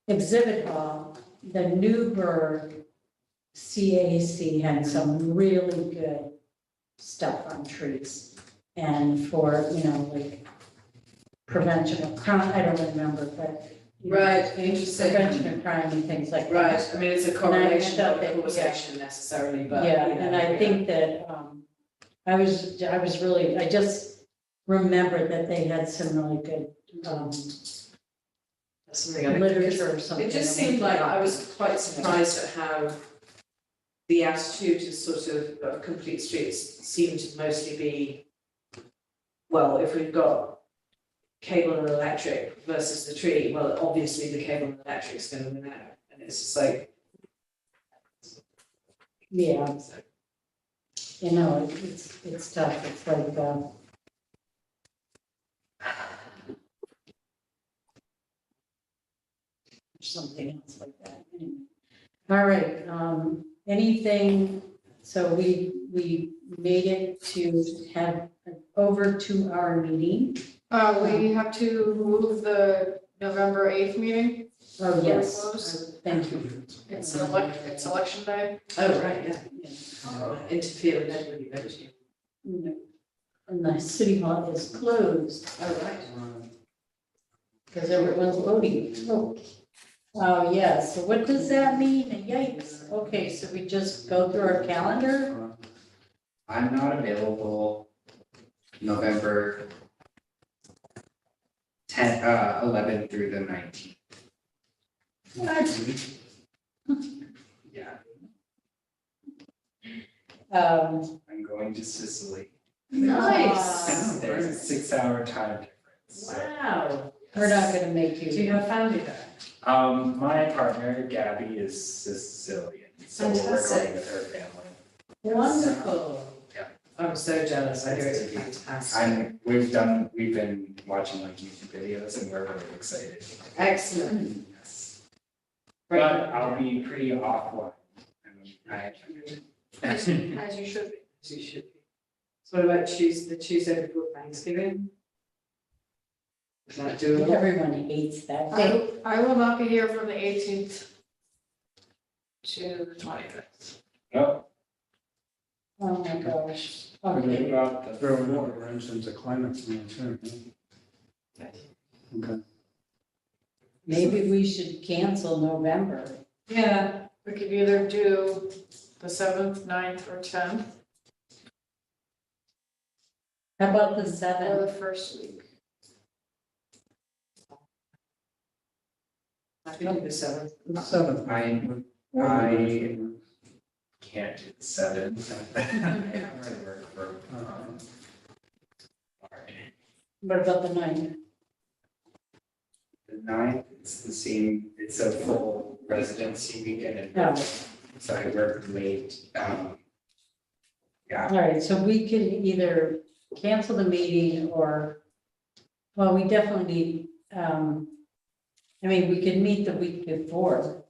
D: exhibit hall, the Newburgh CAC had some really good stuff on trees. And for, like prevention of crime, I don't remember, but.
B: Right, interesting.
D: Prevention of crime and things like that.
B: Right, I mean, it's a correlation,
D: thought
B: not a
D: that-
B: causation necessarily, but.
D: Yeah, and I think that, I just remembered that they had some really good,
B: That's something I.
D: literature or something.
B: It just seemed like I was quite surprised at how the attitude to sort of complete streets seemed to mostly be, well, if we've got cable and electric versus the tree, well, obviously the cable and electric is going to win out, and it's just like.
D: Yeah, it's tough, it's like, something else like that, anyway. All right, anything, so we made it to have an over 2 hour meeting.
E: We have to move the November 8th meeting.
D: Oh,
E: Before we
D: yes,
E: close.
D: thank you.
E: It's election day.
B: Oh, right, yeah.
D: Yeah.
B: Interfere with everybody voting.
D: And the city hall is closed
B: Oh, right.
D: because everyone's voting. Oh, yeah, so what does that mean? Yikes. Okay, so we just go through our calendar?
A: I'm not available November 11 through the 19th. Yeah, I'm going to Sicily.
E: Nice.
A: There's a 6-hour time difference.
D: Wow, we're not gonna make
B: Do you
D: you.
B: have family there?
A: My partner Gabby is Sicilian, so we're
B: Fantastic.
A: going with her family.
D: Wonderful.
A: Yeah.
B: I'm so jealous, I hear it's fantastic.
A: We've been watching like YouTube videos and we're really excited.
B: Excellent.
A: Yes. But I'll be pretty offline.
E: As you should be.
B: As you should be. So what about the Tuesday before Thanksgiving? Is that doable?
D: Everyone hates that day.
E: I will not be here from the 18th to the 25th.
A: No,
D: Oh, my gosh.
A: what
D: Okay,
A: about the
C: Throw another wrench into climate change, too. Okay.
D: maybe we should cancel November.
B: Yeah,
E: We could either do the 7th, 9th, or 10th.
D: How about the
E: or
D: 7th?
E: the first week.
B: I can do the 7th.
C: 7th.
A: I can't do the 7th. I already work for,
D: What about the 9th?
A: the 9th, it's the same, it's a full residency weekend, and
D: No.
A: so I work late. Yeah,
D: All right, so we can either cancel the meeting or, well, we definitely need, I mean, we could meet the week before.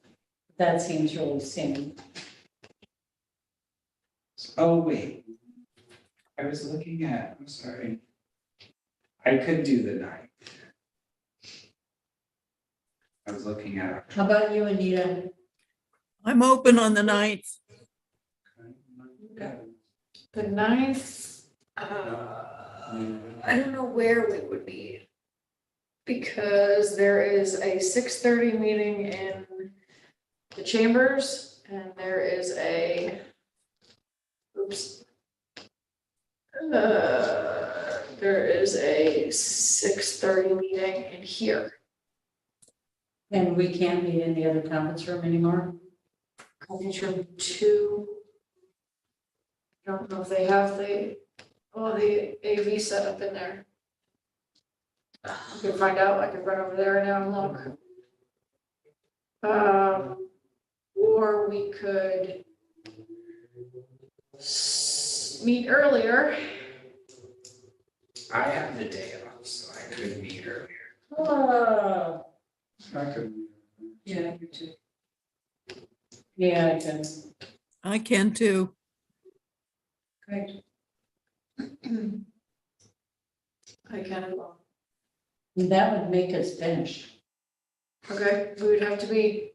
D: That seems really soon.
A: oh, wait. I was looking at, I'm sorry. I could do the 9th. I was looking at.
D: How about you, Anita?
F: I'm open on the 9th.
E: The 9th, I don't know where we would be. Because there is a 6:30 meeting in the chambers and there is a, oops. There is a 6:30 meeting in here.
D: And we can't meet in the other conference room anymore?
E: Conference room 2. I don't know if they have the AV set up in there. I can find out, I can run over there now and look. Or we could meet earlier.
A: I have the day off, so I could meet earlier.
D: Oh,
C: I could.
B: Yeah, you too.
D: yeah, I can.
F: I can too.
B: Great.
E: I can as well.
D: That would make us finish.
E: Okay, we would have to be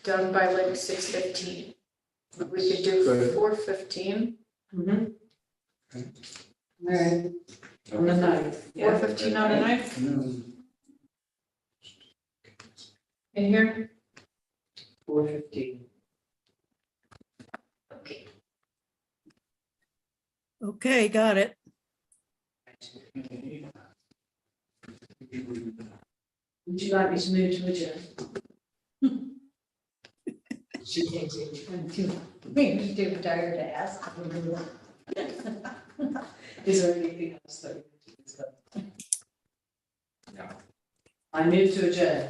E: done by like 6:15. We could do
C: Good.
E: 4:15.
D: Mm-hmm. All right,
B: On the 9th.
E: 4:15 on the 9th
C: No.
E: in here.
B: 4:15.
E: Okay.
F: Okay, got it.
B: Would you like me to move to adjourn? She can't do it.
D: maybe you're too tired to ask.
B: Is there anything else that we need to discuss?
A: No.
B: I move to adjourn.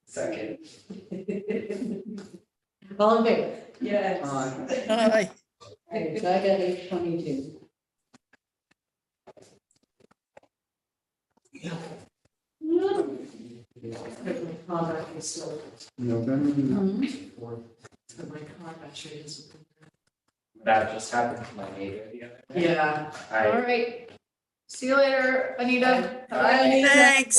A: Second.
D: All in favor?
B: Yes.
F: Aye.
D: All right, so I got 8:22.
B: Contract is still,
C: November.
D: Mhm.
B: so my contract sheet is.
A: That just happened to my neighbor the other day.
B: Yeah.
A: I
E: All right. See you later, Anita.
B: Bye.
F: Thanks.